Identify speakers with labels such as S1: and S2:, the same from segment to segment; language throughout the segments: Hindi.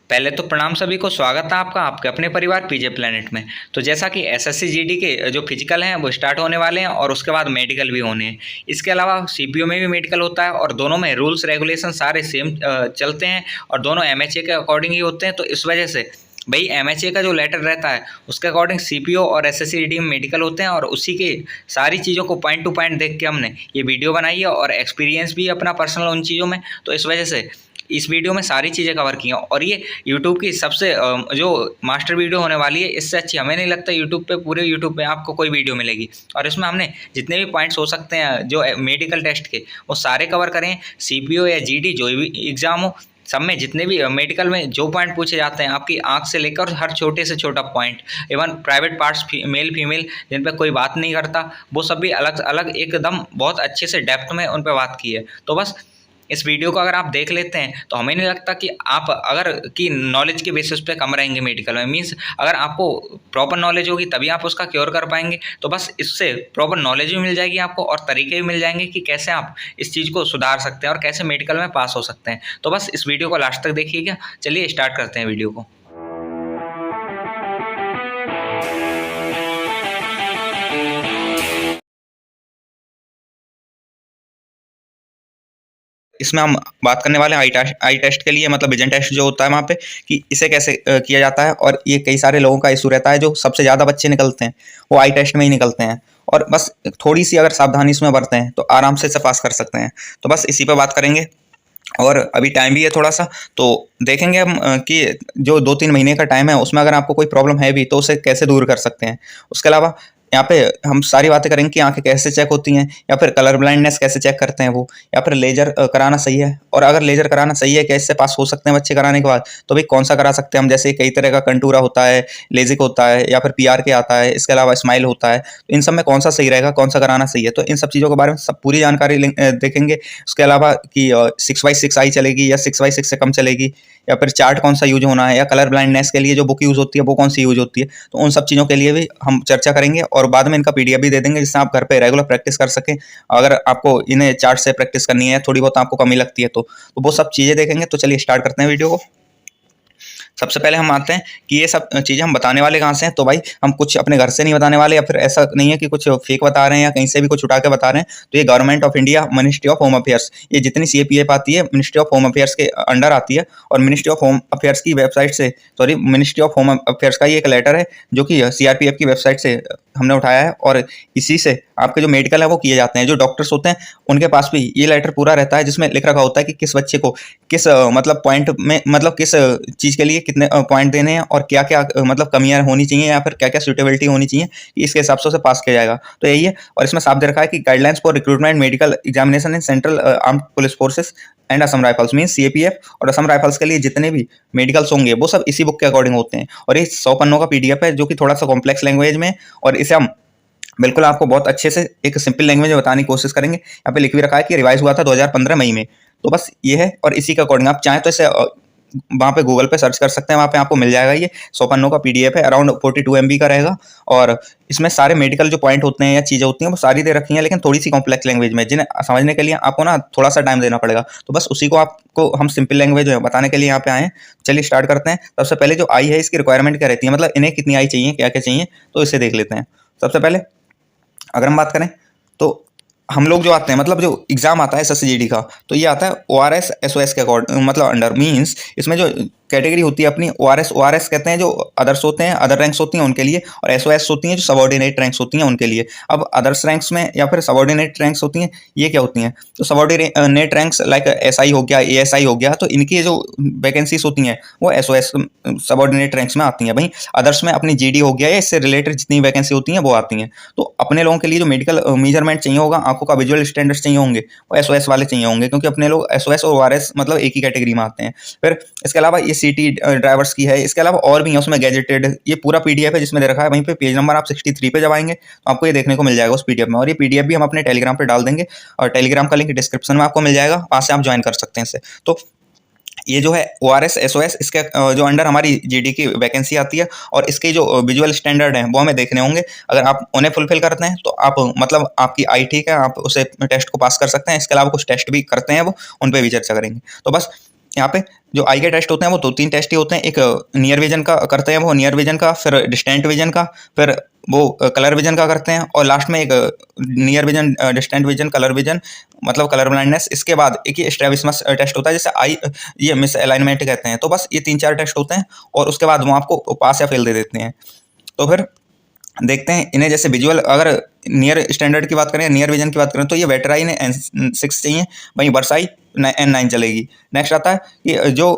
S1: पहले तो प्रणाम सभी को, स्वागत है आपका आपके अपने परिवार पीजे प्लेनेट में। तो जैसा कि एसएससी जीडी के जो फिजिकल हैं वो स्टार्ट होने वाले हैं और उसके बाद मेडिकल भी होने हैं। इसके अलावा सीपीयू में भी मेडिकल होता है और दोनों में रूल्स रेगुलेशन सारे सेम चलते हैं और दोनों एमएचए के अकॉर्डिंग ही होते हैं। तो इस वजह से भाई एमएचए का जो लेटर रहता है उसके अकॉर्डिंग सीपीओ और एसएससी जीडी में मेडिकल होते हैं और उसी के सारी चीज़ों को पॉइंट टू पॉइंट देख के हमने ये वीडियो बनाई है और एक्सपीरियंस भी अपना पर्सनल उन चीज़ों में। तो इस वजह से इस वीडियो में सारी चीज़ें कवर की हैं और ये यूट्यूब की सबसे जो मास्टर वीडियो होने वाली है। इससे अच्छी हमें नहीं लगता यूट्यूब पे, पूरे यूट्यूब पे आपको कोई वीडियो मिलेगी। और इसमें हमने जितने भी पॉइंट्स हो सकते हैं जो मेडिकल टेस्ट के वो सारे कवर करें। सीपीओ या जीडी जो भी एग्ज़ाम हो, सब में जितने भी मेडिकल में जो पॉइंट पूछे जाते हैं आपकी आंख से लेकर हर छोटे से छोटा point, even private parts male female जिन पे कोई बात नहीं करता, वो सब भी अलग अलग एकदम बहुत अच्छे से डेप्थ में उन पे बात की है। तो बस इस वीडियो को अगर आप देख लेते हैं तो हमें नहीं लगता कि आप अगर की नॉलेज के बेसिस पे कम रहेंगे मेडिकल में। मीन्स अगर आपको प्रॉपर नॉलेज होगी तभी आप उसका क्योर कर पाएंगे। तो बस इससे प्रॉपर नॉलेज भी मिल जाएगी आपको और तरीके भी मिल जाएंगे कि कैसे आप इस चीज़ को सुधार सकते हैं और कैसे मेडिकल में पास हो सकते हैं। तो बस इस वीडियो को लास्ट तक देखिएगा। चलिए स्टार्ट करते हैं वीडियो को। इसमें हम बात करने वाले हैं आई टेस्ट के लिए, मतलब विजन टेस्ट जो होता है वहाँ पे, कि इसे कैसे किया जाता है। और ये कई सारे लोगों का इशू रहता है, जो सबसे ज़्यादा बच्चे निकलते हैं वो आई टेस्ट में ही निकलते हैं। और बस थोड़ी सी अगर सावधानी इसमें बरतें हैं तो आराम से इसे पास कर सकते हैं। तो बस इसी पे बात करेंगे और अभी टाइम भी है थोड़ा सा, तो देखेंगे हम कि जो 2-3 महीने का टाइम है उसमें अगर आपको कोई प्रॉब्लम है भी तो उसे कैसे दूर कर सकते हैं। उसके अलावा यहाँ पे हम सारी बातें करेंगे कि आंखें कैसे चेक होती हैं, या फिर कलर ब्लाइंडनेस कैसे चेक करते हैं वो, या फिर लेजर कराना सही है, और अगर लेजर कराना सही है कैसे पास हो सकते हैं बच्चे कराने के बाद, तो भाई कौन सा करा सकते हैं हम। जैसे कई तरह का कंटूरा होता है, लेजिक होता है, या फिर पीआर के आता है, इसके अलावा स्माइल होता है। तो इन सब में कौन सा सही रहेगा, कौन सा कराना सही है, तो इन सब चीज़ों के बारे में सब पूरी जानकारी देखेंगे। उसके अलावा कि 6x6 आई चलेगी या 6x6 से कम चलेगी, या फिर चार्ट कौन सा यूज होना है, या कलर ब्लाइंडनेस के लिए जो बुक यूज होती है वो कौन सी यूज होती है। तो उन सब चीज़ों के लिए भी हम चर्चा करेंगे और बाद में इनका पीडीएफ भी दे देंगे जिससे आप घर पे रेगुलर प्रैक्टिस कर सकें। अगर आपको इन्हें चार्ट से प्रैक्टिस करनी है, थोड़ी बहुत आपको कमी लगती है तो वो सब चीज़ें देखेंगे। तो चलिए स्टार्ट करते हैं वीडियो को। सबसे पहले हम आते हैं कि ये सब चीज़ें हम बताने वाले कहाँ से हैं। तो भाई हम कुछ अपने घर से नहीं बताने वाले, या फिर ऐसा नहीं है कि कुछ फेक बता रहे हैं या कहीं से भी कुछ उठा के बता रहे हैं। तो ये government of India, ministry of home affairs, ये जितनी सीएपीएफ आती है मिनिस्ट्री ऑफ होम अफेयर्स के अंडर आती है। और मिनिस्ट्री ऑफ होम अफेयर्स की वेबसाइट से, sorry, ministry of home affairs का ये एक लेटर है जो कि सीआरपीएफ की वेबसाइट से हमने उठाया है। और इसी से आपके जो मेडिकल है वो किए जाते हैं। जो डॉक्टर्स होते हैं उनके पास भी ये लेटर पूरा रहता है जिसमें लिख रखा होता है कि किस बच्चे को किस मतलब पॉइंट में, मतलब किस चीज़ के लिए कितने पॉइंट देने हैं और क्या क्या मतलब कमियां होनी चाहिए या फिर क्या क्या सूटेबिलिटी होनी चाहिए, इसके हिसाब से उसे पास किया जाएगा। तो यही है। और इसमें साफ दे रखा है कि guidelines for recruitment medical examination in central armed police forces and Assam rifles, mean CAPF, और असम राइफल्स के लिए जितने भी मेडिकल्स होंगे वो सब इसी बुक के अकॉर्डिंग होते हैं। और ये 100 पन्नों का पीडीएफ है जो कि थोड़ा सा कॉम्प्लेक्स लैंग्वेज में, और इसे हम बिल्कुल आपको बहुत अच्छे से एक सिंपल लैंग्वेज में बताने की कोशिश करेंगे। यहाँ पे लिख भी रखा है कि रिवाइज हुआ था 2015 मई में। तो बस ये है। और इसी के अकॉर्डिंग आप चाहें तो इसे वहाँ पे गूगल पे सर्च कर सकते हैं, वहाँ पे आपको मिल जाएगा। ये 100 पन्नों का पीडीएफ है, अराउंड 42 MB का रहेगा। और इसमें सारे मेडिकल जो पॉइंट होते हैं या चीज़ें होती हैं वो सारी दे रखी हैं, लेकिन थोड़ी सी कॉम्प्लेक्स लैंग्वेज में, जिन्हें समझने के लिए आपको ना थोड़ा सा टाइम देना पड़ेगा। तो बस उसी को आपको हम सिंपल लैंग्वेज में बताने के लिए यहाँ पे आए हैं। चलिए स्टार्ट करते हैं। सबसे पहले जो आई है इसकी रिक्वायरमेंट क्या रहती है, मतलब इन्हें कितनी आई चाहिए, क्या क्या चाहिए, तो इसे देख लेते हैं। सबसे पहले अगर हम बात करें तो हम लोग जो आते हैं, मतलब जो एग्जाम आता है एसएससीजीडी का, तो ये आता है ओआरएस एसओएस के अकॉर्डिंग, मतलब अंडर। मींस इसमें जो कैटेगरी होती है अपनी ओआरएस कहते हैं जो अदर्स होते हैं, अदर रैंक्स होती हैं उनके लिए, और एसओएस होती हैं जो सबऑर्डिनेट रैंक्स होती हैं उनके लिए। अब अदर्स रैंक्स में या फिर सबऑर्डिनेट रैंक्स होती हैं, ये क्या होती हैं, तो सबऑर्डिनेट रैंक्स लाइक एसआई हो गया, एएसआई हो गया, तो इनकी जो वैकेंसीज होती हैं वो एसओएस सबऑर्डिनेट रैंक्स में आती हैं। वहीं अदर्स में अपनी जीडी हो गया या इससे रिलेटेड जितनी वैकेंसी होती हैं वो आती हैं। तो अपने लोगों के लिए जो मेडिकल मेजरमेंट चाहिए होगा, आंखों का विजुअल स्टैंडर्ड्स चाहिए होंगे, वो एसओएस वाले चाहिए होंगे, क्योंकि अपने लोग एसओएस और ओआरएस मतलब एक ही कैटेगरी में आते हैं। फिर इसके अलावा ये सीटी ड्राइवर्स की है, इसके अलावा और भी है उसमें गैजेटेड। ये पूरा पीडीएफ है जिसमें दे रखा है। वहीं पे पेज नंबर आप 63 पे जब आएंगे तो आपको ये देखने को मिल जाएगा उस पीडीएफ में। और ये पीडीएफ भी हम अपने टेलीग्राम पे डाल देंगे, और टेलीग्राम का लिंक डिस्क्रिप्शन में आपको मिल जाएगा, वहाँ से आप ज्वाइन कर सकते हैं इसे। तो ये जो है ओआरएस एसओएस, इसके जो अंडर हमारी जीडी की वैकेंसी आती है, और इसके जो विजुअल स्टैंडर्ड हैं वो हमें देखने होंगे। अगर आप उन्हें फुलफिल करते हैं तो आप मतलब आपकी आई ठीक है, आप उसे टेस्ट को पास कर सकते हैं। इसके अलावा कुछ टेस्ट भी करते हैं वो, उन पर भी चर्चा करेंगे। तो बस यहाँ पे जो आई के टेस्ट होते हैं वो 2-3 टेस्ट ही होते हैं। एक नियर विजन का करते हैं, वो नियर विजन का, फिर डिस्टेंट विजन का, फिर वो कलर विजन का करते हैं, और लास्ट में एक near vision, distant vision, colour vision मतलब कलर ब्लाइंडनेस। इसके बाद एक ये स्ट्रैबिस्मस टेस्ट होता है, जैसे आई ये मिस अलाइनमेंट कहते हैं। तो बस ये 3-4 टेस्ट होते हैं, और उसके बाद वो आपको पास या फेल दे देते हैं। तो फिर देखते हैं इन्हें, जैसे विजुअल अगर नियर स्टैंडर्ड की बात करें, नियर विजन की बात करें, तो ये वेटराई ने N6 चाहिए, वहीं वर्साई N9 चलेगी। नेक्स्ट आता है कि जो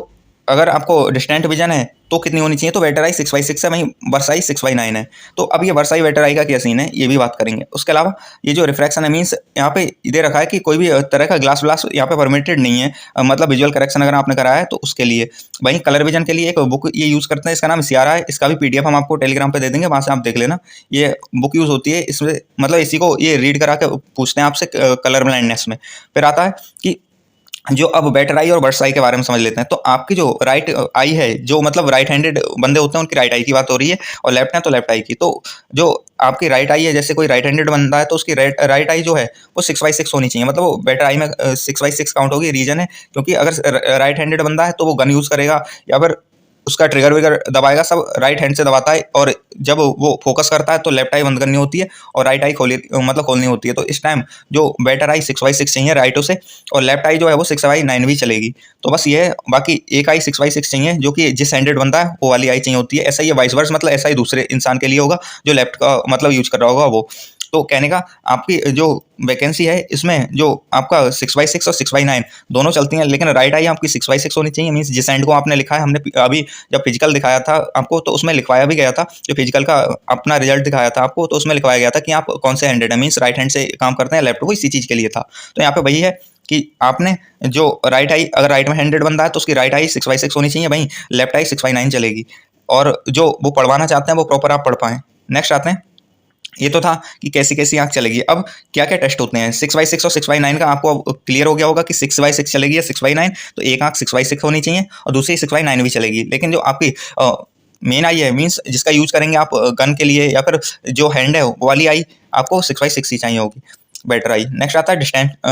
S1: अगर आपको डिस्टेंट विजन है तो कितनी होनी चाहिए, तो वेटराई 6x6 है, वहीं वर्साई 6x9 है। तो अब ये वर्साई वेटराई का क्या सीन है, ये भी बात करेंगे। उसके अलावा ये जो रिफ्रैक्शन है, मीन्स यहाँ पे दे रखा है कि कोई भी तरह का ग्लास व्लास यहाँ पे परमिटेड नहीं है, मतलब विजुअल करेक्शन अगर आपने कराया है तो उसके लिए। वहीं कलर विजन के लिए एक बुक ये यूज़ करते हैं, इसका नाम सियारा है। इसका भी PDF हम आपको टेलीग्राम पे दे देंगे, वहाँ से आप देख लेना। ये बुक यूज़ होती है, इसमें मतलब इसी को ये रीड करा के पूछते हैं आपसे कलर ब्लाइंडनेस में। फिर आता है कि जो अब बेटर आई और वर्स्ट आई के बारे में समझ लेते हैं। तो आपकी जो राइट आई है, जो मतलब राइट हैंडेड बंदे होते हैं उनकी राइट आई की बात हो रही है, और लेफ्ट है तो लेफ्ट आई की। तो जो आपकी राइट आई है, जैसे कोई राइट हैंडेड बंदा है तो उसकी राइट आई जो है वो 6x6 होनी चाहिए, मतलब वो बेटर आई में 6x6 काउंट होगी। रीजन है क्योंकि अगर राइट हैंडेड बंदा है तो वो गन यूज़ करेगा, या फिर उसका ट्रिगर विगर दबाएगा, सब राइट हैंड से दबाता है, और जब वो फोकस करता है तो लेफ्ट आई बंद करनी होती है और राइट आई खोलनी होती है। तो इस टाइम जो बेटर आई 6x6 चाहिए राइटों से, और लेफ्ट आई जो है वो 6x9 भी चलेगी। तो बस ये है। बाकी एक आई 6x6 चाहिए, जो कि जिस हैंडेड बंदा है वो वाली आई चाहिए होती है। ऐसा ही वाइस वर्स, मतलब ऐसा ही दूसरे इंसान के लिए होगा जो लेफ्ट का मतलब यूज कर रहा होगा वो। तो कहने का आपकी जो वैकेंसी है इसमें जो आपका 6x6 और 6x9 दोनों चलती हैं, लेकिन राइट आई आपकी 6x6 होनी चाहिए। मीन्स जिस एंड को आपने लिखा है, हमने अभी जब फिजिकल दिखाया था आपको तो उसमें लिखवाया भी गया था, जो फिजिकल का अपना रिजल्ट दिखाया था आपको तो उसमें लिखवाया गया था कि आप कौन से हैंडेड है, मीन्स राइट हैंड से काम करते हैं लेफ्ट, वो इसी चीज़ के लिए था। तो यहाँ पे वही है कि आपने जो राइट आई, अगर राइट में हैंडेड बंदा है तो उसकी राइट आई 6x6 होनी चाहिए, वहीं लेफ्ट आई 6x9 चलेगी, और जो वो पढ़वाना चाहते हैं वो प्रॉपर आप पढ़ पाएँ। नेक्स्ट आते हैं, ये तो था कि कैसी कैसी आंख चलेगी। अब क्या क्या टेस्ट होते हैं 6x6 और 6x9 का, आपको अब क्लियर हो गया होगा कि 6x6 चलेगी या 6x9। तो एक आंख 6x6 होनी चाहिए और दूसरी 6x9 भी चलेगी। लेकिन जो आपकी मेन आई है, मीन्स जिसका यूज करेंगे आप गन के लिए या फिर जो हैंड है वो वाली आई, आपको 6x6 ही चाहिए होगी, बेटर आई। नेक्स्ट आता है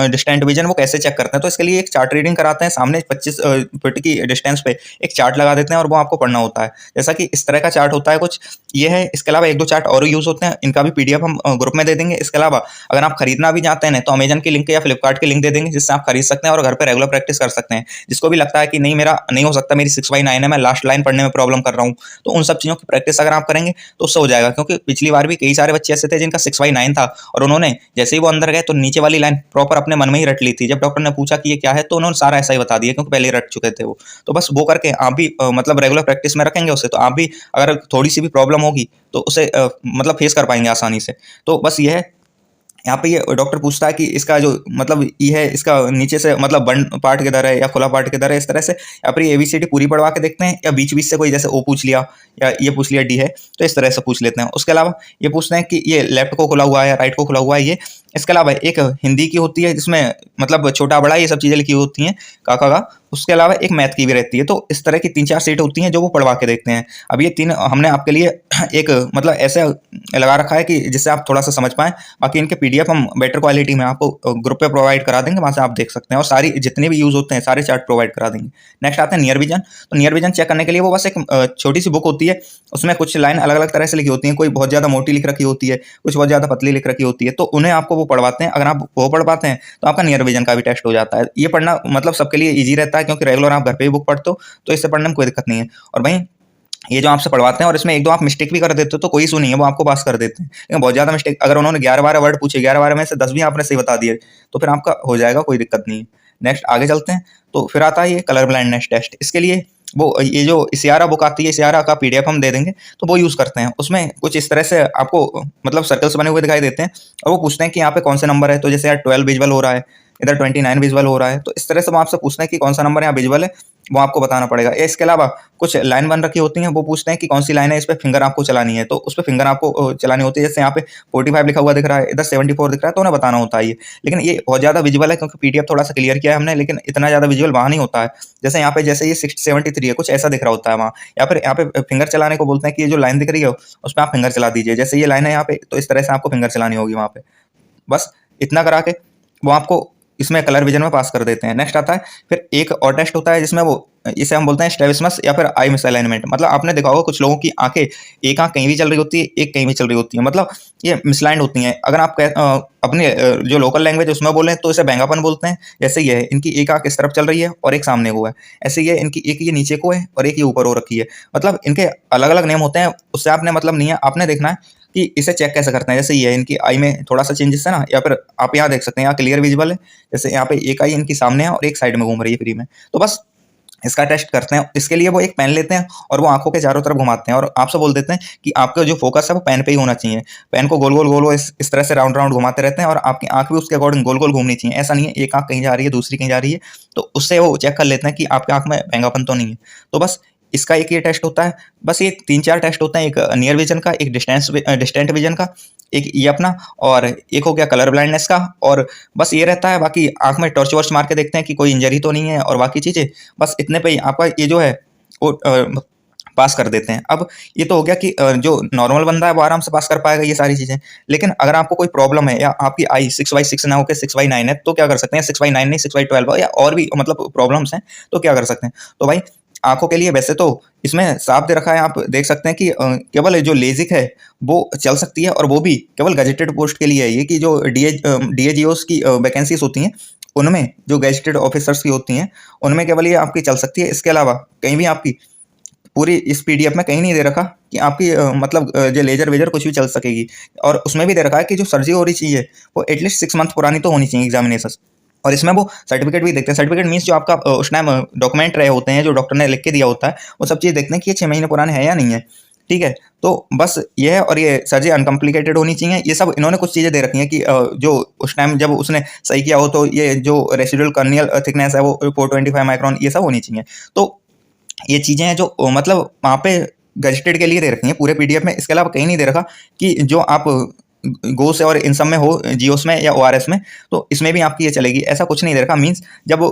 S1: डिस्टेंट विजन। वो कैसे चेक करते हैं, तो इसके लिए एक चार्ट रीडिंग कराते हैं, सामने 25 फीट की डिस्टेंस पे एक चार्ट लगा देते हैं और वो आपको पढ़ना होता है। जैसा कि इस तरह का चार्ट होता है कुछ, ये है। इसके अलावा 1-2 चार्ट और यूज़ होते हैं, इनका भी PDF हम ग्रुप में दे देंगे। इसके अलावा अगर आप खरीदना भी चाहते हैं तो अमेजन की लिंक या फ्लिपकार्ट की लिंक दे देंगे, जिससे आप खरीद सकते हैं और घर पर रेगुलर प्रैक्टिस कर सकते हैं। जिसको भी लगता है कि नहीं मेरा नहीं हो सकता, मेरी 6x9 है, मैं लास्ट लाइन पढ़ने में प्रॉब्लम कर रहा हूँ, तो उन सब चीज़ों की प्रैक्टिस अगर आप करेंगे तो उससे हो जाएगा। क्योंकि पिछली बार भी कई सारे बच्चे ऐसे थे जिनका 6x9 था, और उन्होंने जैसे ही वो अंदर गए तो नीचे वाली लाइन प्रॉपर अपने मन में ही रट ली थी। जब डॉक्टर ने पूछा कि ये क्या है तो उन्होंने सारा ऐसा ही बता दिया, क्योंकि पहले ही रट चुके थे वो। तो बस वो करके आप भी मतलब रेगुलर प्रैक्टिस में रखेंगे उसे, तो आप भी अगर थोड़ी सी भी प्रॉब्लम होगी तो उसे मतलब फेस कर पाएंगे आसानी से। तो बस ये है। यहाँ पे ये डॉक्टर पूछता है कि इसका जो मतलब ई है, इसका नीचे से मतलब बंद पार्ट किधर है या खुला पार्ट किधर है, इस तरह से। या फिर ABCD पूरी पढ़वा के देखते हैं, या बीच बीच से कोई जैसे O पूछ लिया या ये पूछ लिया D है, तो इस तरह से पूछ लेते हैं। उसके अलावा ये पूछते हैं कि ये लेफ्ट को खुला हुआ है या राइट को खुला हुआ है ये। इसके अलावा एक हिंदी की होती है जिसमें मतलब छोटा बड़ा ये सब चीज़ें लिखी होती हैं, काका का। उसके अलावा एक मैथ की भी रहती है। तो इस तरह की 3-4 सीट होती हैं जो वो पढ़वा के देखते हैं। अब ये 3 हमने आपके लिए एक मतलब ऐसे लगा रखा है कि जिससे आप थोड़ा सा समझ पाएँ। बाकी इनके PDF हम बेटर क्वालिटी में आपको ग्रुप पे प्रोवाइड करा देंगे, वहाँ से आप देख सकते हैं, और सारी जितने भी यूज़ होते हैं सारे चार्ट प्रोवाइड करा देंगे। नेक्स्ट आते हैं नियर विजन। तो नियर विजन चेक करने के लिए वो बस एक छोटी सी बुक होती है, उसमें कुछ लाइन अलग अलग तरह से लिखी होती हैं। कोई बहुत ज़्यादा मोटी लिख रखी होती है, कुछ बहुत ज़्यादा पतली लिख रखी होती है, तो उन्हें आपको वो पढ़वाते हैं। अगर आप वो पढ़ पाते हैं तो आपका नियर विजन का भी टेस्ट हो जाता है। ये पढ़ना मतलब सबके लिए ईजी रहता है, क्योंकि रेगुलर आप घर पे ही बुक पढ़ते हो, तो इससे पढ़ने में कोई दिक्कत नहीं है। और वहीं ये जो आपसे पढ़वाते हैं और इसमें 1-2 आप मिस्टेक भी कर देते हो तो कोई इशू नहीं है, वो आपको पास कर देते हैं। लेकिन बहुत ज़्यादा मिस्टेक, अगर उन्होंने 11-12 वर्ड पूछे, 11-12 में से 10 भी आपने सही बता दिए, तो फिर आपका हो जाएगा, कोई दिक्कत नहीं है। नेक्स्ट आगे चलते हैं। तो फिर आता है ये कलर ब्लाइंडनेस टेस्ट। इसके लिए वो ये जो सियारा बुक आती है, सियारा का PDF हम दे देंगे, तो वो यूज़ करते हैं। उसमें कुछ इस तरह से आपको मतलब सर्कल्स बने हुए दिखाई देते हैं, और वो पूछते हैं कि यहाँ पे कौन सा नंबर है। तो जैसे यार 12 विजुअल हो रहा है, इधर 29 विजुअल हो रहा है, तो इस तरह से वो आपसे पूछते हैं कि कौन सा नंबर यहाँ विजुअल है, वो आपको बताना पड़ेगा। इसके अलावा कुछ लाइन बन रखी होती हैं, वो पूछते हैं कि कौन सी लाइन है, इस पे फिंगर आपको चलानी है, तो उस पे फिंगर आपको चलानी होती है। जैसे यहाँ पे 45 लिखा हुआ दिख रहा है, इधर 74 दिख रहा है, तो उन्हें बताना होता है ये। लेकिन ये बहुत ज़्यादा विजुअल है, क्योंकि PDF थोड़ा सा क्लियर किया है हमने, लेकिन इतना ज़्यादा विजुअल वहाँ नहीं होता है। जैसे यहाँ पे जैसे ये 73 है, कुछ ऐसा दिख रहा होता है वहाँ। या फिर यहाँ पे फिंगर चलाने को बोलते हैं कि ये जो लाइन दिख रही है उस पर आप फिंगर चला दीजिए। जैसे ये लाइन है यहाँ पे, तो इस तरह से आपको फिंगर चलानी होगी वहाँ पे। बस इतना करा के वो आपको इसमें कलर विजन में पास कर देते हैं। नेक्स्ट आता है फिर एक और टेस्ट होता है जिसमें वो, इसे हम बोलते हैं स्ट्रैबिस्मस या फिर आई मिसअलाइनमेंट। मतलब आपने देखा होगा कुछ लोगों की आंखें, एक आंख कहीं भी चल रही होती है, एक कहीं भी चल रही होती है, मतलब ये मिसलाइंड होती हैं। अगर आप अपने जो लोकल लैंग्वेज उसमें बोलें तो इसे बैंगापन बोलते हैं। जैसे ये है, इनकी एक आंख इस तरफ चल रही है और एक सामने को है। ऐसे ये इनकी एक ये नीचे को है और एक ये ऊपर हो रखी है। मतलब इनके अलग अलग नेम होते हैं, उससे आपने मतलब नहीं है, आपने देखना है कि इसे चेक कैसे करते हैं। जैसे ये है, इनकी आई में थोड़ा सा चेंजेस है ना, या फिर आप यहाँ देख सकते हैं, यहाँ क्लियर विजिबल है। जैसे यहाँ पे एक आई इनकी सामने है और एक साइड में घूम रही है फ्री में। तो बस इसका टेस्ट करते हैं। इसके लिए वो एक पेन लेते हैं और वो आंखों के चारों तरफ घुमाते हैं और आपसे बोल देते हैं कि आपका जो फोकस है वो पेन पे ही होना चाहिए। पेन को गोल गोल गोल गोल इस तरह से राउंड राउंड घुमाते रहते हैं और आपकी आंख भी उसके अकॉर्डिंग गोल गोल घूमनी चाहिए। ऐसा नहीं है एक आंख कहीं जा रही है दूसरी कहीं जा रही है, तो उससे वो चेक कर लेते हैं कि आपकी आंख में बैंगापन तो नहीं है। तो बस इसका एक ये टेस्ट होता है। बस ये 3-4 टेस्ट होते हैं, एक नियर विजन का, एक डिस्टेंट विजन का, एक ये अपना, और एक हो गया कलर ब्लाइंडनेस का। और बस ये रहता है। बाकी आंख में टॉर्च वॉर्च मार के देखते हैं कि कोई इंजरी तो नहीं है और बाकी चीज़ें, बस इतने पे ही आपका ये जो है वो पास कर देते हैं। अब ये तो हो गया कि जो नॉर्मल बंदा है वो आराम से पास कर पाएगा ये सारी चीज़ें। लेकिन अगर आपको कोई प्रॉब्लम है या आपकी आई 6/6 ना होकर 6/9 है, तो क्या कर सकते हैं? 6/9 नहीं, 6/12 या और भी मतलब प्रॉब्लम्स हैं, तो क्या कर सकते हैं? तो भाई आंखों के लिए वैसे तो इसमें साफ दे रखा है, आप देख सकते हैं कि केवल जो लेजिक है वो चल सकती है, और वो भी केवल गजेटेड पोस्ट के लिए है ये, कि जो डीएजीओस की वैकेंसीज होती हैं उनमें, जो गजेटेड ऑफिसर्स की होती हैं उनमें केवल ये आपकी चल सकती है। इसके अलावा कहीं भी आपकी पूरी इस पीडीएफ में कहीं नहीं दे रखा कि आपकी मतलब जो लेजर वेजर कुछ भी चल सकेगी। और उसमें भी दे रखा है कि जो सर्जरी हो रही चाहिए वो एटलीस्ट 6 मंथ पुरानी तो होनी चाहिए एग्जामिनेशन। और इसमें वो सर्टिफिकेट भी देखते हैं। सर्टिफिकेट मीन्स जो आपका उस टाइम डॉक्यूमेंट रहे होते हैं, जो डॉक्टर ने लिख के दिया होता है, वो सब चीज़ देखते हैं कि ये 6 महीने पुराने हैं या नहीं है। ठीक है, तो बस ये है। और ये सर्जरी अनकम्प्लिकेटेड होनी चाहिए। ये सब इन्होंने कुछ चीज़ें दे रखी हैं कि जो उस टाइम जब उसने सही किया हो तो ये जो रेसिडुअल कर्नियल थिकनेस है वो 425 माइक्रोन ये सब होनी चाहिए। तो ये चीज़ें हैं जो मतलब वहाँ पे गजेटेड के लिए दे रखी हैं पूरे पीडीएफ में। इसके अलावा कहीं नहीं दे रखा कि जो आप गो से और इन सब में हो, जियोस में या ओआरएस में, तो इसमें भी आपकी ये चलेगी, ऐसा कुछ नहीं दे रखा। मीन्स जब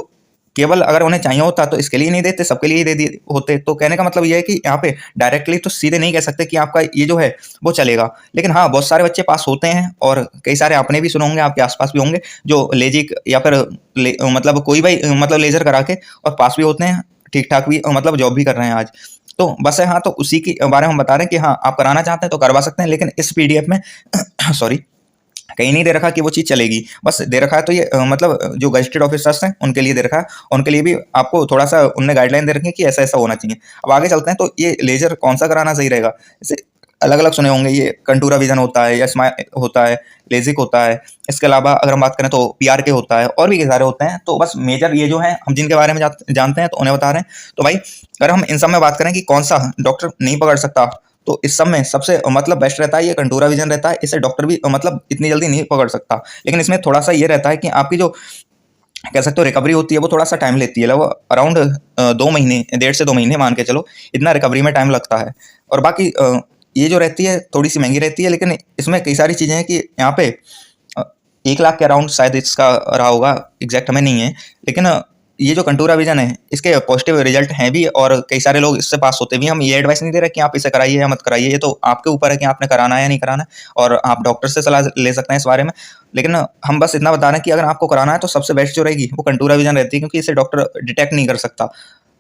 S1: केवल अगर उन्हें चाहिए होता तो इसके लिए नहीं देते, सबके लिए ही दे दिए होते। तो कहने का मतलब ये है कि यहाँ पे डायरेक्टली तो सीधे नहीं कह सकते कि आपका ये जो है वो चलेगा। लेकिन हाँ, बहुत सारे बच्चे पास होते हैं, और कई सारे आपने भी सुने होंगे, आपके आसपास भी होंगे, जो लेजिक या फिर मतलब कोई भी मतलब लेजर करा के और पास भी होते हैं, ठीक ठाक भी मतलब जॉब भी कर रहे हैं आज। तो बस है। हाँ, तो उसी के बारे में हम बता रहे हैं कि हाँ, आप कराना चाहते हैं तो करवा सकते हैं, लेकिन इस पीडीएफ में सॉरी, कहीं नहीं दे रखा कि वो चीज़ चलेगी। बस दे रखा है तो ये मतलब जो गजेटेड ऑफिसर्स हैं उनके लिए दे रखा है। उनके लिए भी आपको थोड़ा सा उनने गाइडलाइन दे रखी है कि ऐसा ऐसा होना चाहिए। अब आगे चलते हैं, तो ये लेजर कौन सा कराना सही रहेगा? जैसे अलग अलग सुने होंगे, ये कंटूरा विजन होता है या स्माइल होता है, लेजिक होता है। इसके अलावा अगर हम बात करें तो पीआरके होता है, और भी कई सारे होते हैं। तो बस मेजर ये जो है हम जिनके बारे में जानते हैं तो उन्हें बता रहे हैं। तो भाई अगर हम इन सब में बात करें कि कौन सा डॉक्टर नहीं पकड़ सकता, तो इस सब में सबसे मतलब बेस्ट रहता है ये कंटूरा विजन रहता है। इसे डॉक्टर भी मतलब इतनी जल्दी नहीं पकड़ सकता। लेकिन इसमें थोड़ा सा ये रहता है कि आपकी जो कह सकते हो रिकवरी होती है वो थोड़ा सा टाइम लेती है, लगभग अराउंड 2 महीने, 1.5 से 2 महीने मान के चलो, इतना रिकवरी में टाइम लगता है। और बाकी ये जो रहती है थोड़ी सी महंगी रहती है, लेकिन इसमें कई सारी चीज़ें हैं कि यहाँ पे 1 लाख के अराउंड शायद इसका रहा होगा, एग्जैक्ट हमें नहीं है। लेकिन ये जो कंटूरा विजन है इसके पॉजिटिव रिजल्ट हैं भी, और कई सारे लोग इससे पास होते भी। हम ये एडवाइस नहीं दे रहे कि आप इसे कराइए या मत कराइए, ये तो आपके ऊपर है कि आपने कराना है या नहीं कराना है, और आप डॉक्टर से सलाह ले सकते हैं इस बारे में। लेकिन हम बस इतना बता रहे हैं कि अगर आपको कराना है तो सबसे बेस्ट जो रहेगी वो कंटूरा विजन रहती है, क्योंकि इसे डॉक्टर डिटेक्ट नहीं कर सकता।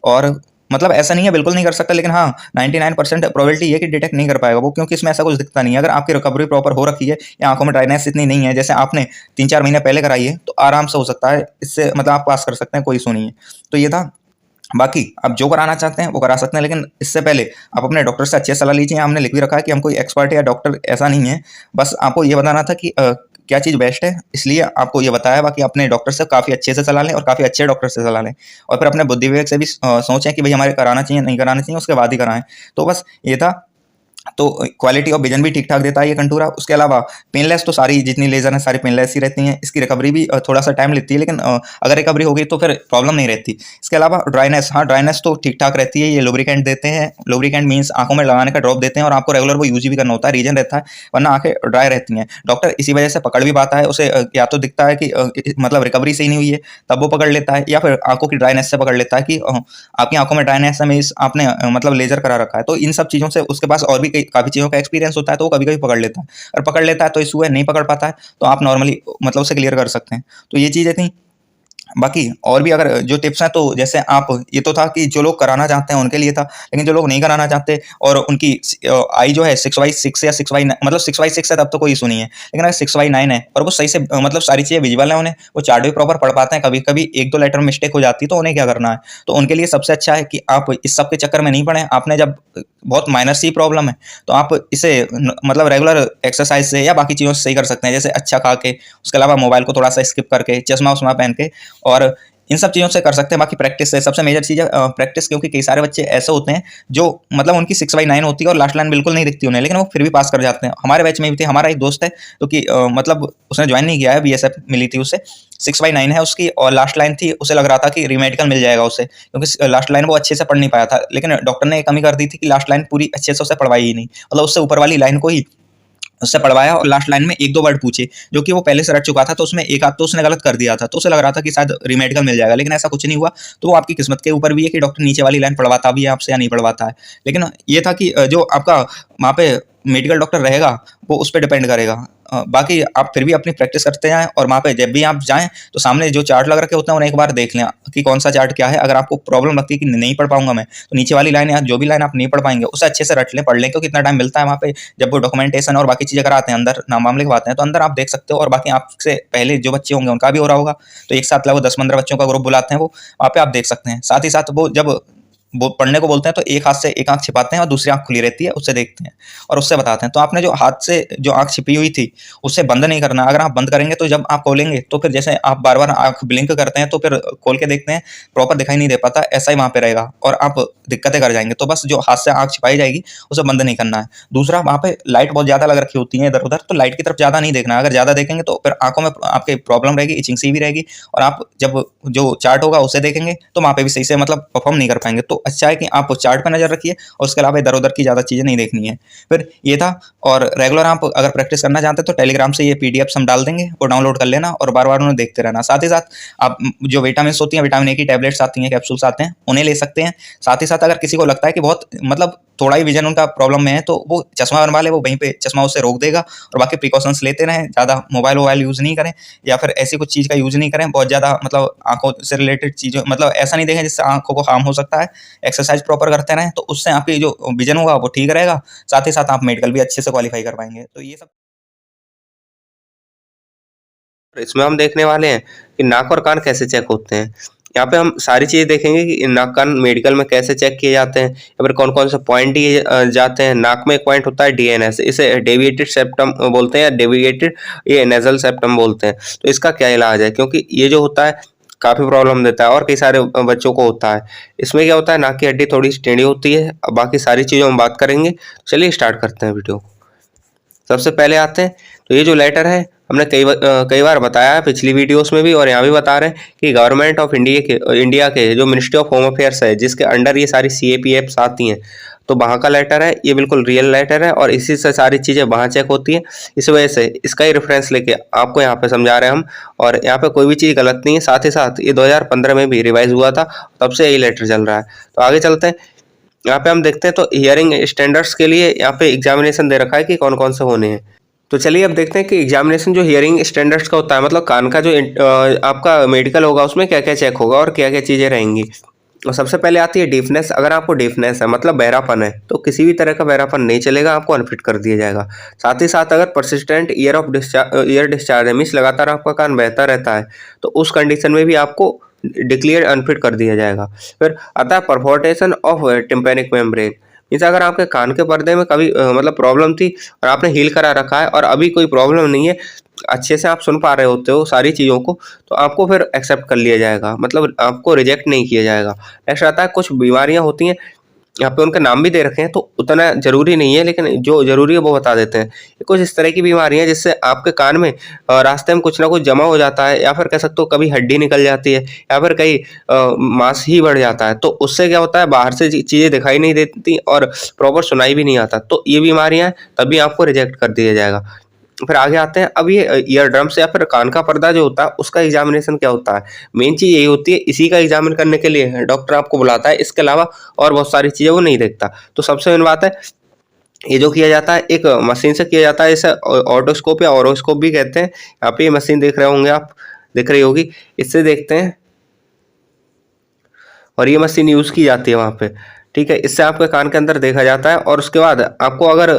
S1: और मतलब ऐसा नहीं है बिल्कुल नहीं कर सकता, लेकिन हाँ 99% प्रोबेबिलिटी है कि डिटेक्ट नहीं कर पाएगा वो, क्योंकि इसमें ऐसा कुछ दिखता नहीं है। अगर आपकी रिकवरी प्रॉपर हो रखी है या आंखों में ड्राइनेस इतनी नहीं है, जैसे आपने 3-4 महीने पहले कराई है, तो आराम से हो सकता है। इससे मतलब आप पास कर सकते हैं, कोई इशू नहीं है। तो ये था। बाकी आप जो कराना चाहते हैं वो करा सकते हैं, लेकिन इससे पहले आप अपने डॉक्टर से अच्छी सलाह लीजिए। हमने लिख भी रखा है कि हम कोई एक्सपर्ट या डॉक्टर ऐसा नहीं है, बस आपको ये बताना था कि क्या चीज़ बेस्ट है, इसलिए आपको ये बताया। बाकी अपने डॉक्टर से काफ़ी अच्छे से सलाह लें, और काफ़ी अच्छे डॉक्टर से सलाह लें, और फिर अपने बुद्धि विवेक से भी सोचें कि भाई हमारे कराना चाहिए नहीं कराना चाहिए, उसके बाद ही कराएं। तो बस ये था। तो क्वालिटी ऑफ विजन भी ठीक ठाक देता है ये कंटूरा। उसके अलावा पेनलेस, तो सारी जितनी लेजर हैं सारी पेनलेस ही रहती हैं। इसकी रिकवरी भी थोड़ा सा टाइम लेती है, लेकिन अगर रिकवरी हो गई तो फिर प्रॉब्लम नहीं रहती। इसके अलावा ड्राइनेस, हाँ ड्राइनेस तो ठीक ठाक रहती है। ये लुब्रिकेंट देते हैं, लुब्रिकेंट मीन्स आंखों में लगाने का ड्रॉप देते हैं, और आपको रेगुलर वो यूज भी करना होता है, रीजन रहता है, वरना आंखें ड्राई रहती हैं। डॉक्टर इसी वजह से पकड़ भी पाता है उसे, या तो दिखता है कि मतलब रिकवरी सही नहीं हुई है तब वो पकड़ लेता है, या फिर आंखों की ड्राइनेस से पकड़ लेता है कि आपकी आंखों में ड्राइनेस है, मीन्स आपने मतलब लेजर करा रखा है। तो इन सब चीज़ों से उसके पास और भी काफ़ी चीज़ों का एक्सपीरियंस होता है, तो वो कभी कभी पकड़ लेता है। और पकड़ लेता है तो इशू है, नहीं पकड़ पाता है तो आप नॉर्मली मतलब उसे क्लियर कर सकते हैं। तो ये चीज़ें थी। बाकी और भी अगर जो टिप्स हैं, तो जैसे आप, ये तो था कि जो लोग कराना चाहते हैं उनके लिए था, लेकिन जो लोग नहीं कराना चाहते और उनकी आई जो है 6/6 या 6/9, मतलब 6/6 है तब तो कोई इशू नहीं है, लेकिन अगर 6/9 है और वो सही से मतलब सारी चीज़ें विजुअल है उन्हें, वो चार्ट भी प्रॉपर पढ़ पाते हैं, कभी कभी एक दो लेटर मिस्टेक हो जाती है तो उन्हें क्या करना है, तो उनके लिए सबसे अच्छा है कि आप इस सब के चक्कर में नहीं पड़े। आपने जब बहुत माइनर सी प्रॉब्लम है तो आप इसे मतलब रेगुलर एक्सरसाइज से या बाकी चीज़ों से सही कर सकते हैं, जैसे अच्छा खा के, उसके अलावा मोबाइल को थोड़ा सा स्किप करके, चश्मा उश्मा पहन के, और इन सब चीज़ों से कर सकते हैं। बाकी प्रैक्टिस से सबसे मेजर चीज़ है प्रैक्टिस, क्योंकि कई सारे बच्चे ऐसे होते हैं जो मतलब उनकी 6/9 होती है और लास्ट लाइन बिल्कुल नहीं दिखती उन्हें, लेकिन वो फिर भी पास कर जाते हैं। हमारे बैच में भी थे, हमारा एक दोस्त है जो कि मतलब उसने ज्वाइन नहीं किया है, बीएसएफ मिली थी उसे, 6/9 है उसकी और लास्ट लाइन थी, उसे लग रहा था कि रीमेडिकल मिल जाएगा उसे, क्योंकि लास्ट लाइन वो अच्छे से पढ़ नहीं पाया था, लेकिन डॉक्टर ने कमी कर दी थी कि लास्ट लाइन पूरी अच्छे से उसे पढ़वाई ही नहीं, मतलब उससे ऊपर वाली लाइन को ही उससे पढ़वाया और लास्ट लाइन में एक दो वर्ड पूछे जो कि वो पहले से रट चुका था, तो उसमें एक आध तो उसने गलत कर दिया था, तो उसे लग रहा था कि शायद रीमेडिकल मिल जाएगा, लेकिन ऐसा कुछ नहीं हुआ। तो वो आपकी किस्मत के ऊपर भी है कि डॉक्टर नीचे वाली लाइन पढ़वाता भी है आपसे या नहीं पढ़वाता है, लेकिन ये था कि जो आपका वहाँ पे मेडिकल डॉक्टर रहेगा वो उस पर डिपेंड करेगा। बाकी आप फिर भी अपनी प्रैक्टिस करते जाएं और वहाँ पे जब भी आप जाएं तो सामने जो चार्ट लग रखे होते हैं उन्हें एक बार देख लें कि कौन सा चार्ट क्या है। अगर आपको प्रॉब्लम लगती है कि नहीं पढ़ पाऊंगा मैं, तो नीचे वाली लाइन या जो भी लाइन आप नहीं पढ़ पाएंगे उसे अच्छे से रट लें, पढ़ लें, क्योंकि इतना टाइम मिलता है वहाँ पे, जब वो डॉक्यूमेंटेशन और बाकी चीज़ें कराते हैं, अंदर नाम लिखवाते हैं, तो अंदर आप देख सकते हो। और बाकी आपसे पहले जो बच्चे होंगे उनका भी हो रहा होगा, तो एक साथ लगभग 10-15 बच्चों का ग्रुप बुलाते हैं, वो वहाँ पे आप देख सकते हैं। साथ ही साथ वो जब वो पढ़ने को बोलते हैं तो एक हाथ से एक आंख छिपाते हैं और दूसरी आंख खुली रहती है, उससे देखते हैं और उससे बताते हैं। तो आपने जो हाथ से जो आंख छिपी हुई थी उसे बंद नहीं करना। अगर आप बंद करेंगे तो जब आप खोलेंगे तो फिर जैसे आप बार बार आंख ब्लिंक करते हैं तो फिर खोल के देखते हैं प्रॉपर दिखाई नहीं दे पाता, ऐसा ही वहाँ पे रहेगा और आप दिक्कतें कर जाएंगे। तो बस जो हाथ से आंख छिपाई जाएगी उसे बंद नहीं करना है। दूसरा, वहाँ पे लाइट बहुत ज़्यादा लग रखी होती है इधर उधर, तो लाइट की तरफ ज़्यादा नहीं देखना है। अगर ज़्यादा देखेंगे तो फिर आंखों में आपके प्रॉब्लम रहेगी, इचिंग सी भी रहेगी, और आप जब जो चार्ट होगा उसे देखेंगे तो वहाँ पे भी सही से मतलब परफॉर्म नहीं कर पाएंगे। तो अच्छा है कि आप चार्ट पे नज़र रखिए और उसके अलावा इधर उधर की ज़्यादा चीज़ें नहीं देखनी है। फिर ये था, और रेगुलर आप अगर प्रैक्टिस करना चाहते हैं तो टेलीग्राम से ये पीडीएफ्स हम डाल देंगे, वो डाउनलोड कर लेना और बार बार उन्हें देखते रहना। साथ ही साथ आप जो विटामिन होती हैं, विटामिन ए की टैबलेट्स आती हैं, कैप्सूल्स आते हैं, उन्हें ले सकते हैं। साथ ही साथ अगर किसी को लगता है कि बहुत मतलब थोड़ा ही विजन उनका प्रॉब्लम में है तो वो चश्मा बनवा ले, वो वहीं पे चश्मा उससे रोक देगा। और बाकी प्रिकॉशंस लेते रहें, ज़्यादा मोबाइल यूज़ नहीं करें या फिर ऐसी कुछ चीज़ का यूज़ नहीं करें बहुत ज़्यादा, मतलब आंखों से रिलेटेड चीज़ों, मतलब ऐसा नहीं देखें जिससे आंखों को हार्म हो सकता है। एक्सरसाइज प्रॉपर करते रहें तो उससे आपकी जो विजन होगा वो ठीक रहेगा। साथ ही साथ आप मेडिकल भी अच्छे से क्वालिफाई कर पाएंगे। तो ये सब
S2: इसमें हम देखने वाले हैं कि नाक और कान कैसे चेक होते हैं। यहाँ पे हम सारी चीज़ें देखेंगे कि नाक कान मेडिकल में कैसे चेक किए जाते हैं या फिर कौन कौन से पॉइंट दिए जाते हैं। नाक में एक पॉइंट होता है डीएनएस, इसे डेविएटेड सेप्टम बोलते हैं या डेविएटेड ये नेजल सेप्टम बोलते हैं। तो इसका क्या इलाज है, क्योंकि ये जो होता है काफ़ी प्रॉब्लम देता है और कई सारे बच्चों को होता है। इसमें क्या होता है, नाक की हड्डी थोड़ी सी टेढ़ी होती है। अब बाकी सारी चीज़ों में बात करेंगे, चलिए स्टार्ट करते हैं वीडियो। सबसे पहले आते हैं तो ये जो लेटर है, हमने कई बार बताया है पिछली वीडियोस में भी और यहाँ भी बता रहे हैं कि गवर्नमेंट ऑफ इंडिया के जो मिनिस्ट्री ऑफ होम अफेयर्स है, जिसके अंडर ये सारी CAPFs आती हैं, तो वहाँ का लेटर है। ये बिल्कुल रियल लेटर है और इसी से सारी चीज़ें वहाँ चेक होती हैं। इस वजह से इसका ही रेफरेंस लेके आपको यहाँ पे समझा रहे हैं हम, और यहाँ पे कोई भी चीज़ गलत नहीं है। साथ ही साथ ये 2015 में भी रिवाइज हुआ था, तब से यही लेटर चल रहा है। तो आगे चलते हैं। यहाँ पे हम देखते हैं तो हियरिंग स्टैंडर्ड्स के लिए यहाँ पे एग्जामिनेशन दे रखा है कि कौन कौन से होने हैं। तो चलिए अब देखते हैं कि एग्जामिनेशन जो हियरिंग स्टैंडर्ड्स का होता है, मतलब कान का जो आपका मेडिकल होगा उसमें क्या क्या चेक होगा और क्या क्या चीज़ें रहेंगी। और सबसे पहले आती है डीफनेस। अगर आपको डीफनेस है मतलब बहरापन है, तो किसी भी तरह का बहरापन नहीं चलेगा, आपको अनफिट कर दिया जाएगा। साथ ही साथ अगर परसिस्टेंट ईयर डिस्चार्ज है, मीन्स लगातार आपका कान बहता रहता है, तो उस कंडीशन में भी आपको डिक्लेयर अनफिट कर दिया जाएगा। फिर आता है परफोर्टेशन ऑफ टिम्पैनिक मेम्ब्रेन। मीन्स अगर आपके कान के पर्दे में कभी मतलब प्रॉब्लम थी और आपने हील करा रखा है और अभी कोई प्रॉब्लम नहीं है, अच्छे से आप सुन पा रहे होते हो सारी चीज़ों को, तो आपको फिर एक्सेप्ट कर लिया जाएगा, मतलब आपको रिजेक्ट नहीं किया जाएगा। नेक्स्ट आता है कुछ बीमारियां होती हैं, यहाँ पे उनके नाम भी दे रखे हैं, तो उतना जरूरी नहीं है, लेकिन जो जरूरी है वो बता देते हैं। ये कुछ इस तरह की बीमारियां जिससे आपके कान में रास्ते में कुछ ना कुछ जमा हो जाता है, या फिर कह सकते हो कभी हड्डी निकल जाती है, या फिर कहीं मांस ही बढ़ जाता है। तो उससे क्या होता है, बाहर से चीजें दिखाई नहीं देती और प्रॉपर सुनाई भी नहीं आता। तो ये बीमारियां हैं, तभी आपको रिजेक्ट कर दिया जाएगा। फिर आगे आते हैं। अब ये ईयर ड्रम्स या फिर कान का पर्दा जो होता है उसका एग्जामिनेशन क्या होता है। मेन चीज यही होती है, इसी का एग्जामिन करने के लिए डॉक्टर आपको बुलाता है, इसके अलावा और बहुत सारी चीजें वो नहीं देखता। तो सबसे मेन बात है, ये जो किया जाता है एक मशीन से किया जाता है, इसे ऑटोस्कोप या ओरोस्कोप भी कहते हैं। यहाँ पे ये मशीन देख रहे होंगे आप, दिख रही होगी, इससे देखते हैं और ये मशीन यूज़ की जाती है वहाँ पे, ठीक है। इससे आपके कान के अंदर देखा जाता है और उसके बाद आपको अगर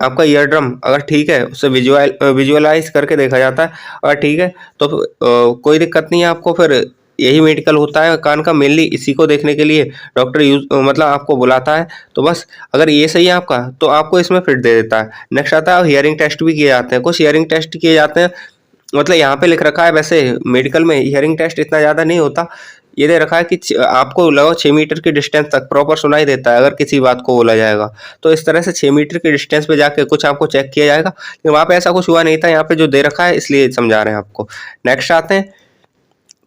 S2: आपका ईयर ड्रम अगर ठीक है उससे विजुअलाइज करके देखा जाता है, अगर ठीक है तो कोई दिक्कत नहीं है आपको। फिर यही मेडिकल होता है कान का, मेनली इसी को देखने के लिए डॉक्टर यूज मतलब आपको बुलाता है। तो बस अगर ये सही है आपका तो आपको इसमें फिट दे देता है। नेक्स्ट आता है हियरिंग टेस्ट भी किए जाते हैं, कुछ हियरिंग टेस्ट किए जाते हैं, मतलब यहाँ पे लिख रखा है, वैसे मेडिकल में हियरिंग टेस्ट इतना ज़्यादा नहीं होता। ये दे रखा है कि आपको लगभग 6 मीटर की डिस्टेंस तक प्रॉपर सुनाई देता है अगर किसी बात को बोला जाएगा। तो इस तरह से 6 मीटर की डिस्टेंस पे जाके कुछ आपको चेक किया जाएगा, लेकिन वहाँ पे ऐसा कुछ हुआ नहीं था, यहाँ पे जो दे रखा है इसलिए समझा रहे हैं आपको। नेक्स्ट आते हैं,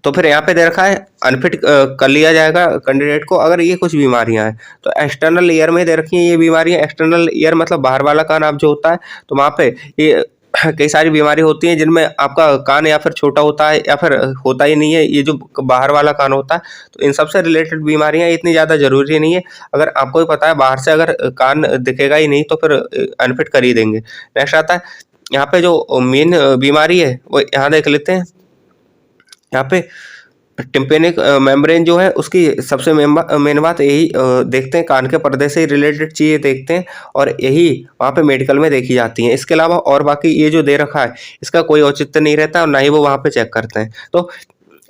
S2: तो फिर यहाँ पे दे रखा है अनफिट कर लिया जाएगा कैंडिडेट को अगर ये कुछ बीमारियां हैं। तो एक्सटर्नल ईयर में दे रखी हैं ये बीमारियां। एक्सटर्नल ईयर मतलब बाहर वाला कान आप जो होता है, तो वहाँ पे ये कई सारी बीमारी होती हैं जिनमें आपका कान या फिर छोटा होता है या फिर होता ही नहीं है, ये जो बाहर वाला कान होता है। तो इन सब से रिलेटेड बीमारियां इतनी ज़्यादा जरूरी नहीं है। अगर आपको भी पता है बाहर से अगर कान दिखेगा ही नहीं तो फिर अनफिट कर ही देंगे। नेक्स्ट आता है यहाँ पे जो मेन बीमारी है वो यहाँ देख लेते हैं। यहाँ पे टिम्पेनिक मेम्ब्रेन जो है उसकी सबसे मेन बात यही देखते हैं, कान के पर्दे से रिलेटेड चीज़ें देखते हैं और यही वहाँ पे मेडिकल में देखी जाती हैं। इसके अलावा और बाकी ये जो दे रखा है इसका कोई औचित्य नहीं रहता और ना ही वो वहाँ पे चेक करते हैं। तो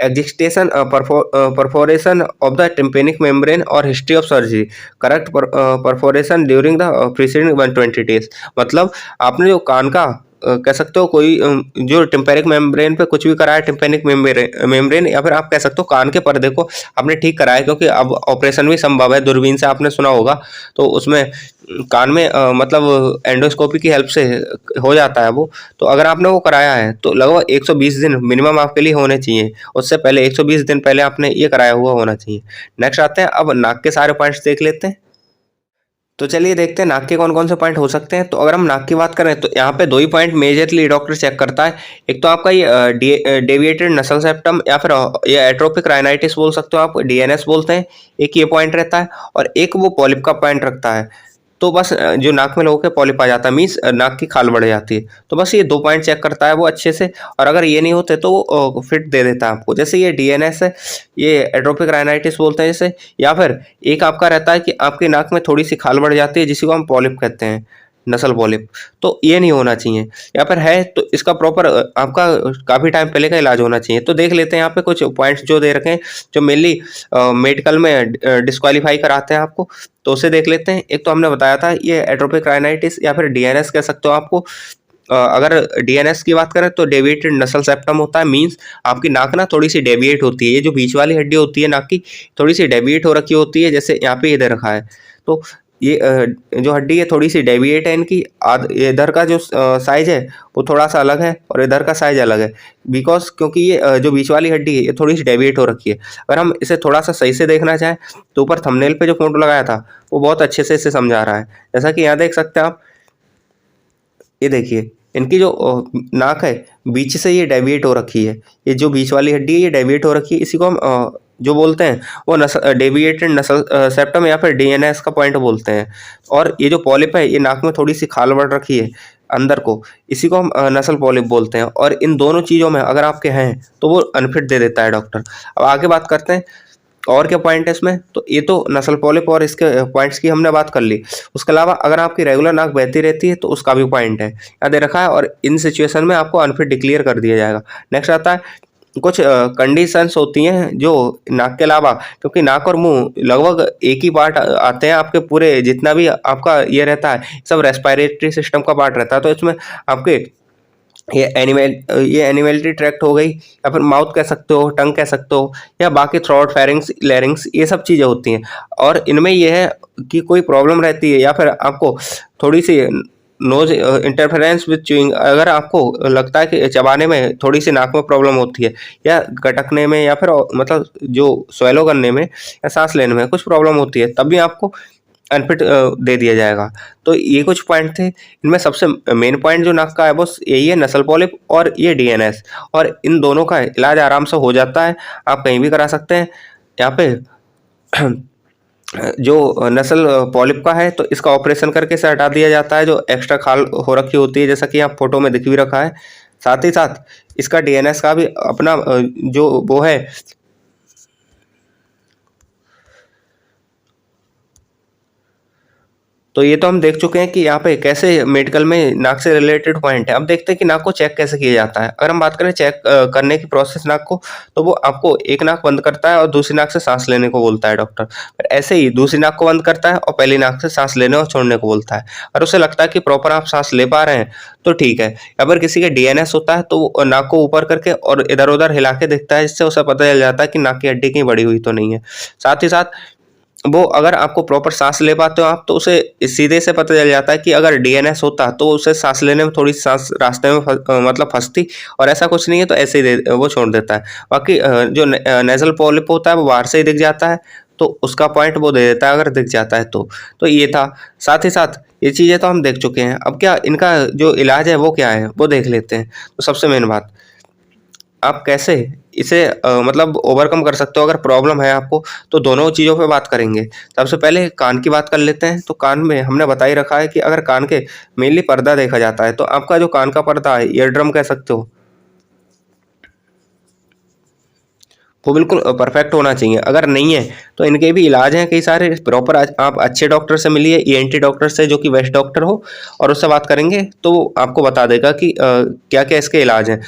S2: existence perforation of the tympanic membrane और history of surgery, correct perforation during the preceding 120 days, मतलब आपने जो कान का कह सकते हो कोई जो टिम्पेनिक मेम्ब्रेन पे कुछ भी कराया, टिम्पेनिक मेम्ब्रेन या फिर आप कह सकते हो कान के पर्दे को आपने ठीक कराया, क्योंकि अब ऑपरेशन भी संभव है, दूरबीन से आपने सुना होगा। तो उसमें कान में मतलब एंडोस्कोपी की हेल्प से हो जाता है वो। तो अगर आपने वो कराया है तो लगभग 120 दिन मिनिमम आपके लिए होने चाहिए, उससे पहले 120 दिन पहले आपने ये कराया हुआ होना चाहिए। नेक्स्ट आते हैं, अब नाक के सारे पॉइंट्स देख लेते हैं। तो चलिए देखते हैं नाक के कौन कौन से पॉइंट हो सकते हैं। तो अगर हम नाक की बात करें तो यहाँ पे 2 ही पॉइंट मेजरली डॉक्टर चेक करता है। एक तो आपका ये डेविएटेड नसल सेप्टम या फिर ये एट्रोपिक राइनाइटिस बोल सकते हो आप, डीएनएस बोलते हैं, एक ये पॉइंट रहता है और एक वो पॉलिप का पॉइंट रखता है। तो बस जो नाक में लोगों के पॉलिप आ जाता है, मीन्स नाक की खाल बढ़ जाती है। तो बस ये 2 पॉइंट चेक करता है वो अच्छे से, और अगर ये नहीं होते तो वो फिट दे देता है आपको। जैसे ये डीएनएस है, ये एट्रोपिक राइनाइटिस बोलते हैं जैसे, या फिर एक आपका रहता है कि आपकी नाक में थोड़ी सी खाल बढ़ जाती है जिसी को हम पॉलिप कहते हैं, नसल पॉलिप। तो ये नहीं होना चाहिए, या फिर है तो इसका प्रॉपर आपका काफ़ी टाइम पहले का इलाज होना चाहिए। तो देख लेते हैं यहाँ पे कुछ पॉइंट्स जो दे रखे हैं जो मेनली मेडिकल में डिस्क्वालीफाई कराते हैं आपको, तो उसे देख लेते हैं। एक तो हमने बताया था ये एट्रोपिक राइनाइटिस या फिर डीएनएस कह सकते हो आपको। अगर डीएनएस की बात करें तो डेविएटेड नसल सेप्टम होता है, मींस आपकी नाक ना थोड़ी सी डेविएट होती है, ये जो बीच वाली हड्डी होती है नाक की थोड़ी सी डेविएट हो रखी होती है, जैसे यहाँ पे ये दे रखा है। तो ये जो हड्डी है थोड़ी सी डेविएट है इनकी, इधर का जो साइज है वो थोड़ा सा अलग है और इधर का साइज अलग है, बिकॉज क्योंकि ये जो बीच वाली हड्डी है ये थोड़ी सी डेविएट हो रखी है। अगर हम इसे थोड़ा सा सही से देखना चाहें तो ऊपर थंबनेल पे जो फोटो लगाया था वो बहुत अच्छे से इसे समझा रहा है। जैसा कि यहाँ देख सकते हैं आप, ये देखिए इनकी जो नाक है बीच से ये डेविएट हो रखी है, ये जो बीच वाली हड्डी है ये डेविएट हो रखी है, इसी को हम जो बोलते हैं वो डेविएटेड नसल सेप्टम या फिर डीएनएस का पॉइंट बोलते हैं। और ये जो पॉलिप है ये नाक में थोड़ी सी खाल बढ़ रखी है अंदर को, इसी को हम नसल पॉलिप बोलते हैं। और इन दोनों चीज़ों में अगर आपके हैं तो वो अनफिट दे देता है डॉक्टर। अब आगे बात करते हैं और क्या पॉइंट है इसमें। तो ये तो नसल पॉलिप और इसके पॉइंट्स की हमने बात कर ली। उसके अलावा अगर आपकी रेगुलर नाक बहती रहती है तो उसका भी पॉइंट है, याद दे रखा है, और इन सिचुएशन में आपको अनफिट डिक्लेयर कर दिया जाएगा। नेक्स्ट आता है कुछ कंडीशंस होती हैं जो नाक के अलावा, क्योंकि नाक और मुंह लगभग एक ही पार्ट आते हैं आपके, पूरे जितना भी आपका ये रहता है सब रेस्पिरेटरी सिस्टम का पार्ट रहता है। तो इसमें आपके ये एनिमैलिटी ट्रैक्ट हो गई, या फिर माउथ कह सकते हो, टंग कह सकते हो, या बाकी थ्रोट, फेरिंग्स, लैरिंग्स, ये सब चीज़ें होती हैं। और इनमें यह है कि कोई प्रॉब्लम रहती है या फिर आपको थोड़ी सी नोज इंटरफेरेंस विद च्यूइंग, अगर आपको लगता है कि चबाने में थोड़ी सी नाक में प्रॉब्लम होती है, या गटकने में, या फिर मतलब जो स्वेलो करने में या सांस लेने में कुछ प्रॉब्लम होती है, तब भी आपको अनफिट दे दिया जाएगा। तो ये कुछ पॉइंट थे, इनमें सबसे मेन पॉइंट जो नाक का है बस यही है, नसल पॉलिप और ये डीएनएस, और इन दोनों का इलाज आराम से हो जाता है, आप कहीं भी करा सकते हैं। यहाँ पे जो नसल पॉलिप का है तो इसका ऑपरेशन करके इसे हटा दिया जाता है, जो एक्स्ट्रा खाल हो रखी होती है, जैसा कि यहाँ फोटो में दिख भी रखा है। साथ ही साथ इसका डीएनएस का भी अपना जो वो है तो ये तो हम देख चुके हैं कि यहाँ पे कैसे मेडिकल में नाक से रिलेटेड पॉइंट है। अब देखते हैं कि नाक को चेक कैसे किया जाता है। अगर हम बात करें चेक करने की प्रोसेस नाक को, तो वो आपको एक नाक बंद करता है और दूसरी नाक से सांस लेने को बोलता है डॉक्टर। फिर ऐसे ही दूसरी नाक को बंद करता है और पहली नाक से सांस लेने और छोड़ने को बोलता है। और उसे लगता है कि प्रॉपर आप सांस ले पा रहे हैं तो ठीक है। अगर किसी के डीएनएस होता है तो वो नाक को ऊपर करके और इधर उधर हिला के देखता है, जिससे उसे पता चल जाता है कि नाक की हड्डी कहीं बड़ी हुई तो नहीं है। साथ ही साथ वो अगर आपको प्रॉपर सांस ले पाते हो आप, तो उसे सीधे से पता चल जाता है कि अगर डीएनएस होता तो उसे सांस लेने में थोड़ी सांस रास्ते में मतलब फंसती, और ऐसा कुछ नहीं है तो ऐसे ही वो छोड़ देता है। बाकी जो नेजल पॉलिप होता है वो बाहर से ही दिख जाता है, तो उसका पॉइंट वो दे देता है अगर दिख जाता है तो ये था। साथ ही साथ ये चीज़ें तो हम देख चुके हैं। अब क्या इनका जो इलाज है वो क्या है वो देख लेते हैं। तो सबसे मेन बात, आप कैसे इसे मतलब ओवरकम कर सकते हो अगर प्रॉब्लम है आपको, तो दोनों चीज़ों पे बात करेंगे। सबसे पहले कान की बात कर लेते हैं। तो कान में हमने बता ही रखा है कि अगर कान के मेनली पर्दा देखा जाता है, तो आपका जो कान का पर्दा है, ईयर ड्रम कह सकते हो, वो बिल्कुल परफेक्ट होना चाहिए। अगर नहीं है तो इनके भी इलाज हैं कई सारे। प्रॉपर आप अच्छे डॉक्टर से मिलिए, ईएनटी डॉक्टर से जो कि बेस्ट डॉक्टर हो, और उससे बात करेंगे तो वो आपको बता देगा कि क्या क्या इसके इलाज हैं।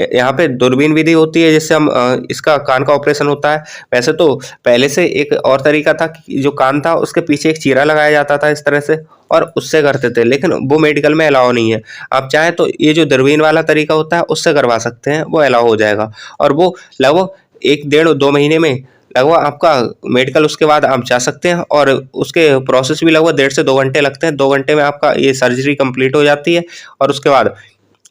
S2: यहाँ पे दूरबीन विधि होती है जिससे हम इसका कान का ऑपरेशन होता है। वैसे तो पहले से एक और तरीका था कि जो कान था उसके पीछे एक चीरा लगाया जाता था इस तरह से, और उससे करते थे, लेकिन वो मेडिकल में अलाउ नहीं है। आप चाहें तो ये जो दूरबीन वाला तरीका होता है उससे करवा सकते हैं, वो अलाउ हो जाएगा। और वो लगभग 1 डेढ़ 2 महीने में लगभग आपका मेडिकल, उसके बाद आप जा सकते हैं। और उसके प्रोसेस भी लगभग 1.5 से 2 घंटे लगते हैं। 2 घंटे में आपका ये सर्जरी कंप्लीट हो जाती है, और उसके बाद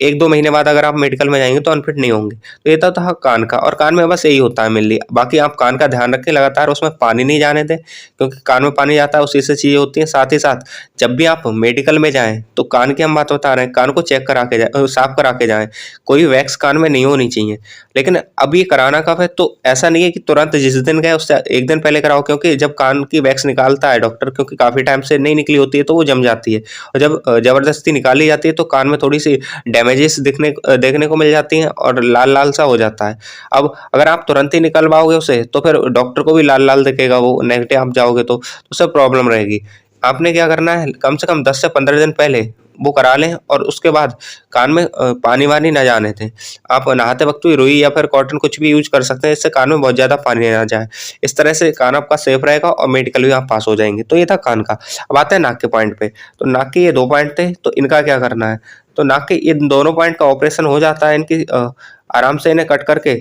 S2: 1-2 महीने बाद अगर आप मेडिकल में जाएंगे तो अनफिट नहीं होंगे। तो ये था कान का। और कान में बस यही होता है मेनली। बाकी आप कान का ध्यान रखें, लगातार उसमें पानी नहीं जाने दें, क्योंकि कान में पानी जाता है उसी से चीज़ें होती हैं। साथ ही साथ जब भी आप मेडिकल में जाएं तो कान की हम बात बता रहे हैं, कान को चेक करा के जाए, साफ करा के जाएं। कोई वैक्स कान में नहीं होनी चाहिए। लेकिन अब ये कराना कब है, तो ऐसा नहीं है कि तुरंत जिस दिन गए उससे 1 दिन पहले कराओ, क्योंकि जब कान की वैक्स निकालता है डॉक्टर, क्योंकि काफ़ी टाइम से नहीं निकली होती है तो वो जम जाती है। और जब ज़बरदस्ती निकाली जाती है तो कान में थोड़ी सी डैमेजेस देखने को मिल जाती हैं और लाल-लाल सा हो जाता है। अब अगर आप तुरंत ही निकलवाओगे उसे, तो फिर डॉक्टर को भी लाल-लाल दिखेगा, वो नेगेटिव आप जाओगे तो उससे प्रॉब्लम रहेगी। आपने क्या करना है, कम से कम 10 से 15 दिन पहले वो करा लें, और उसके बाद कान में पानी-वानी ना जाने दें। आप नहाते वक़्त भी रुई या फिर कॉटन कुछ भी यूज़ कर सकते हैं, इससे कान में बहुत ज़्यादा पानी ना जाए। इस तरह से कान आपका सेफ रहेगा और मेडिकल भी आप पास हो जाएँगे। तो ये था कान का। अब आते हैं नाक के पॉइंट पे। तो नाक के ये 2 पॉइंट थे, तो इनका क्या करना है? तो नाक के इन दोनों पॉइंट का ऑपरेशन हो जाता है। इनकी आराम से इन्हें कट करके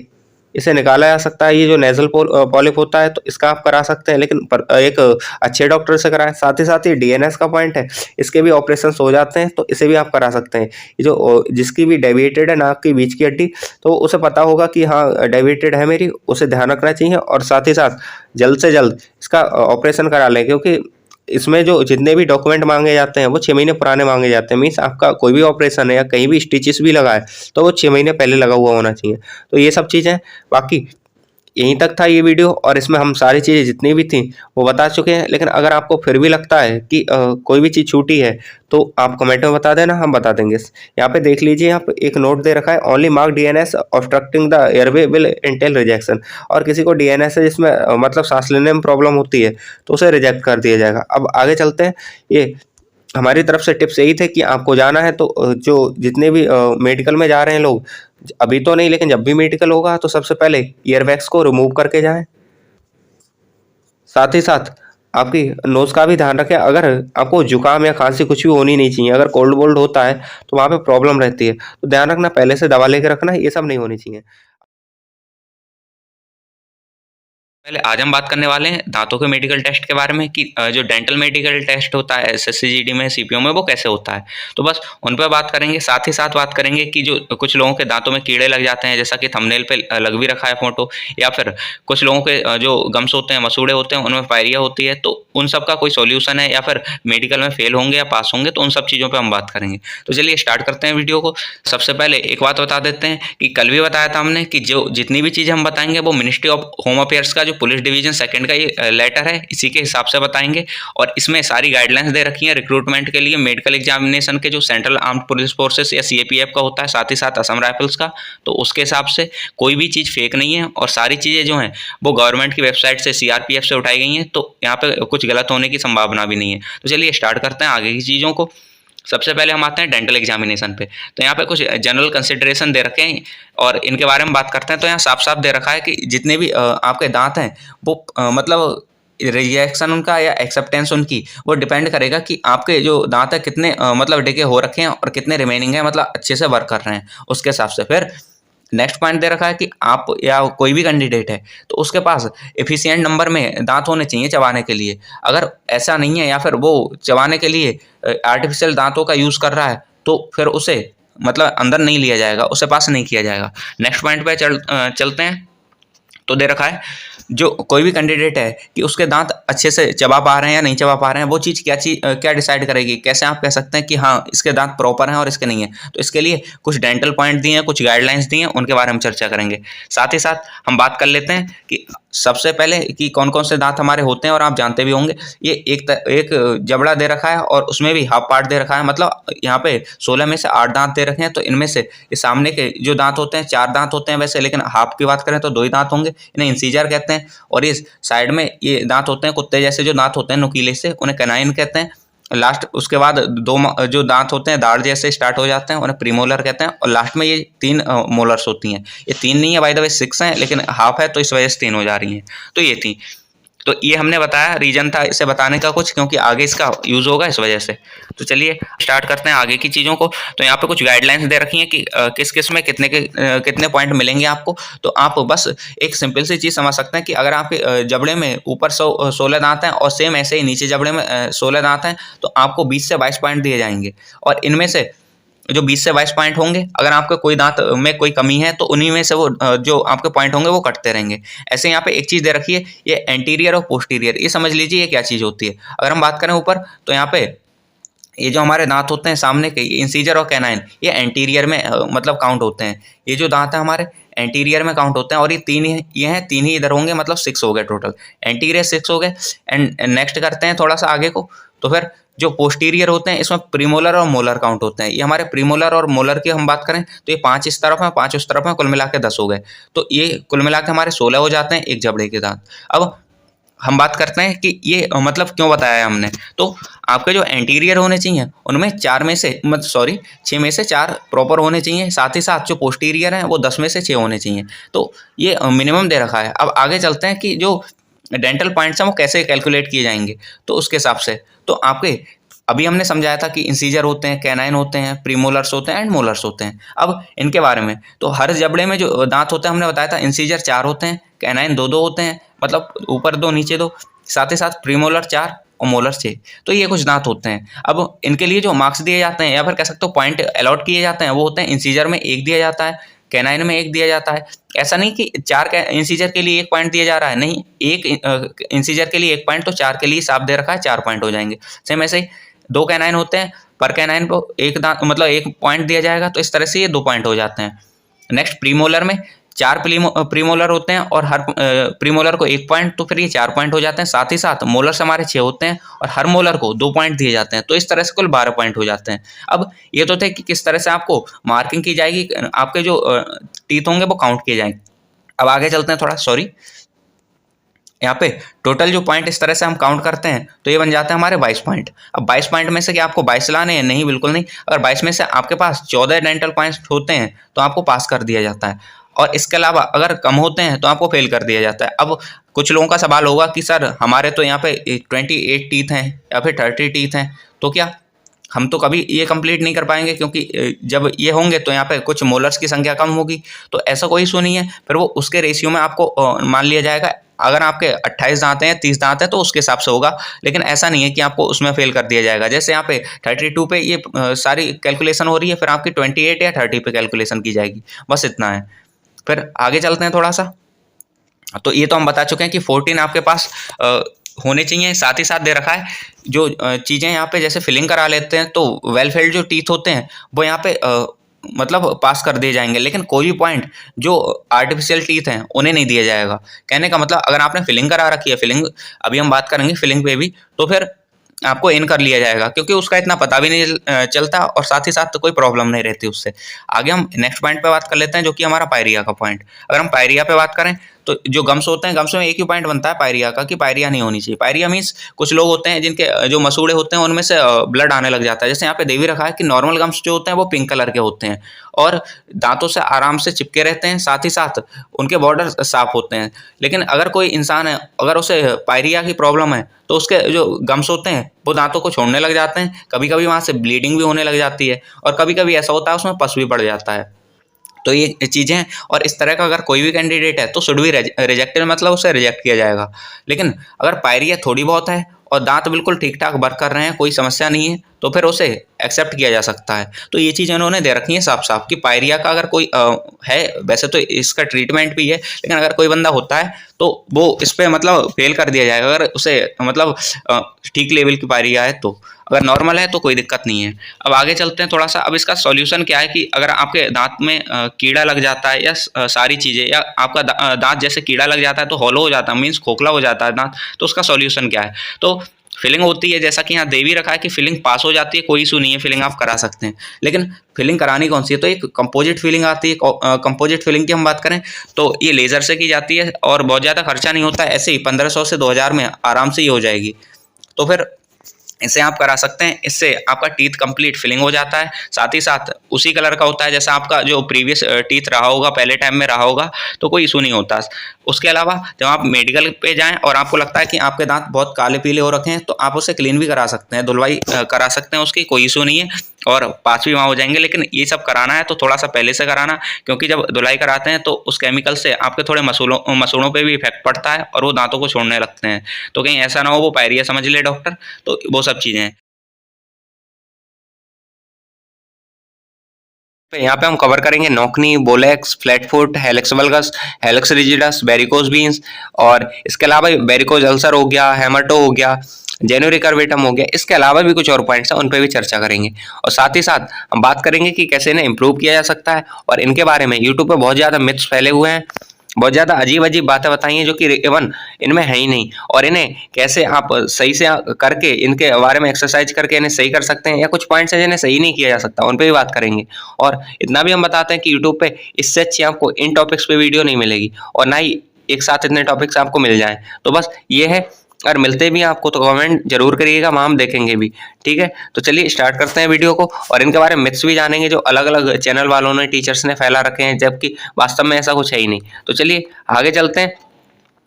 S2: इसे निकाला जा सकता है। ये जो नेज़ल पॉलिप होता है तो इसका आप करा सकते हैं, लेकिन एक अच्छे डॉक्टर से कराएँ। साथ ही साथ ये डीएनएस का पॉइंट है, इसके भी ऑपरेशंस हो जाते हैं, तो इसे भी आप करा सकते हैं। ये जो जिसकी भी डेविएटेड है नाक की बीच की हड्डी, तो उसे पता होगा कि हाँ डेविएटेड है मेरी, उसे ध्यान रखना चाहिए। और साथ ही साथ जल्द से जल्द इसका ऑपरेशन करा लें, क्योंकि इसमें जो जितने भी डॉक्यूमेंट मांगे जाते हैं वो 6 महीने पुराने मांगे जाते हैं। मीन्स आपका कोई भी ऑपरेशन है या कहीं भी स्टिचेस भी लगा है तो वो 6 महीने पहले लगा हुआ होना चाहिए। तो ये सब चीज़ें, बाकी यहीं तक था ये वीडियो, और इसमें हम सारी चीज़ें जितनी भी थी वो बता चुके हैं। लेकिन अगर आपको फिर भी लगता है कि कोई भी चीज़ छूटी है तो आप कमेंट में बता देना, हम बता देंगे। यहाँ पे देख लीजिए, यहाँ पे एक नोट दे रखा है, only mark DNS obstructing the airway will entail rejection. और किसी को डीएनएस है जिसमें मतलब सांस लेने में प्रॉब्लम होती है तो उसे रिजेक्ट कर दिया जाएगा। अब आगे चलते हैं। ये हमारी तरफ से टिप्स यही थे कि आपको जाना है तो जो जितने भी मेडिकल में जा रहे हैं लोग, अभी तो नहीं लेकिन जब भी मेडिकल होगा तो सबसे पहले ईयरवैक्स को रिमूव करके जाएं। साथ ही साथ आपकी नोज़ का भी ध्यान रखें। अगर आपको जुकाम या खांसी कुछ भी होनी नहीं चाहिए, अगर कोल्ड वोल्ड होता है तो वहाँ पे प्रॉब्लम रहती है, तो ध्यान रखना पहले से दवा लेके रखना, ये सब नहीं होनी चाहिए।
S1: पहले आज हम बात करने वाले हैं दांतों के मेडिकल टेस्ट के बारे में कि जो डेंटल मेडिकल टेस्ट होता है एसएससीजीडी में, सीपीओ में, वो कैसे होता है। तो बस उन पर बात करेंगे। साथ ही साथ बात करेंगे कि जो कुछ लोगों के दांतों में कीड़े लग जाते हैं, जैसा कि थंबनेल पे लग भी रखा है फोटो, या फिर कुछ लोगों के जो गम्स होते हैं, मसूड़े होते हैं, उनमें पायरिया होती है, तो उन सब का कोई सॉल्यूशन है या फिर मेडिकल में फेल होंगे या पास होंगे, तो उन सब चीज़ों पर हम बात करेंगे। तो चलिए स्टार्ट करते हैं वीडियो को। सबसे पहले एक बात बता देते हैं कि कल भी बताया था हमने कि जो जितनी भी चीज़ें हम बताएंगे वो मिनिस्ट्री ऑफ होम अफेयर्स का जो पुलिस डिवीजन सेकंड का ये लेटर है, इसी के हिसाब से बताएंगे। और इसमें सारी गाइडलाइंस दे रखी हैं रिक्रूटमेंट के लिए, मेडिकल एग्जामिनेशन के जो सेंट्रल आर्म्ड पुलिस फोर्सेस या सीएपीएफ का होता है, साथ ही साथ असम राइफल्स का। तो उसके हिसाब से कोई भी चीज़ फेक नहीं है और सारी चीज़ें जो हैं वो गवर्नमेंट की वेबसाइट से, सीआरपीएफ से उठाई गई हैं। तो यहाँ पे कुछ गलत होने की संभावना भी नहीं है। तो चलिए स्टार्ट करते हैं आगे की चीज़ों को। सबसे पहले हम आते हैं डेंटल एग्जामिनेशन पे। तो यहाँ पे कुछ जनरल कंसिडरेशन दे रखे हैं और इनके बारे में बात करते हैं। तो यहाँ साफ साफ दे रखा है कि जितने भी आपके दांत हैं वो मतलब रिजेक्शन उनका या एक्सेप्टेंस उनकी वो डिपेंड करेगा कि आपके जो दांत है कितने मतलब डिके हो रखे हैं और कितने रिमेनिंग है, मतलब अच्छे से वर्क कर रहे हैं, उसके हिसाब से। फिर नेक्स्ट पॉइंट दे रखा है कि आप या कोई भी कैंडिडेट है तो उसके पास एफिशिएंट नंबर में दांत होने चाहिए चबाने के लिए। अगर ऐसा नहीं है या फिर वो चबाने के लिए आर्टिफिशियल दांतों का यूज़ कर रहा है तो फिर उसे मतलब अंदर नहीं लिया जाएगा, उसे पास नहीं किया जाएगा। नेक्स्ट पॉइंट पे चलते हैं। तो दे रखा है जो कोई भी कैंडिडेट है कि उसके दांत अच्छे से चबा पा रहे हैं या नहीं चबा पा रहे हैं, वो चीज़ क्या डिसाइड करेगी, कैसे आप कह सकते हैं कि हाँ इसके दांत प्रॉपर हैं और इसके नहीं है। तो इसके लिए कुछ डेंटल पॉइंट दिए हैं, कुछ गाइडलाइंस दी हैं, उनके बारे में चर्चा करेंगे। साथ ही साथ हम बात कर लेते हैं कि सबसे पहले कि कौन कौन से दांत हमारे होते हैं, और आप जानते भी होंगे ये एक जबड़ा दे रखा है और उसमें भी हाफ पार्ट दे रखा है। मतलब यहाँ पे 16 में से 8 दांत दे रखे हैं। तो इनमें से ये सामने के जो दांत होते हैं 4 दांत होते हैं वैसे, लेकिन हाफ की बात करें तो 2 ही दांत होंगे, इन्हें इंसीजर कहते हैं। और ये साइड में ये दांत होते हैं कुत्ते जैसे जो दांत होते हैं नुकीले से, उन्हें कैनाइन कहते हैं। लास्ट उसके बाद 2 जो दांत होते हैं दाढ़ जैसे स्टार्ट हो जाते हैं, उन्हें प्रीमोलर कहते हैं। और लास्ट में ये 3 मोलर्स होती हैं। ये 3 नहीं है बाय द वे, 6 हैं, लेकिन हाफ है तो इस वजह से 3 हो जा रही हैं। तो ये थी, तो ये हमने बताया, रीजन था इसे बताने का कुछ, क्योंकि आगे इसका यूज़ होगा इस वजह से। तो चलिए स्टार्ट करते हैं आगे की चीज़ों को। तो यहाँ पे कुछ गाइडलाइंस दे रखी हैं कि किस किस में कितने पॉइंट मिलेंगे आपको। तो आप बस एक सिंपल सी चीज़ समझ सकते हैं कि अगर आपके जबड़े में ऊपर 16 दांत हैं और सेम ऐसे ही नीचे जबड़े में 16 दांत हैं, तो आपको 20 से 22 पॉइंट दिए जाएंगे। और इनमें से जो 20 से 22 पॉइंट होंगे, अगर आपके कोई दांत में कोई कमी है तो उन्हीं में से वो जो आपके पॉइंट होंगे वो कटते रहेंगे। ऐसे यहाँ पे एक चीज़ दे रखी है, ये एंटीरियर और पोस्टीरियर, ये समझ लीजिए ये क्या चीज़ होती है। अगर हम बात करें ऊपर, तो यहाँ पे ये जो हमारे दांत होते हैं सामने के, इंसीजर और कैनाइन, ये एंटीरियर में मतलब काउंट होते हैं। ये जो दांत है हमारे एंटीरियर में काउंट होते हैं। और ये 3 ही इधर होंगे, मतलब 6 हो गए टोटल। एंटीरियर 6 हो गए। एंड नेक्स्ट करते हैं थोड़ा सा आगे को। तो फिर जो पोस्टीरियर होते हैं इसमें प्रीमोलर और मोलर काउंट होते हैं। ये हमारे प्रीमोलर और मोलर की हम बात करें तो ये 5 इस तरफ हैं, 5 उस तरफ हैं, कुल मिला के 10 हो गए। तो ये कुल मिला के हमारे 16 हो जाते हैं एक जबड़े के दांत। अब हम बात करते हैं कि ये मतलब क्यों बताया है हमने। तो आपके जो एंटीरियर होने चाहिए उनमें 6 में से 4 प्रॉपर होने चाहिए। साथ ही साथ जो पोस्टीरियर हैं वो 10 में से 6 होने चाहिए। तो ये मिनिमम दे रखा है। अब आगे चलते हैं कि जो डेंटल पॉइंट्स हैं वो कैसे कैलकुलेट किए जाएंगे। तो उसके हिसाब से तो आपके अभी हमने समझाया था कि इंसीजर होते हैं, कैनाइन होते हैं, प्रीमोलर्स होते हैं एंड मोलर्स होते हैं। अब इनके बारे में तो हर जबड़े में जो दांत होते हैं हमने बताया था, इंसीजर 4 होते हैं, कैनाइन 2 होते हैं, मतलब ऊपर 2 नीचे 2, साथ ही साथ प्रीमोलर 4 और मोलर 6। तो ये कुछ दांत होते हैं। अब इनके लिए जो मार्क्स दिए जाते हैं या फिर कह सकते हो पॉइंट अलॉट किए जाते हैं, वो होते हैं इंसीजर में 1 दिया जाता है, कैनाइन में 1 दिया जाता है। ऐसा नहीं कि 4 इंसीजर के लिए 1 पॉइंट दिया जा रहा है, नहीं, 1 इंसीजर के लिए 1 पॉइंट, तो 4 के लिए साफ दे रखा है, 4 पॉइंट हो जाएंगे। सेम ऐसे ही 2 कैनाइन होते हैं, पर कैनाइन को 1 दांत मतलब 1 पॉइंट दिया जाएगा, तो इस तरह से ये 2 पॉइंट हो जाते हैं। नेक्स्ट प्रीमोलर में 4 प्रीमोलर होते हैं और हर प्रीमोलर को 1 पॉइंट, तो फिर ये 4 पॉइंट हो जाते हैं। साथ ही साथ मोलर्स हमारे 6 होते हैं और हर मोलर को 2 पॉइंट दिए जाते हैं। तो इस तरह से कुल 12 पॉइंट हो जाते हैं। अब ये तो थे कि किस तरह से आपको मार्किंग की जाएगी, आपके जो टीथ होंगे वो काउंट किए जाएंगे। अब आगे चलते हैं थोड़ा, यहाँ पे टोटल जो पॉइंट इस तरह से हम काउंट करते हैं तो ये बन जाते हैं हमारे 22 पॉइंट। अब 22 पॉइंट में से क्या आपको 22 लाने हैं? नहीं, बिल्कुल नहीं। अगर 22 में से आपके पास 14 डेंटल पॉइंट्स होते हैं तो आपको पास कर दिया जाता है, और इसके अलावा अगर कम होते हैं तो आपको फेल कर दिया जाता है। अब कुछ लोगों का सवाल होगा कि सर हमारे तो यहाँ पे 28 टीथ हैं या फिर 30 टीथ हैं, तो क्या हम तो कभी ये कंप्लीट नहीं कर पाएंगे, क्योंकि जब ये होंगे तो यहाँ पे कुछ मोलर्स की संख्या कम होगी। तो ऐसा कोई इशू नहीं है, फिर वो उसके रेशियो में आपको मान लिया जाएगा। अगर आपके 28 दांत हैं, 30 दांत हैं, तो उसके हिसाब से होगा, लेकिन ऐसा नहीं है कि आपको उसमें फेल कर दिया जाएगा। जैसे यहाँ पे 32 पे ये सारी कैलकुलेशन हो रही है, फिर आपकी 28 या 30 पे कैलकुलेशन की जाएगी, बस इतना है। फिर आगे चलते हैं थोड़ा सा। तो ये तो हम बता चुके हैं कि 14 आपके पास होने चाहिए। साथ ही साथ दे रखा है जो चीज़ें यहाँ पे जैसे फिलिंग करा लेते हैं, तो वेल फिल्ड जो टीथ होते हैं वो यहाँ पे मतलब पास कर दिए जाएंगे, लेकिन कोई भी पॉइंट जो आर्टिफिशियल टीथ हैं उन्हें नहीं दिया जाएगा। कहने का मतलब अगर आपने फिलिंग करा रखी है, फिलिंग अभी हम बात करेंगे फिलिंग पे भी, तो फिर आपको इन कर लिया जाएगा, क्योंकि उसका इतना पता भी नहीं चलता और साथ ही साथ तो कोई प्रॉब्लम नहीं रहती उससे। आगे हम नेक्स्ट पॉइंट पे बात कर लेते हैं, जो कि हमारा पायरिया का पॉइंट। अगर हम पायरिया पे बात करें तो जो गम्स होते हैं, गम्स में एक ही पॉइंट बनता है पायरिया का कि पायरिया नहीं होनी चाहिए। पायरिया मीन्स कुछ लोग होते हैं जिनके जो मसूड़े होते हैं उनमें से ब्लड आने लग जाता है। जैसे यहाँ पे देवी रखा है कि नॉर्मल गम्स जो होते हैं वो पिंक कलर के होते हैं और दांतों से आराम से चिपके रहते हैं, साथ ही साथ उनके बॉर्डर साफ होते हैं। लेकिन अगर कोई इंसान है, अगर उसे पायरिया की प्रॉब्लम है, तो उसके जो गम्स होते हैं वो दांतों को छोड़ने लग जाते हैं, कभी कभी वहाँ से ब्लीडिंग भी होने लग जाती है और कभी कभी ऐसा होता है उसमें पस भी पड़ जाता है। तो ये चीज़ें हैं और इस तरह का अगर कोई भी कैंडिडेट है तो शुड बी रिजेक्टेड, मतलब उसे रिजेक्ट किया जाएगा। लेकिन अगर पायरिया थोड़ी बहुत है और दांत बिल्कुल ठीक ठाक वर्क कर रहे हैं, कोई समस्या नहीं है, तो फिर उसे एक्सेप्ट किया जा सकता है। तो ये चीज़ें उन्होंने दे रखी है साफ साफ कि पायरिया का अगर कोई है, वैसे तो इसका ट्रीटमेंट भी है, लेकिन अगर कोई बंदा होता है तो वो इस पर मतलब फेल कर दिया जाएगा अगर उसे मतलब ठीक लेवल की पायरिया है तो। अगर नॉर्मल है तो कोई दिक्कत नहीं है। अब आगे चलते हैं थोड़ा सा। अब इसका सॉल्यूशन क्या है कि अगर आपके दांत में कीड़ा लग जाता है या सारी चीज़ें, या आपका दांत जैसे कीड़ा लग जाता है तो हॉलो हो जाता है, मीन्स खोखला हो जाता है दांत, तो उसका सॉल्यूशन क्या है? तो फिलिंग होती है, जैसा कि यहाँ देवी रखा है कि फिलिंग पास हो जाती है, कोई इशू नहीं है, फिलिंग आप करा सकते हैं। लेकिन फिलिंग करानी कौन सी है? तो एक कंपोजिट फिलिंग आती है। कंपोजिट फिलिंग की हम बात करें तो ये लेज़र से की जाती है और बहुत ज़्यादा खर्चा नहीं होता है, ऐसे ही 1500 से 2000 में आराम से ही हो जाएगी। तो फिर इसे आप करा सकते हैं। इससे आपका टीथ कंप्लीट फिलिंग हो जाता है, साथ ही साथ उसी कलर का होता है जैसा आपका जो प्रीवियस टीथ रहा होगा, पहले टाइम में रहा होगा, तो कोई इशू नहीं होता। उसके अलावा जब आप मेडिकल पे जाएं और आपको लगता है कि आपके दांत बहुत काले पीले हो रखे हैं, तो आप उसे क्लीन भी करा सकते हैं, धुलवाई करा सकते हैं, उसकी कोई इशू नहीं है और पास भी वहाँ हो जाएंगे। लेकिन ये सब कराना है तो थोड़ा सा पहले से कराना, क्योंकि जब धुलाई कराते हैं तो उस केमिकल से आपके थोड़े मसूड़ों पे भी इफेक्ट पड़ता है और वो दांतों को छोड़ने लगते हैं, तो कहीं ऐसा ना हो वो पायरिया समझ ले डॉक्टर। तो वो सब चीज़ें हैं।
S2: यहाँ पे हम कवर करेंगे knock knee, bowlegs, flat foot, hallux valgus, hallux rigidus, varicose veins, और इसके अलावा वेरिकोज अल्सर हो गया, हेमाटो हो गया, जेनो रिकर्वेटम हो गया। इसके अलावा भी कुछ और पॉइंट्स हैं, उन पे भी चर्चा करेंगे और साथ ही साथ हम बात करेंगे कि कैसे इन्हें इंप्रूव किया जा सकता है। और इनके बारे में यूट्यूब पे बहुत ज़्यादा मिथ्स फैले हुए हैं, बहुत ज़्यादा अजीब अजीब बातें बताई हैं जो कि इवन इनमें है ही नहीं, और इन्हें कैसे आप सही से करके इनके बारे में एक्सरसाइज करके इन्हें सही कर सकते हैं, या कुछ पॉइंट्स हैं जिन्हें सही नहीं किया जा सकता, उन पे भी बात करेंगे। और इतना भी हम बताते हैं कि यूट्यूब पे इससे अच्छी आपको इन टॉपिक्स पे वीडियो नहीं मिलेगी, और ना ही एक साथ इतने टॉपिक्स आपको मिल जाएं। तो बस ये है, अगर मिलते भी हैं आपको तो कमेंट जरूर करिएगा, वहाँ हम देखेंगे भी। ठीक है, तो चलिए स्टार्ट करते हैं वीडियो को और इनके बारे में मिथ्स भी जानेंगे जो अलग अलग चैनल वालों ने, टीचर्स ने फैला रखे हैं, जबकि वास्तव में ऐसा कुछ है ही नहीं। तो चलिए आगे चलते हैं।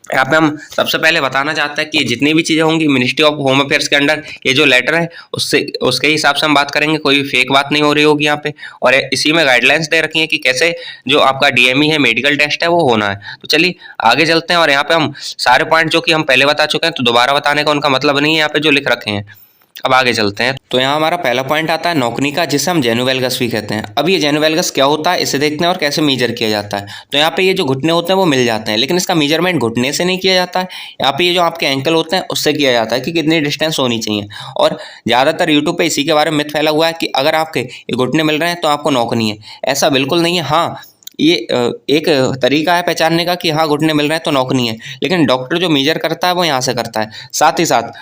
S2: यहाँ पे हम सबसे पहले बताना चाहते हैं कि जितनी भी चीज़ें होंगी मिनिस्ट्री ऑफ होम अफेयर्स के अंडर, ये जो लेटर है उससे उसके हिसाब से हम बात करेंगे, कोई फेक बात नहीं हो रही होगी यहाँ पे। और इसी में गाइडलाइंस दे रखी है कि कैसे जो आपका डीएमई है, मेडिकल टेस्ट है, वो होना है। तो चलिए आगे चलते हैं। और यहाँ पे हम सारे पॉइंट जो कि हम पहले बता चुके हैं, तो दोबारा बताने का उनका मतलब नहीं है यहाँ पे जो लिख रखे हैं। अब आगे चलते हैं। तो यहाँ हमारा पहला पॉइंट आता है नोकनी का, जिसे हम जेनुवेल्गस भी कहते हैं। अब ये जेनुवेल्गस क्या होता है, इसे देखते हैं और कैसे मेजर किया जाता है। तो यहाँ पे ये जो घुटने होते हैं वो मिल जाते हैं, लेकिन इसका मेजरमेंट घुटने से नहीं किया जाता है। यहाँ पे ये जो आपके एंकल होते हैं उससे किया जाता है कि कितनी डिस्टेंस होनी चाहिए। और ज़्यादातर यूट्यूब पे इसी के बारे में मिथ फैला हुआ है कि अगर आपके ये घुटने मिल रहे हैं तो आपको नोकनी है। ऐसा बिल्कुल नहीं है। हाँ, ये एक तरीका है पहचानने का कि हाँ घुटने मिल रहे हैं तो नोकनी है, लेकिन डॉक्टर जो मेजर करता है वो यहाँ से करता है। साथ ही साथ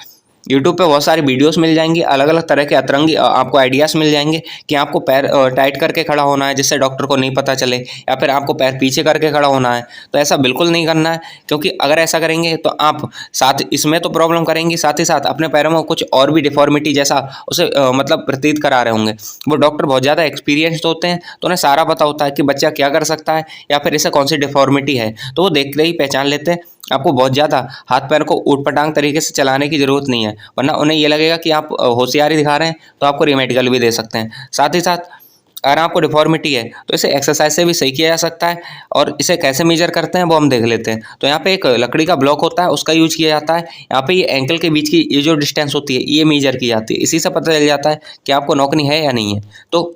S2: यूट्यूब पे बहुत सारी वीडियोस मिल जाएंगी, अलग अलग तरह के अतरंगी आपको आइडियाज़ मिल जाएंगे कि आपको पैर टाइट करके खड़ा होना है जिससे डॉक्टर को नहीं पता चले, या फिर आपको पैर पीछे करके खड़ा होना है। तो ऐसा बिल्कुल नहीं करना है, क्योंकि अगर ऐसा करेंगे तो आप साथ इसमें तो प्रॉब्लम करेंगे, साथ ही साथ अपने पैरों में कुछ और भी डिफॉर्मिटी जैसा उसे मतलब प्रतीत करा रहे होंगे। वो डॉक्टर बहुत ज़्यादा एक्सपीरियंस्ड होते हैं, तो उन्हें सारा पता होता है कि बच्चा क्या कर सकता है या फिर इसे कौन सी डिफॉर्मिटी है, तो वो देखते ही पहचान लेते हैं। आपको बहुत ज़्यादा हाथ पैर को ऊट-पटांग तरीके से चलाने की ज़रूरत नहीं है, वरना उन्हें ये लगेगा कि आप होशियारी दिखा रहे हैं, तो आपको रिमेडिकल भी दे सकते हैं। साथ ही साथ अगर आपको डिफॉर्मिटी है तो इसे एक्सरसाइज से भी सही किया जा सकता है, और इसे कैसे मेजर करते हैं वो हम देख लेते हैं। तो यहाँ पे एक लकड़ी का ब्लॉक होता है, उसका यूज किया जाता है। यहाँ पे ये एंकल के बीच की ये जो डिस्टेंस होती है ये मेजर की जाती है, इसी से पता चल जाता है कि आपको नौकनी है या नहीं है। तो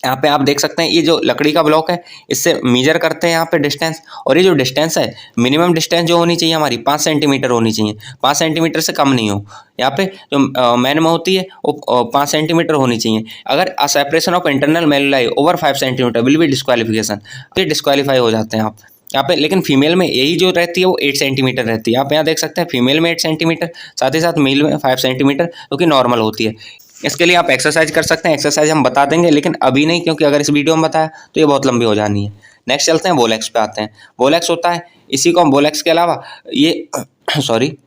S1: यहाँ पे आप देख सकते हैं ये जो लकड़ी का ब्लॉक है इससे मेजर करते हैं यहाँ पे डिस्टेंस, और ये जो डिस्टेंस है मिनिमम डिस्टेंस जो होनी चाहिए हमारी 5 सेंटीमीटर होनी चाहिए, 5 सेंटीमीटर से कम नहीं हो। यहाँ पे जो मैन में होती है वो 5 सेंटीमीटर होनी चाहिए। अगर a separation of internal malleoli over 5 centimetre will be disqualification, ये डिस्क्वालीफाई हो जाते हैं आप यहाँ पे। लेकिन फीमेल में यही जो रहती है वो 8 सेंटीमीटर रहती है। आप यहाँ देख सकते हैं फीमेल में 8 सेंटीमीटर, साथ ही साथ मेल में 5 सेंटीमीटर जो कि नॉर्मल होती है। इसके लिए आप एक्सरसाइज कर सकते हैं, एक्सरसाइज हम बता देंगे लेकिन अभी नहीं, क्योंकि अगर इस वीडियो में बताया तो ये बहुत लंबी हो जानी है। नेक्स्ट चलते हैं वोलेक्स पे आते हैं। वोलेक्स होता है, इसी को हम वोलेक्स के अलावा ये सॉरी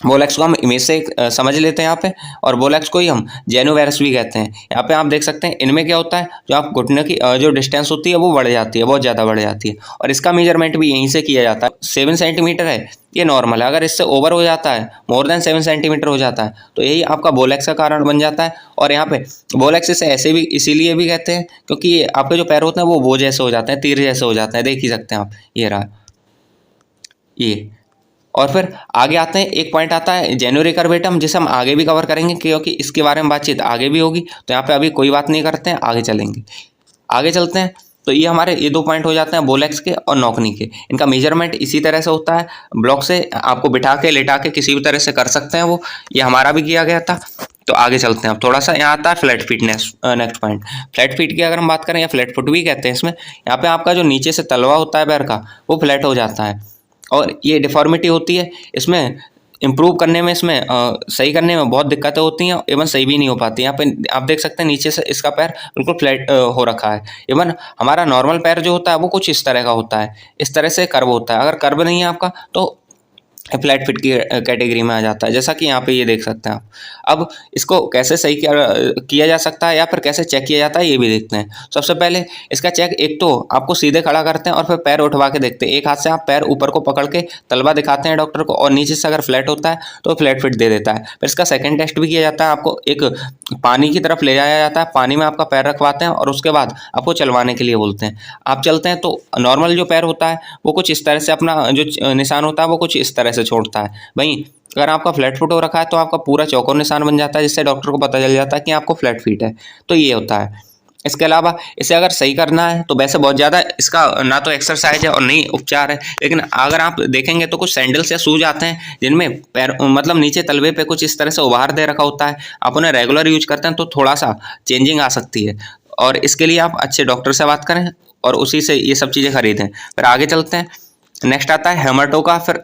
S1: वोलेक्स को हम इमेज से समझ लेते हैं यहाँ पे, और वोलेक्स को ही हम जेनोवायरस भी कहते हैं। यहाँ पे आप देख सकते हैं इनमें क्या होता है, जो आप घुटने की जो डिस्टेंस होती है वो बढ़ जाती है, बहुत ज़्यादा बढ़ जाती है, और इसका मेजरमेंट भी यहीं से किया जाता है। 7 सेंटीमीटर है ये नॉर्मल है, अगर इससे ओवर हो जाता है, मोर देन 7 सेंटीमीटर हो जाता है, तो यही आपका वोलेक्स का कारण बन जाता है। और यहाँ पे वोलेक्स इसे ऐसे भी इसीलिए भी कहते हैं क्योंकि ये आपके जो पैर होते हैं वो जैसे हो जाते हैं, तीर जैसे हो जाते हैं, देख ही सकते हैं आप, ये रहा ये। और फिर आगे आते हैं, एक पॉइंट आता है जेनु रिकर्वेटम, जिसे हम आगे भी कवर करेंगे क्योंकि इसके बारे में बातचीत आगे भी होगी, तो यहाँ पे अभी कोई बात नहीं करते हैं, आगे चलेंगे। आगे चलते हैं तो ये हमारे ये 2 पॉइंट हो जाते हैं वोलेक्स के और नॉकनी के। इनका मेजरमेंट इसी तरह से होता है, ब्लॉक से आपको बिठा के लेटा के किसी भी तरह से कर सकते हैं वो, ये हमारा भी किया गया था। तो आगे चलते हैं अब थोड़ा सा, यहाँ आता है flat feet. Next point flat feet की अगर हम बात करें, या फ्लैट फुट भी कहते हैं इसमें, यहाँ पे आपका जो नीचे से तलवा होता है पैर का वो फ्लैट हो जाता है, और ये डिफॉर्मिटी होती है। इसमें इम्प्रूव करने में, इसमें सही करने में बहुत दिक्कतें होती हैं, इवन सही भी नहीं हो पाती। यहाँ पे आप देख सकते हैं नीचे से इसका पैर बिल्कुल फ्लैट हो रखा है। इवन हमारा नॉर्मल पैर जो होता है वो कुछ इस तरह का होता है, इस तरह से कर्व होता है। अगर कर्व नहीं है आपका तो फ्लैट फिट की कैटेगरी में आ जाता है, जैसा कि यहाँ पे ये देख सकते हैं आप। अब इसको कैसे सही किया जा सकता है या फिर कैसे चेक किया जाता है ये भी देखते हैं। सबसे पहले इसका चेक, एक तो आपको सीधे खड़ा करते हैं और फिर पैर उठवा के देखते हैं। एक हाथ से आप पैर ऊपर को पकड़ के तलवा दिखाते हैं डॉक्टर को, और नीचे से अगर फ्लैट होता है तो फ्लैट फिट दे देता है। फिर इसका सेकेंड टेस्ट भी किया जाता है, आपको एक पानी की तरफ ले जाया जाता है, पानी में आपका पैर रखवाते हैं और उसके बाद आपको चलवाने के लिए बोलते हैं। आप चलते हैं तो नॉर्मल जो पैर होता है वो कुछ इस तरह से अपना जो निशान होता है वो कुछ इस तरह से छोड़ता है। वहीं अगर आपका फ्लैट फुट हो रखा है तो आपका पूरा चौकोर निशान बन जाता है, जिससे डॉक्टर को पता चल जाता है कि आपको फ्लैट फीट है। तो ये होता है। इसके अलावा इसे अगर सही करना है तो वैसे बहुत ज़्यादा इसका ना तो एक्सरसाइज है और नहीं उपचार है, लेकिन अगर आप देखेंगे तो कुछ सैंडल्स या शूज आते हैं जिनमें पैर मतलब नीचे तलवे पे कुछ इस तरह से उभार दे रखा होता है। आप उन्हें रेगुलर यूज करते हैं तो थोड़ा सा चेंजिंग आ सकती है, और इसके लिए आप अच्छे डॉक्टर से बात करें और उसी से ये सब चीज़ें खरीदें। फिर आगे चलते हैं, नेक्स्ट आता है हेमर्टो का, फिर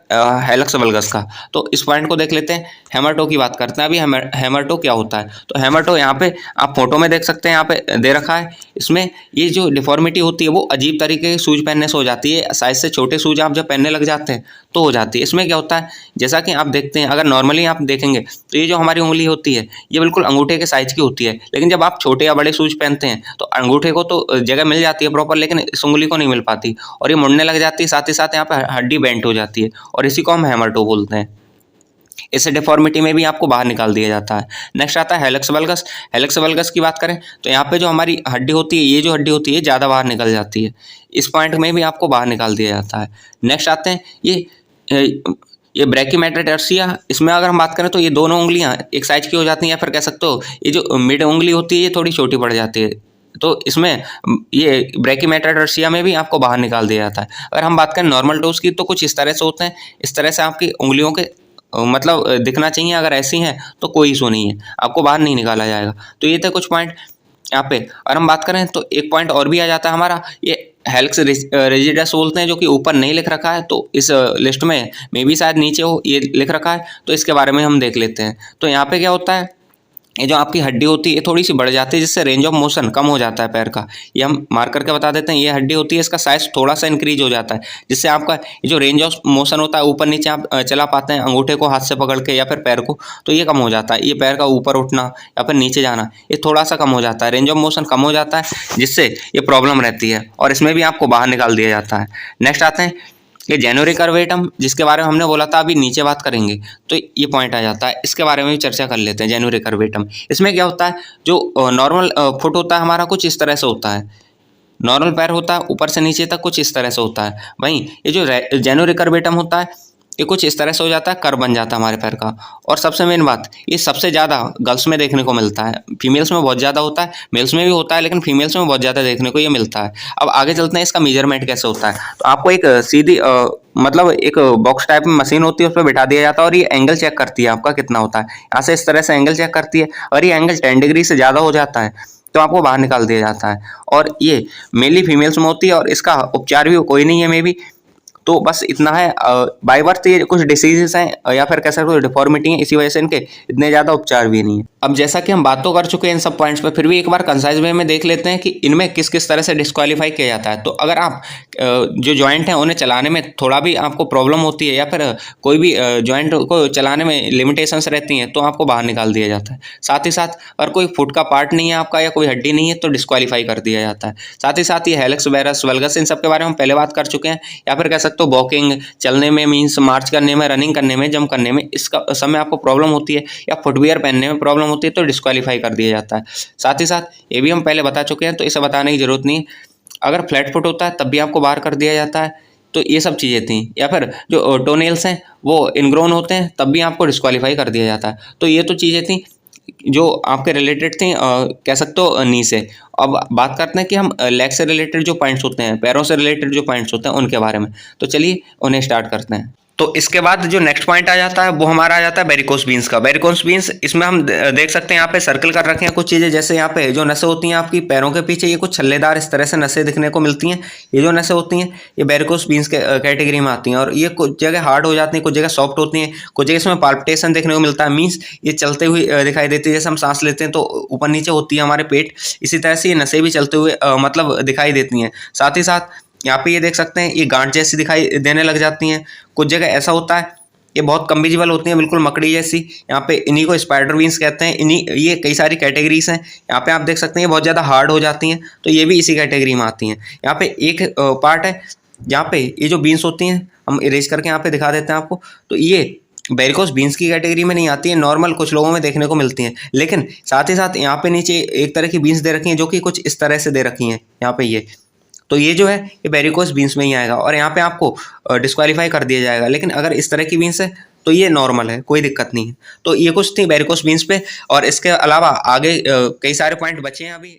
S1: हेलक्स वल्गस का। तो इस पॉइंट को देख लेते हैं, हेमर्टो की बात करते हैं अभी। हेमर्टो क्या होता है, तो हेमर्टो यहाँ पे आप फोटो में देख सकते हैं, यहाँ पे दे रखा है। इसमें ये जो डिफॉर्मिटी होती है वो अजीब तरीके के शूज पहनने से हो जाती है, साइज से छोटे शूज आप जब पहनने लग जाते हैं तो हो जाती है। इसमें क्या होता है, जैसा कि आप देखते हैं, अगर नॉर्मली आप देखेंगे तो ये जो हमारी उंगली होती है ये बिल्कुल अंगूठे के साइज की होती है, लेकिन जब आप छोटे या बड़े शूज पहनते हैं तो अंगूठे को तो जगह मिल जाती है प्रॉपर, लेकिन इस उंगली को नहीं मिल पाती और ये मुड़ने लग जाती है, साथ ही साथ यहाँ पे हड्डी बेंट हो जाती है, और इसी को हम हेमर्टो बोलते हैं। इसे डिफॉर्मिटी में भी आपको बाहर निकाल दिया जाता है। नेक्स्ट आता है हेलक्स वल्गस। हेलक्स वल्गस की बात करें तो यहाँ पे जो हमारी हड्डी होती है, ये जो हड्डी होती है ज़्यादा बाहर निकल जाती है, इस पॉइंट में भी आपको बाहर निकाल दिया जाता है। नेक्स्ट आते हैं ये ब्रैकीमेटाटार्सिया। इसमें अगर हम बात करें तो ये दोनों उंगलियां एक साइज की हो जाती हैं, या फिर कह सकते हो ये जो मिड उंगली होती है ये थोड़ी छोटी पड़ जाती है, तो इसमें ये ब्रैकीमेटाटार्सिया में भी आपको बाहर निकाल दिया जाता है। अगर हम बात करें नॉर्मल टोज की तो कुछ इस तरह से होते हैं, इस तरह से आपकी उंगलियों के मतलब दिखना चाहिए। अगर ऐसी हैं तो कोई इशू नहीं है, आपको बाहर नहीं निकाला जाएगा। तो ये थे कुछ पॉइंट यहाँ पे। और हम बात करें तो एक पॉइंट और भी आ जाता है हमारा, ये हेल्क्स रिजिडस बोलते हैं, जो कि ऊपर नहीं लिख रखा है, तो इस लिस्ट में भी शायद नीचे हो ये लिख रखा है, तो इसके बारे में हम देख लेते हैं। तो यहाँ पे क्या होता है, ये जो आपकी हड्डी होती है ये थोड़ी सी बढ़ जाती है, जिससे रेंज ऑफ मोशन कम हो जाता है पैर का। ये हम मार्क करके बता देते हैं, ये हड्डी होती है इसका साइज थोड़ा सा इंक्रीज हो जाता है, जिससे आपका ये जो रेंज ऑफ मोशन होता है ऊपर नीचे आप चला पाते हैं अंगूठे को हाथ से पकड़ के या फिर पैर को, तो ये कम हो जाता है। ये पैर का ऊपर उठना या फिर नीचे जाना ये थोड़ा सा कम हो जाता है, रेंज ऑफ मोशन कम हो जाता है, जिससे ये प्रॉब्लम रहती है, और इसमें भी आपको बाहर निकाल दिया जाता है। नेक्स्ट आते हैं ये जेनु रिकर्वेटम, जिसके बारे में हमने बोला था अभी नीचे बात करेंगे, तो ये पॉइंट आ जाता है, इसके बारे में भी चर्चा कर लेते हैं। जेनु रिकर्वेटम, इसमें क्या होता है, जो नॉर्मल फुट होता है हमारा कुछ इस तरह से होता है, नॉर्मल पैर होता है ऊपर से नीचे तक कुछ इस तरह से होता है। वहीं ये जो जेनु रिकर्वेटम होता है
S2: ये कुछ इस तरह से हो जाता है, कर्व बन जाता है हमारे पैर का। और सबसे मेन बात, ये सबसे ज़्यादा गर्ल्स में देखने को मिलता है, फीमेल्स में बहुत ज़्यादा होता है, मेल्स में भी होता है, लेकिन फीमेल्स में बहुत ज़्यादा देखने को ये मिलता है। अब आगे चलते हैं, इसका मेजरमेंट कैसे होता है। तो आपको एक सीधी मतलब एक बॉक्स टाइप में मशीन होती है, उस पर बिठा दिया जाता है और ये एंगल चेक करती है आपका कितना होता है। यहाँ से इस तरह से एंगल चेक करती है, और ये एंगल 10 डिग्री से ज़्यादा हो जाता है तो आपको बाहर निकाल दिया जाता है। और ये मेनली फीमेल्स में होती है, और इसका उपचार भी कोई नहीं है मे बी। तो बस इतना है। बाय बर्थ ये कुछ डिसीजेस हैं या फिर कैसा कोई डिफॉर्मिटी है, इसी वजह से इनके इतने ज़्यादा उपचार भी नहीं है। अब जैसा कि हम बात तो कर चुके हैं इन सब पॉइंट्स पे, फिर भी एक बार कंसाइज वे में देख लेते हैं कि इनमें किस किस तरह से डिस्क्वालीफाई किया जाता है। तो अगर आप जो जॉइंट हैं उन्हें चलाने में थोड़ा भी आपको प्रॉब्लम होती है, या फिर कोई भी जॉइंट को चलाने में लिमिटेशंस रहती हैं, तो आपको बाहर निकाल दिया जाता है। साथ ही साथ अगर कोई फुट का पार्ट नहीं है आपका, या कोई हड्डी नहीं है, तो डिस्क्वालीफाई कर दिया जाता है। साथ ही साथ ये हेलिक्स, वेरस, वल्गस, इन सब के बारे में हम पहले बात कर चुके हैं। या फिर कह सकते हो वॉकिंग, चलने में, मीन्स मार्च करने में, रनिंग करने में, जंप करने में, इसका समय आपको प्रॉब्लम होती है, या फुटवियर पहनने में प्रॉब्लम होती है, तो डिस्क्वालीफाई कर दिया जाता है। साथ ही साथ ये भी हम पहले बता चुके हैं, तो इसे बताने की जरूरत नहीं है। अगर फ्लैट फुट होता है तब भी आपको बाहर कर दिया जाता है। तो ये सब चीज़ें थी। या फिर जो टोनेल्स हैं वो इनग्रोन होते हैं, तब भी आपको डिस्क्वालीफाई कर दिया जाता है। तो ये तो चीज़ें थी जो आपके रिलेटेड थी, कह सकते हो नी से। अब बात करते हैं कि हम लेग से रिलेटेड जो पॉइंट्स होते हैं, पैरों से रिलेटेड जो पॉइंट्स होते हैं, उनके बारे में। तो चलिए उन्हें स्टार्ट करते हैं। तो इसके बाद जो नेक्स्ट पॉइंट आ जाता है वो हमारा आ जाता है वेरिकोस बीन्स का। वेरिकोस बीन्स, इसमें हम देख सकते हैं यहाँ पे सर्कल कर रखे हैं कुछ चीज़ें, जैसे यहाँ पे जो नसें होती हैं आपकी पैरों के पीछे, ये कुछ छल्लेदार इस तरह से नसें दिखने को मिलती हैं। ये जो नसें होती हैं ये वेरिकोस बीन्स के कैटेगरी में आती हैं, और ये कुछ जगह हार्ड हो जाती हैं, कुछ जगह सॉफ्ट होती हैं, कुछ जगह इसमें पाल्पिटेशन देखने को मिलता है। मीन्स ये चलते हुए दिखाई देती है, जैसे हम सांस लेते हैं तो ऊपर नीचे होती है हमारे पेट, इसी तरह से ये नसें भी चलते हुए मतलब दिखाई देती हैं। साथ ही साथ यहाँ पे ये देख सकते हैं ये गांठ जैसी दिखाई देने लग जाती हैं। कुछ जगह ऐसा होता है ये बहुत कम विजिबल होती हैं, बिल्कुल मकड़ी जैसी। यहाँ पे इन्हीं को स्पाइडर बीन्स कहते हैं। इन्हीं ये कई सारी कैटेगरीज हैं। यहाँ पे आप देख सकते हैं ये बहुत ज़्यादा हार्ड हो जाती हैं, तो ये भी इसी कैटेगरी में आती हैं। यहाँ पे एक पार्ट है जहाँ पे ये जो बीन्स होती हैं, हम इरेज करके यहाँ पे दिखा देते हैं आपको। तो ये वेरिकोस बीन्स की कैटेगरी में नहीं आती है, नॉर्मल कुछ लोगों में देखने को मिलती हैं। लेकिन साथ ही साथ यहाँ पे नीचे एक तरह की बीन्स दे रखी हैं, जो कि कुछ इस तरह से दे रखी हैं यहाँ पे ये। तो ये जो है ये वेरिकोस बीन्स में ही आएगा, और यहाँ पे आपको डिस्क्वालीफाई कर दिया जाएगा। लेकिन अगर इस तरह की बीन्स है तो ये नॉर्मल है, कोई दिक्कत नहीं है। तो ये कुछ थी वेरिकोस बीन्स पे, और इसके अलावा आगे कई सारे पॉइंट बचे हैं अभी।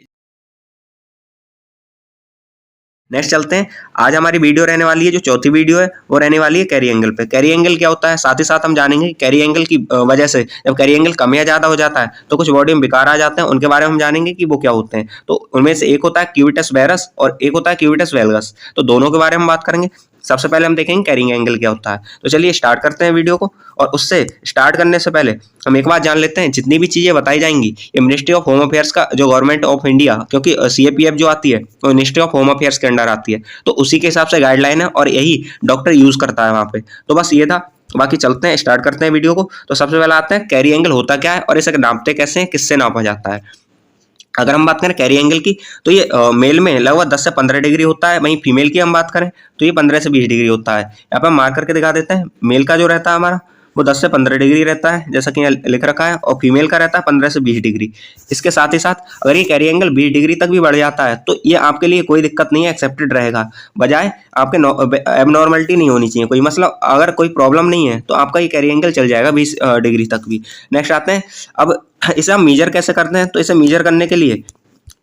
S2: नेक्स्ट चलते हैं। आज हमारी वीडियो रहने वाली है, जो चौथी वीडियो है वो रहने वाली है कैरी एंगल पे। कैरी एंगल क्या होता है, साथ ही साथ हम जानेंगे कैरी एंगल की वजह से जब कैरी एंगल कम या ज़्यादा हो जाता है तो कुछ बॉडी में विकार आ जाते हैं, उनके बारे में हम जानेंगे कि वो क्या होते हैं। तो उनमें से एक होता है क्यूबिटस वेरस और एक होता है क्यूबिटस वेलगस। तो दोनों के बारे में बात करेंगे। सबसे पहले हम देखेंगे कैरिंग एंगल क्या होता है। तो चलिए स्टार्ट करते हैं वीडियो को। और उससे स्टार्ट करने से पहले हम एक बात जान लेते हैं, जितनी भी चीज़ें बताई जाएंगी ये मिनिस्ट्री ऑफ होम अफेयर्स का, जो गवर्नमेंट ऑफ इंडिया, क्योंकि सीएपीएफ जो आती है वो मिनिस्ट्री ऑफ होम अफेयर्स के अंडर आती है, तो उसी के हिसाब से गाइडलाइन है और यही डॉक्टर यूज़ करता है वहाँ पे। तो बस ये था, बाकी चलते हैं स्टार्ट करते हैं वीडियो को। तो सबसे पहले आते हैं कैरी एंगल होता क्या है और इसे नापते कैसे हैं, किससे नापा जाता है। अगर हम बात करें कैरी एंगल की तो ये मेल में लगभग 10 से 15 डिग्री होता है, वहीं फीमेल की हम बात करें तो ये 15 से 20 डिग्री होता है। यहाँ पर हम मार्क करके दिखा देते हैं। मेल का जो रहता है हमारा वो 10 से 15 डिग्री रहता है, जैसा कि यहाँ लिख रखा है, और फीमेल का रहता है 15 से 20 डिग्री। इसके साथ ही साथ अगर ये कैरी एंगल 20 डिग्री तक भी बढ़ जाता है तो ये आपके लिए कोई दिक्कत नहीं है, एक्सेप्टेड रहेगा। बजाय आपके एबनॉर्मलिटी नहीं होनी चाहिए, कोई मतलब अगर कोई प्रॉब्लम नहीं है तो आपका ये कैरी एंगल चल जाएगा 20 डिग्री तक भी। नेक्स्ट आते हैं, अब इसे हम मीजर कैसे करते हैं। तो इसे मीजर करने के लिए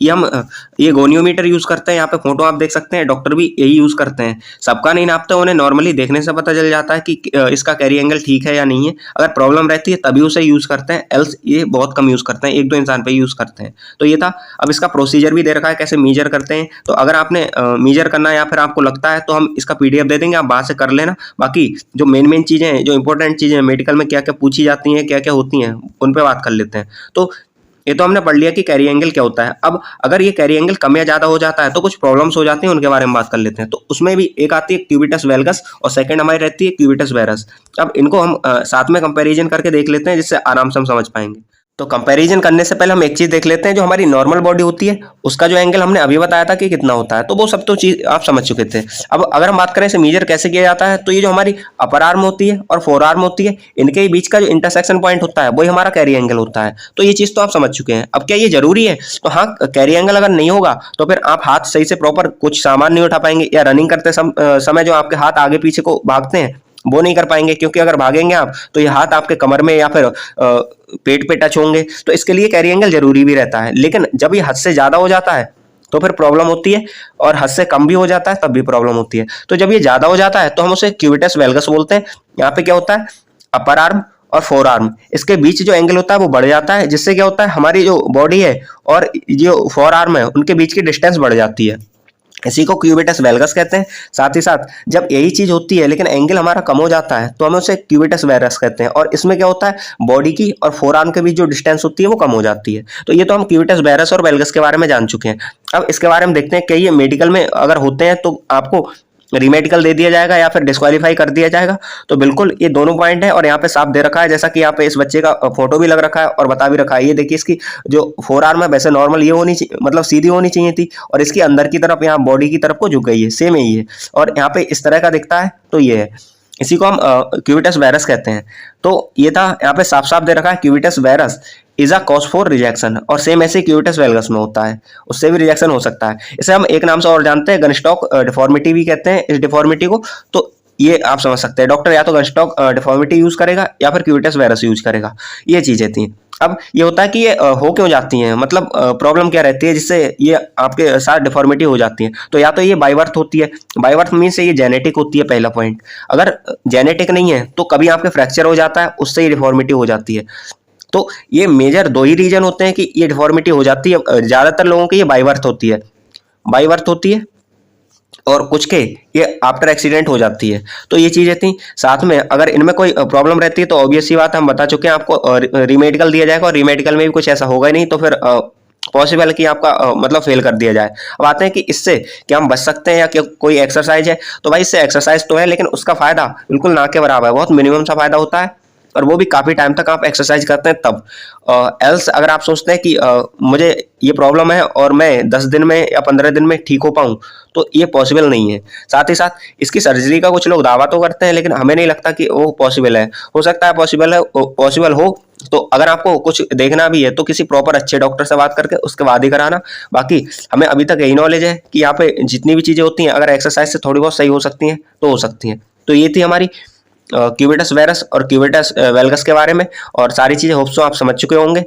S2: ये गोनियोमीटर यूज करते हैं। यहाँ पे फोटो आप देख सकते हैं, डॉक्टर भी यही यूज करते हैं। सबका नहीं नापते, उन्हें नॉर्मली देखने से पता चल जाता है कि इसका कैरी एंगल ठीक है या नहीं है। अगर प्रॉब्लम रहती है तभी उसे यूज करते हैं, एल्स ये बहुत कम यूज करते हैं, एक दो इंसान पे यूज करते हैं। तो ये था। अब इसका प्रोसीजर भी दे रखा है कैसे मीजर करते हैं। तो अगर आपने मीजर करना है या फिर आपको लगता है तो हम इसका पीडीएफ दे देंगे, आप वहां से कर लेना। बाकी जो मेन चीजें हैं, जो इंपॉर्टेंट चीजें मेडिकल में क्या क्या पूछी जाती हैं, क्या क्या होती हैं, उन पर बात कर लेते हैं। तो ये तो हमने पढ़ लिया कि कैरी एंगल क्या होता है। अब अगर ये कैरी एंगल कम या ज्यादा हो जाता है तो कुछ प्रॉब्लम्स हो जाती हैं, उनके बारे में बात कर लेते हैं। तो उसमें भी एक आती है क्यूबिटस वेलगस और सेकंड हमारी रहती है क्यूबिटस वेरस। अब इनको हम साथ में कंपैरिजन करके देख लेते हैं, जिससे आराम से हम समझ पाएंगे। तो कंपैरिजन करने से पहले हम एक चीज देख लेते हैं, जो हमारी नॉर्मल बॉडी होती है उसका जो एंगल हमने अभी बताया था कि कितना होता है, तो वो सब तो चीज आप समझ चुके थे। अब अगर हम बात करें इसे मीजर कैसे किया जाता है, तो ये जो हमारी अपर आर्म होती है और फोर आर्म होती है, इनके बीच का जो इंटरसेक्शन पॉइंट होता है वही हमारा कैरी एंगल होता है। तो ये चीज तो आप समझ चुके हैं। अब क्या ये जरूरी है? तो हाँ, कैरी एंगल अगर नहीं होगा तो फिर आप हाथ सही से प्रॉपर कुछ सामान नहीं उठा पाएंगे, या रनिंग करते समय जो आपके हाथ आगे पीछे को भागते हैं वो नहीं कर पाएंगे, क्योंकि अगर भागेंगे आप तो ये हाथ आपके कमर में या फिर पेट पे टच होंगे, तो इसके लिए कैरी एंगल जरूरी भी रहता है। लेकिन जब ये हद से ज्यादा हो जाता है तो फिर प्रॉब्लम होती है, और हद से कम भी हो जाता है तब भी प्रॉब्लम होती है। तो जब ये ज्यादा हो जाता है तो हम उसे क्यूबिटस वेल्गस बोलते हैं। यहाँ पे क्या होता है, अपर आर्म और फोर आर्म, इसके बीच जो एंगल होता है वो बढ़ जाता है, जिससे क्या होता है, हमारी जो बॉडी है और जो फोर आर्म है उनके बीच की डिस्टेंस बढ़ जाती है। इसी को क्यूबिटस वेल्गस कहते हैं। साथ ही साथ जब यही चीज होती है लेकिन एंगल हमारा कम हो जाता है तो हमें उसे क्यूबिटस वेरस कहते हैं, और इसमें क्या होता है, बॉडी की और फोर आर्म के बीच जो डिस्टेंस होती है वो कम हो जाती है। तो ये तो हम क्यूबिटस वेरस और वेल्गस के बारे में जान चुके हैं। अब इसके बारे में देखते हैं कि ये मेडिकल में अगर होते हैं तो आपको रीमेडिकल दे दिया जाएगा या फिर डिस्क्वालीफाई कर दिया जाएगा। तो बिल्कुल ये दोनों पॉइंट है, और यहाँ पे साफ दे रखा है, जैसा कि यहाँ पे इस बच्चे का फोटो भी लग रखा है और बता भी रखा है। ये देखिए इसकी जो फोर आर्म है वैसे नॉर्मल ये होनी चाहिए, मतलब सीधी होनी चाहिए थी, और इसकी अंदर की तरफ यहाँ बॉडी की तरफ को झुक गई है, सेम यही है। और यहाँ पे इस तरह का दिखता है, तो ये है, इसी को हम क्यूबिटस वायरस कहते हैं। तो ये था, यहाँ पे साफ साफ दे रखा है cubitus virus is a cause for rejection, और सेम ऐसे क्यूबिटस वेल्गस में होता है, उससे भी रिजेक्शन हो सकता है। इसे हम एक नाम से और जानते हैं, गनस्टॉक डिफॉर्मिटी भी कहते हैं इस डिफॉर्मिटी को। तो ये आप समझ सकते हैं, डॉक्टर या तो गनस्टॉक डिफॉर्मिटी यूज करेगा या फिर क्यूबिटस वायरस यूज करेगा, ये चीजें थी। अब ये होता है कि ये हो क्यों जाती हैं, मतलब प्रॉब्लम क्या रहती है जिससे ये आपके साथ डिफॉर्मिटी हो जाती है। तो या तो ये बाय बर्थ होती है, बाय बर्थ मीन्स ये जेनेटिक होती है, पहला पॉइंट। अगर जेनेटिक नहीं है तो कभी आपके फ्रैक्चर हो जाता है, उससे ये डिफॉर्मिटी हो जाती है। तो ये मेजर दो ही रीजन होते हैं कि ये डिफॉर्मिटी हो जाती है। ज्यादातर लोगों की ये बाय बर्थ होती है, बाय बर्थ होती है, और कुछ के ये आफ्टर एक्सीडेंट हो जाती है। तो ये चीजें थी। साथ में अगर इनमें कोई प्रॉब्लम रहती है तो ऑब्वियस सी बात हम बता चुके हैं आपको, रीमेडिकल दिया जाएगा, और रीमेडिकल में भी कुछ ऐसा होगा ही नहीं, तो फिर पॉसिबल है कि आपका मतलब फेल कर दिया जाए। अब आते हैं कि इससे क्या हम बच सकते हैं या क्या कोई एक्सरसाइज है। तो भाई इससे एक्सरसाइज तो है, लेकिन उसका फायदा बिल्कुल ना के बराबर है, बहुत मिनिमम सा फायदा होता है, और वो भी काफी टाइम तक आप एक्सरसाइज करते हैं तब। एल्स अगर आप सोचते हैं कि मुझे ये प्रॉब्लम है और मैं 10 दिन में या 15 दिन में ठीक हो पाऊं, तो ये पॉसिबल नहीं है। साथ ही साथ इसकी सर्जरी का कुछ लोग दावा तो करते हैं, लेकिन हमें नहीं लगता कि वो पॉसिबल है। हो सकता है पॉसिबल हो, तो अगर आपको कुछ देखना भी है तो किसी प्रॉपर अच्छे डॉक्टर से बात करके उसके बाद ही कराना। बाकी हमें अभी तक यही नॉलेज है कि यहाँ पे जितनी भी चीजें होती हैं अगर एक्सरसाइज से थोड़ी बहुत सही हो सकती हैं तो हो सकती हैं। तो ये थी हमारी क्यूबिटस वायरस और क्यूबिटस वेल्गस के बारे में, और सारी चीजें होप्स आप समझ चुके होंगे।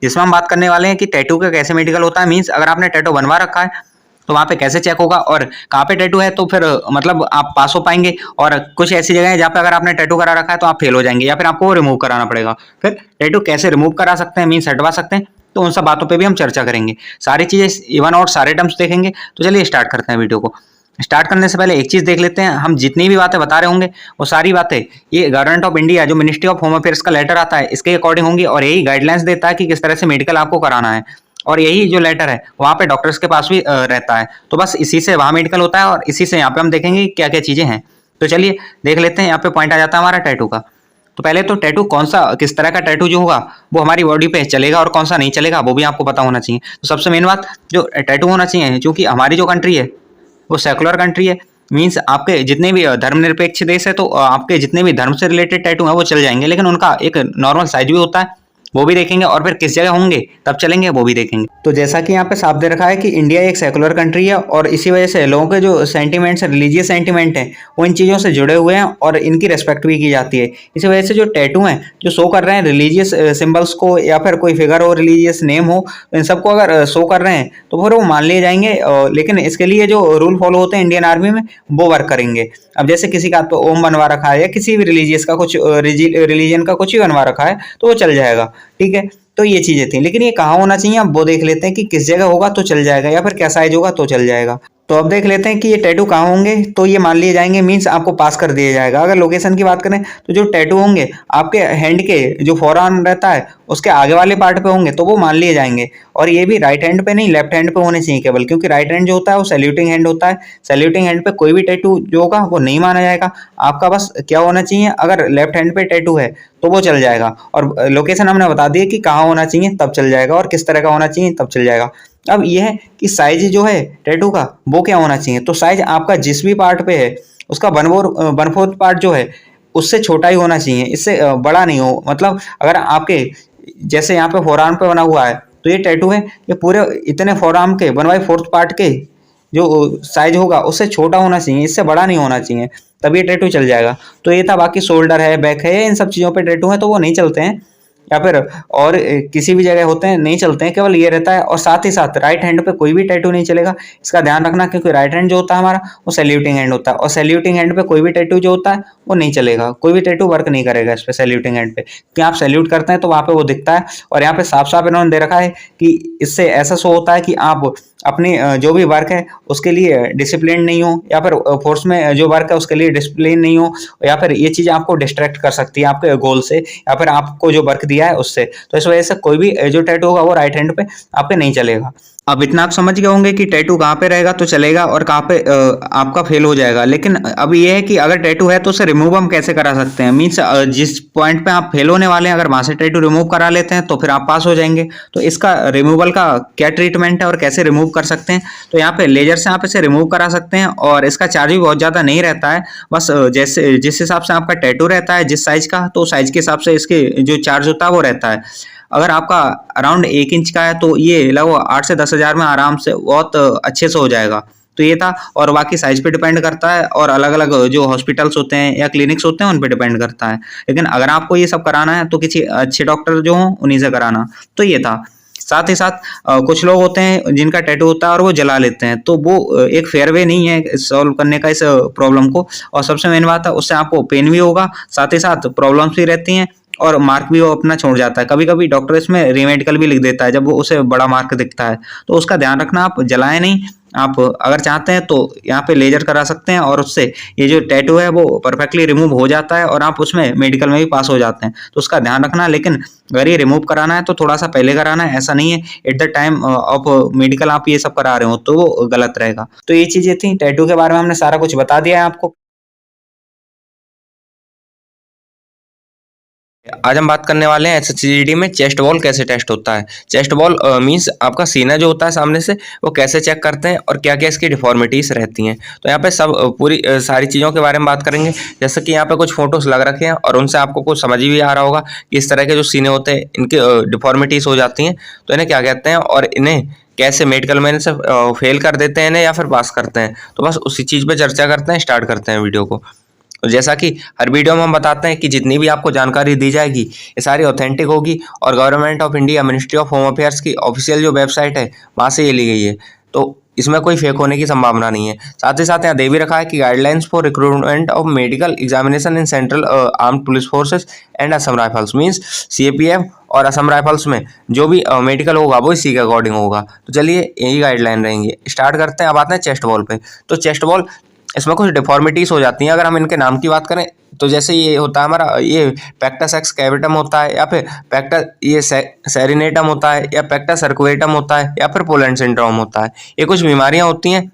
S1: जिसमें हम बात करने वाले हैं कि टैटू का कैसे मेडिकल होता है। मींस अगर आपने टैटू बनवा रखा है तो वहाँ पे कैसे चेक होगा, और कहाँ पे टैटू है तो फिर मतलब आप पास हो पाएंगे, और कुछ ऐसी जगह है जहाँ पे अगर आपने टैटू करा रखा है तो आप फेल हो जाएंगे, या फिर आपको रिमूव कराना पड़ेगा। फिर टैटू कैसे रिमूव करा सकते हैं, मीन्स हटवा सकते हैं, तो उन सब बातों पे भी हम चर्चा करेंगे। सारी चीजें इवन और सारे टर्म्स देखेंगे। तो चलिए स्टार्ट करते हैं वीडियो को। स्टार्ट करने से पहले एक चीज देख लेते हैं, हम जितनी भी बातें बता रहे होंगे वो सारी बातें ये गवर्नमेंट ऑफ इंडिया जो मिनिस्ट्री ऑफ होम अफेयर्स का लेटर आता है इसके अकॉर्डिंग होंगी, और यही गाइडलाइंस देता है कि किस तरह से मेडिकल आपको कराना है। और यही जो लेटर है वहाँ पे डॉक्टर्स के पास भी रहता है। तो बस इसी से वहाँ मेडिकल होता है, और इसी से यहाँ पे हम देखेंगे क्या क्या चीजें हैं। तो चलिए देख लेते हैं। यहाँ पे पॉइंट आ जाता है हमारा टैटू का। तो पहले तो टैटू कौन सा, किस तरह का टैटू जो होगा वो हमारी बॉडी पे चलेगा और कौन सा नहीं चलेगा वो भी आपको पता होना चाहिए। तो सबसे मेन बात जो टैटू होना चाहिए, क्योंकि हमारी जो कंट्री है वो सेकुलर कंट्री है। मीन्स आपके जितने भी धर्मनिरपेक्ष देश है तो आपके जितने भी धर्म से रिलेटेड टैटू हैं वो चल जाएंगे, लेकिन उनका एक नॉर्मल साइज भी होता है, वो भी देखेंगे, और फिर किस जगह होंगे तब चलेंगे वो भी देखेंगे। तो जैसा कि यहाँ पे साफ दे रखा है कि इंडिया एक सेकुलर कंट्री है, और इसी वजह से लोगों के जो सेंटिमेंट्स है, रिलीजियस सेंटिमेंट है, वो इन चीज़ों से जुड़े हुए हैं और इनकी रेस्पेक्ट भी की जाती है। इसी वजह से जो टैटू हैं जो शो कर रहे हैं रिलीजियस सिंबल्स को, या फिर कोई फिगर हो, रिलीजियस नेम हो, इन सबको अगर शो कर रहे हैं तो फिर वो मान लिए जाएंगे। लेकिन इसके लिए जो रूल फॉलो होते हैं इंडियन आर्मी में वो वर्क करेंगे। अब जैसे किसी का तो ओम बनवा रखा है, या किसी भी रिलीजियस का कुछ रिलीजन का कुछ ही बनवा रखा है तो वो चल जाएगा, ठीक है। तो ये चीजें थी, लेकिन ये कहाँ होना चाहिए अब वो देख लेते हैं कि किस जगह होगा तो चल जाएगा, या फिर क्या साइज होगा तो चल जाएगा। तो अब देख लेते हैं कि ये टैटू कहाँ होंगे। तो ये मान लिए जाएंगे, मीन्स आपको पास कर दिया जाएगा। अगर लोकेशन की बात करें तो जो टैटू होंगे आपके हैंड के जो फोरआर्म रहता है उसके आगे वाले पार्ट पे होंगे तो वो मान लिए जाएंगे। और ये भी राइट हैंड पे नहीं, लेफ्ट हैंड पे होने चाहिए केवल, क्योंकि राइट हैंड जो होता है वो सैल्यूटिंग हैंड होता है। सैल्यूटिंग हैंड पे कोई भी टैटू जो होगा वो नहीं माना जाएगा। आपका बस क्या होना चाहिए, अगर लेफ्ट हैंड पे टैटू है तो वो चल जाएगा, और लोकेशन हमने बता दी कि कहाँ होना चाहिए तब चल जाएगा, और किस तरह का होना चाहिए तब चल जाएगा। अब ये है कि साइज जो है टैटू का वो क्या होना चाहिए। तो साइज आपका जिस भी पार्ट पे है उसका 1/4 पार्ट जो है उससे छोटा ही होना चाहिए, इससे बड़ा नहीं हो। मतलब अगर आपके जैसे यहाँ पे फोरआर्म पे बना हुआ है तो ये टैटू है, ये पूरे इतने फोरआर्म के 1/4 पार्ट के जो साइज होगा उससे छोटा होना चाहिए, इससे बड़ा नहीं होना चाहिए, तभी ये टैटू चल जाएगा। तो ये था। बाकी शोल्डर है, बैक है, इन सब चीज़ों पे टैटू है तो वो नहीं चलते हैं, या फिर और किसी भी जगह होते हैं नहीं चलते हैं, केवल ये रहता है। और साथ ही साथ राइट हैंड पे कोई भी टैटू नहीं चलेगा, इसका ध्यान रखना, क्योंकि राइट हैंड जो होता है हमारा वो सैल्यूटिंग हैंड होता है, और सैल्यूटिंग हैंड पे कोई भी टैटू जो होता है वो नहीं चलेगा, कोई भी टैटू वर्क नहीं करेगा इस पे सैल्यूटिंग हैंड पे, क्योंकि आप सैल्यूट करते हैं तो वहाँ पे वो दिखता है। और यहाँ पे साफ साफ इन्होंने दे रखा है कि इससे ऐसा शो होता है कि आप अपनी जो भी वर्क है उसके लिए डिसिप्लिन नहीं हो, या फिर फोर्स में जो वर्क है उसके लिए डिसिप्लिन नहीं हो, या फिर ये चीज़ आपको डिस्ट्रैक्ट कर सकती है आपके गोल से, या फिर आपको जो वर्क दिया है उससे। तो इस वजह से कोई भी जो टैटू होगा वो राइट हैंड पे आपके नहीं चलेगा। अब इतना आप समझ गए होंगे कि टैटू कहाँ पे रहेगा तो चलेगा और कहाँ पे आपका फेल हो जाएगा। लेकिन अब ये है कि अगर टैटू है तो उसे रिमूव हम कैसे करा सकते हैं, मीन्स जिस पॉइंट पे आप फेल होने वाले हैं अगर वहां से टैटू रिमूव करा लेते हैं तो फिर आप पास हो जाएंगे। तो इसका रिमूवल का क्या ट्रीटमेंट है और कैसे रिमूव कर सकते हैं, तो यहाँ पे लेजर से आप इसे रिमूव करा सकते हैं, और इसका चार्ज भी बहुत ज़्यादा नहीं रहता है। बस जैसे जिस हिसाब से आपका टैटू रहता है जिस साइज का, तो साइज के हिसाब से इसके जो चार्ज होता है वो रहता है। अगर आपका अराउंड 1 इंच का है तो ये लगभग 8 से 10 हज़ार में आराम से बहुत अच्छे से हो जाएगा। तो ये था। और बाकी साइज पे डिपेंड करता है, और अलग अलग जो हॉस्पिटल्स होते हैं या क्लिनिक्स होते हैं उन पे डिपेंड करता है। लेकिन अगर आपको ये सब कराना है तो किसी अच्छे डॉक्टर जो हों उन्हीं से कराना। तो ये था। साथ ही साथ कुछ लोग होते हैं जिनका टैटू होता है और वो जला लेते हैं, तो वो एक फेयर वे नहीं है सॉल्व करने का इस प्रॉब्लम को। और सबसे मेन बात है, उससे आपको पेन भी होगा, साथ ही साथ प्रॉब्लम्स भी रहती हैं, और मार्क भी वो अपना छोड़ जाता है। कभी कभी डॉक्टर इसमें रीमेडिकल भी लिख देता है जब वो उसे बड़ा मार्क दिखता है। तो उसका ध्यान रखना, आप जलाएं नहीं। आप अगर चाहते हैं तो यहाँ पे लेजर करा सकते हैं, और उससे ये जो टैटू है वो परफेक्टली रिमूव हो जाता है, और आप उसमें मेडिकल में भी पास हो जाते हैं। तो उसका ध्यान रखना। लेकिन अगर ये रिमूव कराना है तो थोड़ा सा पहले कराना है, ऐसा नहीं है at the time of medical आप ये सब करा रहे हो तो वो गलत रहेगा। तो ये चीजें थी टैटू के बारे में, हमने सारा कुछ बता दिया है आपको।
S2: आज हम बात करने वाले हैं एसएससीजीडी में चेस्ट वॉल कैसे टेस्ट होता है। चेस्ट वॉल मींस आपका सीना जो होता है सामने से, वो कैसे चेक करते हैं और क्या क्या इसकी डिफॉर्मिटीज रहती हैं। तो यहाँ पे सब पूरी सारी चीज़ों के बारे में बात करेंगे। जैसे कि यहाँ पे कुछ फोटोज लग रखे हैं और उनसे आपको कुछ समझ भी आ रहा होगा कि इस तरह के जो सीने होते हैं इनकी डिफॉर्मिटीज हो जाती हैं, तो इन्हें क्या कहते हैं और इन्हें कैसे मेडिकल मैन से फेल कर देते हैं इन्हें या फिर पास करते हैं। तो बस उसी चीज़ पे चर्चा करते हैं, स्टार्ट करते हैं वीडियो को। तो जैसा कि हर वीडियो में हम बताते हैं कि जितनी भी आपको जानकारी दी जाएगी ये सारी ऑथेंटिक होगी, और government of India ministry of home affairs की ऑफिशियल जो वेबसाइट है वहाँ से ये ली गई है। तो इसमें कोई फेक होने की संभावना नहीं है। साथ ही साथ यहाँ दे भी रखा है कि guidelines for recruitment of medical examination in central armed police forces and Assam rifles, means CAPF और असम राइफल्स में जो भी मेडिकल होगा वो इसी के अकॉर्डिंग होगा। तो चलिए यही गाइडलाइन रहेंगे। स्टार्ट करते हैं। अब आते हैं चेस्ट वॉल पे। तो चेस्ट वॉल इसमें कुछ डिफॉर्मिटीज हो जाती हैं। अगर हम इनके नाम की बात करें तो जैसे ये होता है हमारा, ये पेक्टस एक्स कैविटम होता है, या फिर पेक्टस ये सेरिनेटम होता है, या पेक्टस सर्कुलेटम होता है, या फिर पोलैंड सिंड्रोम होता है। ये कुछ बीमारियां होती हैं,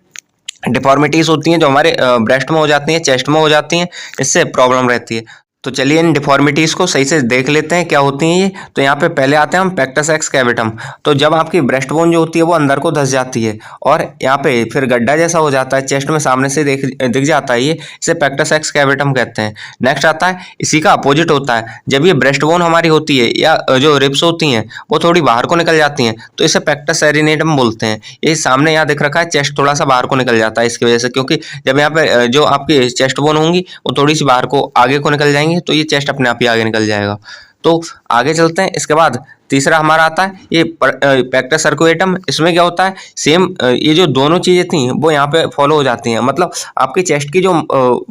S2: डिफॉर्मिटीज होती हैं जो हमारे ब्रेस्ट में हो जाती हैं, चेस्ट में हो जाती हैं, इससे प्रॉब्लम रहती है। तो चलिए इन डिफॉर्मिटीज़ को सही से देख लेते हैं क्या होती हैं ये। तो यहाँ पे पहले आते हैं हम पेक्टस एक्स कैविटम। तो जब आपकी ब्रेस्ट बोन जो होती है वो अंदर को धंस जाती है और यहाँ पे फिर गड्ढा जैसा हो जाता है, चेस्ट में सामने से दिख जाता है, ये इसे पेक्टस एक्स कैविटम कहते हैं। नेक्स्ट आता है इसी का अपोजिट होता है, जब ये ब्रेस्ट बोन हमारी होती है या जो रिब्स होती हैं वो थोड़ी बाहर को निकल जाती हैं तो इसे पेक्टस सेरिनेटम बोलते हैं। ये सामने यहाँ दिख रखा है, चेस्ट थोड़ा सा बाहर को निकल जाता है इसकी वजह से, क्योंकि जब यहाँ पे जो आपकी चेस्ट बोन होंगी वो थोड़ी सी बाहर को आगे को निकल जाएंगी तो ये चेस्ट अपने आप ही आगे निकल जाएगा। तो आगे चलते हैं। इसके बाद तीसरा हमारा आता है ये पेक्टस सर्कुलेटम। इसमें क्या होता है, सेम ये जो दोनों चीज़ें थी वो यहाँ पे फॉलो हो जाती हैं। मतलब आपकी चेस्ट की जो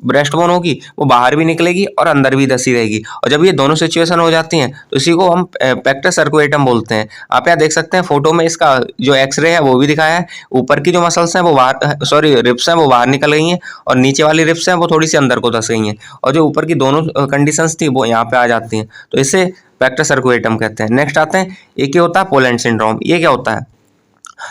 S2: ब्रेस्ट बोन होगी वो बाहर भी निकलेगी और अंदर भी धसी रहेगी, और जब ये दोनों सिचुएशन हो जाती हैं तो इसी को हम पेक्टस सर्कुलेटम बोलते हैं। आप यहाँ देख सकते हैं फोटो में, इसका जो एक्सरे है वो भी दिखाया है। ऊपर की जो मसल्स हैं वो बाहर, सॉरी रिब्स हैं वो बाहर निकल गई हैं, और नीचे वाली रिब्स हैं वो थोड़ी सी अंदर को धस गई हैं, और जो ऊपर की दोनों कंडीशंस थी वो यहाँ पे आ जाती हैं। तो इसे पेक्टस सर्कुलेटम कहते हैं। नेक्स्ट आते हैं, एक ये होता है पोलैंड सिंड्रोम। ये क्या होता है,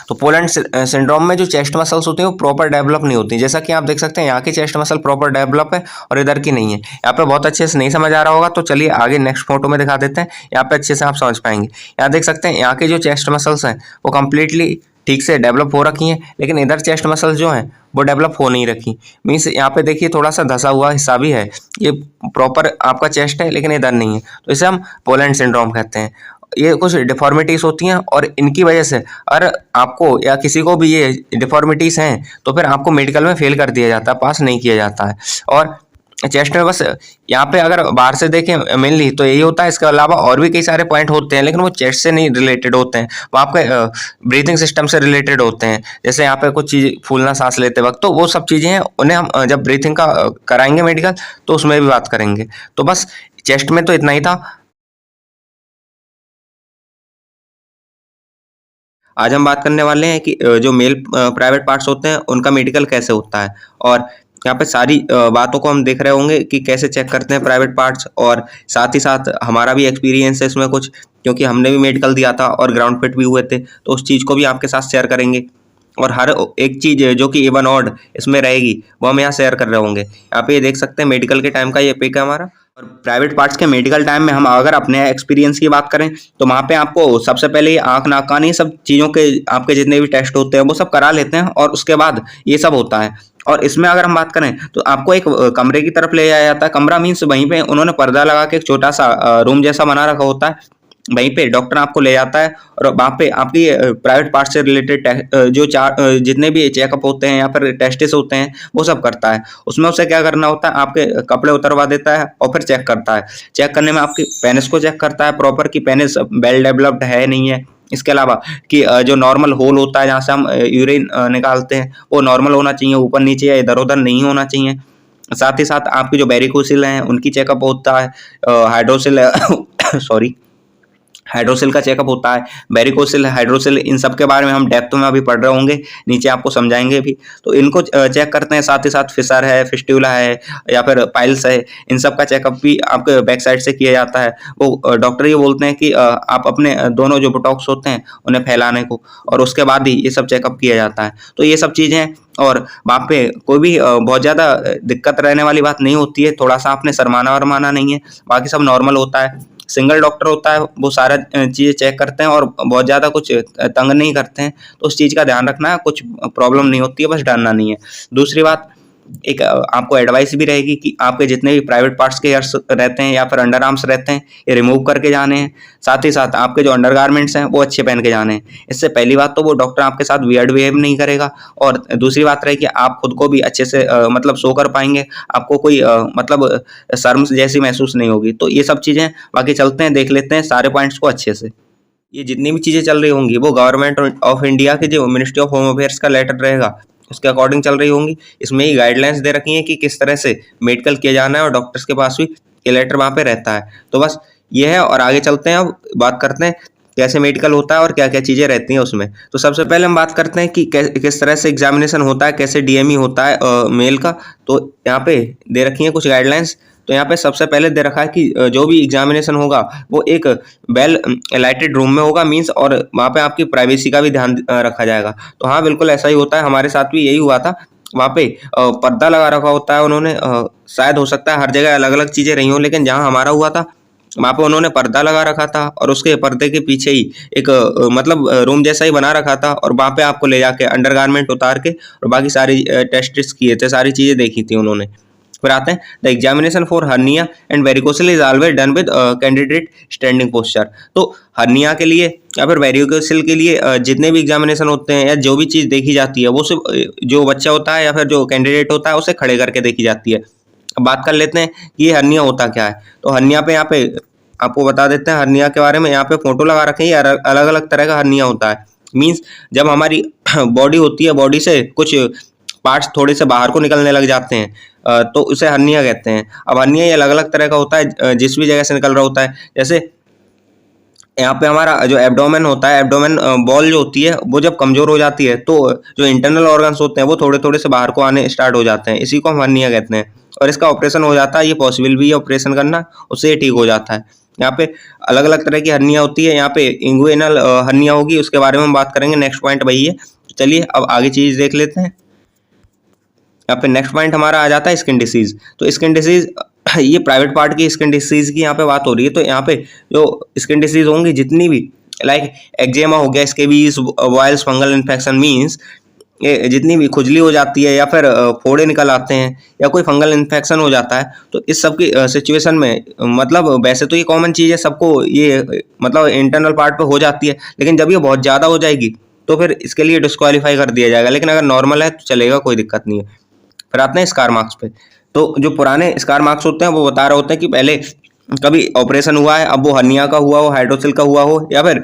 S2: तो पोलैंड सिंड्रोम में जो चेस्ट मसल्स होती हैं वो प्रॉपर डेवलप नहीं होती। जैसा कि आप देख सकते हैं यहाँ की चेस्ट मसल प्रॉपर डेवलप है और इधर की नहीं है। यहाँ पे बहुत अच्छे से नहीं समझ आ रहा होगा, तो चलिए आगे नेक्स्ट फोटो में दिखा देते हैं, यहाँ पे अच्छे से आप समझ पाएंगे। यहाँ देख सकते हैं यहाँ की जो चेस्ट मसल्स हैं वो कम्प्लीटली ठीक से डेवलप हो रखी हैं, लेकिन इधर चेस्ट मसल्स जो हैं वो डेवलप हो नहीं रखी। मीन्स यहाँ पे देखिए थोड़ा सा धसा हुआ हिस्सा भी है, ये प्रॉपर आपका चेस्ट है लेकिन इधर नहीं है, तो इसे हम पोलैंड सिंड्रोम कहते हैं। ये कुछ डिफॉर्मिटीज़ होती हैं और इनकी वजह से अगर आपको या किसी को भी ये डिफॉर्मिटीज़ हैं तो फिर आपको मेडिकल में फेल कर दिया जाता है, पास नहीं किया जाता है। और चेस्ट में बस यहाँ पे अगर बाहर से देखें मेनली तो यही होता है, इसके अलावा और भी कई सारे पॉइंट होते हैं लेकिन वो चेस्ट से नहीं रिलेटेड होते हैं, वो आपके ब्रीथिंग सिस्टम से रिलेटेड होते हैं। जैसे यहाँ पे कुछ चीज़ फूलना सांस लेते वक्त, तो वो सब चीज़ें हैं, उन्हें हम जब ब्रीथिंग का कराएंगे मेडिकल तो उसमें भी बात करेंगे। तो बस चेस्ट में तो इतना ही था। आज हम बात करने वाले हैं कि जो मेल प्राइवेट पार्ट्स होते हैं उनका मेडिकल कैसे होता है, और यहाँ पे सारी बातों को हम देख रहे होंगे कि कैसे चेक करते हैं प्राइवेट पार्ट्स, और साथ ही साथ हमारा भी एक्सपीरियंस है इसमें कुछ, क्योंकि हमने भी मेडिकल दिया था और ग्राउंड फिट भी हुए थे, तो उस चीज़ को भी आपके साथ शेयर करेंगे। और हर एक चीज़ जो कि इवन ऑड इसमें रहेगी वो हम यहाँ शेयर कर रहे होंगे। यहाँ पे ये देख सकते हैं मेडिकल के टाइम का ये पिक है हमारा। और प्राइवेट पार्ट्स के मेडिकल टाइम में हम अगर अपने एक्सपीरियंस की बात करें तो वहाँ पे आपको सबसे पहले ये आँख नाक कान ये सब चीज़ों के आपके जितने भी टेस्ट होते हैं वो सब करा लेते हैं, और उसके बाद ये सब होता है। और इसमें अगर हम बात करें तो आपको एक कमरे की तरफ ले जाया जाता है। कमरा मीन्स वहीं पे उन्होंने पर्दा लगा के एक छोटा सा रूम जैसा बना रखा होता है, वहीं पे डॉक्टर आपको ले जाता है और वहाँ पे आपकी प्राइवेट पार्ट से रिलेटेड जो जितने भी चेकअप होते हैं या फिर टेस्टिस होते हैं वो सब करता है। उसमें उसे क्या करना होता है, आपके कपड़े उतरवा देता है और फिर चेक करता है। चेक करने में आपकी पेनिस को चेक करता है प्रॉपर कि पेनिस वेल डेवलप्ड है नहीं है। इसके अलावा कि जो नॉर्मल होल होता है जहाँ से हम यूरिन निकालते हैं वो नॉर्मल होना चाहिए, ऊपर नीचे या इधर उधर नहीं होना चाहिए। साथ ही साथ आपकी जो वेरिकोसिल हैं उनकी चेकअप होता है, हाइड्रोसिल सॉरी हाइड्रोसिल का चेकअप होता है, वेरिकोसिल, हाइड्रोसिल, इन सब के बारे में हम डेप्थ में अभी पढ़ रहे होंगे, नीचे आपको समझाएंगे भी। तो इनको चेक करते हैं। साथ ही साथ फिशर है, फिस्टुला है या फिर पाइल्स है, इन सब का चेकअप भी आपके बैक साइड से किया जाता है। वो डॉक्टर ये बोलते हैं कि आप अपने दोनों जो बुटॉक्स होते हैं उन्हें फैलाने को, और उसके बाद ही ये सब चेकअप किया जाता है। तो ये सब चीज़ें हैं और वहाँ पे कोई भी बहुत ज़्यादा दिक्कत रहने वाली बात नहीं होती है। थोड़ा सा आपने शर्माना वरमाना नहीं है, बाकी सब नॉर्मल होता है। सिंगल डॉक्टर होता है, वो सारा चीज़ें चेक करते हैं और बहुत ज़्यादा कुछ तंग नहीं करते हैं। तो उस चीज़ का ध्यान रखना है, कुछ प्रॉब्लम नहीं होती है, बस डरना नहीं है। दूसरी बात, एक आपको एडवाइस भी रहेगी कि आपके जितने भी प्राइवेट पार्ट्स के हेयर्स रहते हैं या फिर अंडर आर्म्स रहते हैं ये रिमूव करके जाने हैं। साथ ही साथ आपके जो अंडर गारमेंट्स हैं वो अच्छे पहन के जाने हैं। इससे पहली बात तो वो डॉक्टर आपके साथ वियर्ड बिहेव नहीं करेगा, और दूसरी बात रही कि आप खुद को भी अच्छे से मतलब शो कर पाएंगे, आपको कोई मतलब शर्म जैसी महसूस नहीं होगी। तो ये सब चीज़ें बाकी चलते हैं, देख लेते हैं सारे पॉइंट्स को अच्छे से। ये जितनी भी चीज़ें चल रही होंगी वो गवर्नमेंट ऑफ इंडिया के जो मिनिस्ट्री ऑफ होम अफेयर्स का लेटर रहेगा उसके अकॉर्डिंग चल रही होंगी। इसमें ही गाइडलाइंस दे रखी हैं कि किस तरह से मेडिकल किया जाना है, और डॉक्टर्स के पास भी ये लेटर वहाँ पे रहता है। तो बस ये है, और आगे चलते हैं, अब बात करते हैं कैसे मेडिकल होता है और क्या क्या चीज़ें रहती हैं उसमें। तो सबसे पहले हम बात करते हैं कि किस तरह से एग्जामिनेशन होता है, कैसे डीएमई होता है मेल का। तो यहाँ पे दे रखी हैं कुछ गाइडलाइंस। तो यहाँ पे सबसे पहले दे रखा है कि जो भी एग्जामिनेशन होगा वो एक वेल लाइटेड रूम में होगा मीन्स, और वहाँ पे आपकी प्राइवेसी का भी ध्यान रखा जाएगा। तो हाँ, बिल्कुल ऐसा ही होता है, हमारे साथ भी यही हुआ था। वहाँ पे पर्दा लगा रखा होता है उन्होंने, शायद हो सकता है हर जगह अलग अलग चीज़ें रही हों, लेकिन जहाँ हमारा हुआ था वहाँ पे उन्होंने पर्दा लगा रखा था और उसके पर्दे के पीछे ही एक मतलब रूम जैसा ही बना रखा था, और वहाँ पे आपको ले जाके अंडरगारमेंट उतार के और बाकी सारी टेस्ट किए थे, सारी चीज़ें देखी थी उन्होंने। फिर आते हैं, the examination for hernia and varicocele is always done with candidate standing posture. तो हर्निया के लिए या फिर वेरिकोसिल के लिए जितने भी एग्जामिनेशन होते हैं या जो भी चीज़ देखी जाती है वो सिर्फ जो बच्चा होता है या फिर जो कैंडिडेट होता है उसे खड़े करके देखी जाती है। अब बात कर लेते हैं कि ये हर्निया होता क्या है। तो हर्निया पे यहाँ पे आपको बता देते हैं हर्निया के बारे में। यहाँ पे फोटो लगा रखे हैं, अलग अलग तरह का हर्निया होता है। मीन्स जब हमारी बॉडी होती है, बॉडी से कुछ पार्ट्स थोड़े से बाहर को निकलने लग जाते हैं तो उसे हर्निया कहते हैं। अब हर्निया ये अलग अलग तरह का होता है, जिस भी जगह से निकल रहा होता है। जैसे यहाँ पे हमारा जो एब्डोमेन होता है, एब्डोमेन बॉल जो होती है वो जब कमजोर हो जाती है तो जो इंटरनल ऑर्गन्स होते हैं वो थोड़े थोड़े से बाहर को आने स्टार्ट हो जाते हैं, इसी को हम हर्निया कहते हैं। और इसका ऑपरेशन हो जाता है, ये पॉसिबल भी है ऑपरेशन करना, उससे ये ठीक हो जाता है। यहाँ पे अलग अलग तरह की हर्निया होती है। यहाँ पे इंगुइनल हर्निया होगी, उसके बारे में हम बात करेंगे, नेक्स्ट पॉइंट वही है। चलिए अब आगे चीज़ देख लेते हैं। यहाँ पे नेक्स्ट पॉइंट हमारा आ जाता है स्किन डिसीज। तो स्किन डिसीज ये प्राइवेट पार्ट की स्किन डिसीज की यहाँ पे बात हो रही है। तो यहाँ पे जो स्किन डिसीज होंगी जितनी भी, लाइक एक्जेमा हो गया, scabies, vials, fungal infection, means ये जितनी भी खुजली हो जाती है या फिर फोड़े निकल आते हैं या कोई फंगल इन्फेक्शन हो जाता है, तो इस सब की सिचुएशन में मतलब वैसे तो ये कॉमन चीज़ है, सबको ये मतलब इंटरनल पार्ट पे हो जाती है, लेकिन जब ये बहुत ज़्यादा हो जाएगी तो फिर इसके लिए डिस्क्वालीफाई कर दिया जाएगा। लेकिन अगर नॉर्मल है तो चलेगा, कोई दिक्कत नहीं है। फिर आते हैं स्कार मार्क्स पे। तो जो पुराने स्कार मार्क्स होते हैं वो बता रहे होते हैं कि पहले कभी ऑपरेशन हुआ है, अब वो हर्निया का हुआ हो, हाइड्रोसिल का हुआ हो या फिर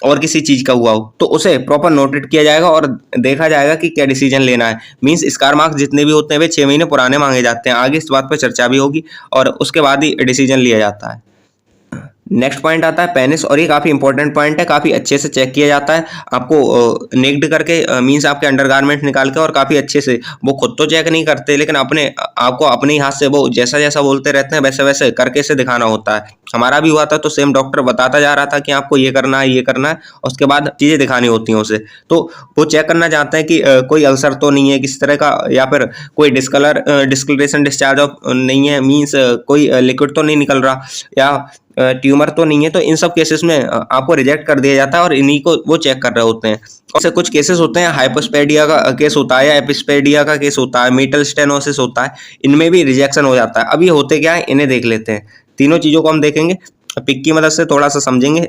S2: और किसी चीज का हुआ हो, तो उसे प्रॉपर नोटेड किया जाएगा और देखा जाएगा कि क्या डिसीजन लेना है। मींस स्कार मार्क्स जितने भी होते हैं वे 6 महीने पुराने मांगे जाते हैं। आगे इस बात पर चर्चा भी होगी और उसके बाद ही डिसीजन लिया जाता है। नेक्स्ट पॉइंट आता है पेनिस, और ये काफ़ी इंपॉर्टेंट पॉइंट है, काफ़ी अच्छे से चेक किया जाता है आपको नेक्ड करके, मींस आपके अंडरगारमेंट निकाल के, और काफ़ी अच्छे से। वो खुद तो चेक नहीं करते, लेकिन अपने आपको अपने ही हाथ से वो जैसा जैसा बोलते रहते हैं वैसे वैसे करके से दिखाना होता है। हमारा भी हुआ था, तो सेम डॉक्टर बताता जा रहा था कि आपको ये करना है, ये करना है, और उसके बाद चीज़ें दिखानी होती हैं उसे। तो वो चेक करना चाहते हैं कि कोई अल्सर तो नहीं है किसी तरह का, या फिर कोई डिस्कलरेशन डिस्चार्ज ऑफ नहीं है, मींस कोई लिक्विड तो नहीं निकल रहा, या ट्यूमर तो नहीं है। तो इन सब केसेस में आपको रिजेक्ट कर दिया जाता है, और इन्हीं को वो चेक कर रहे होते हैं। और कुछ केसेस होते हैं, हाइपोस्पेडिया का केस होता है या एपिस्पेडिया का केस होता है, मेटल स्टेनोसिस होता है, इनमें भी रिजेक्शन हो जाता है। अब ये होते क्या है, इन्हें देख लेते हैं। तीनों चीज़ों को हम देखेंगे, पिक की मदद से थोड़ा सा समझेंगे।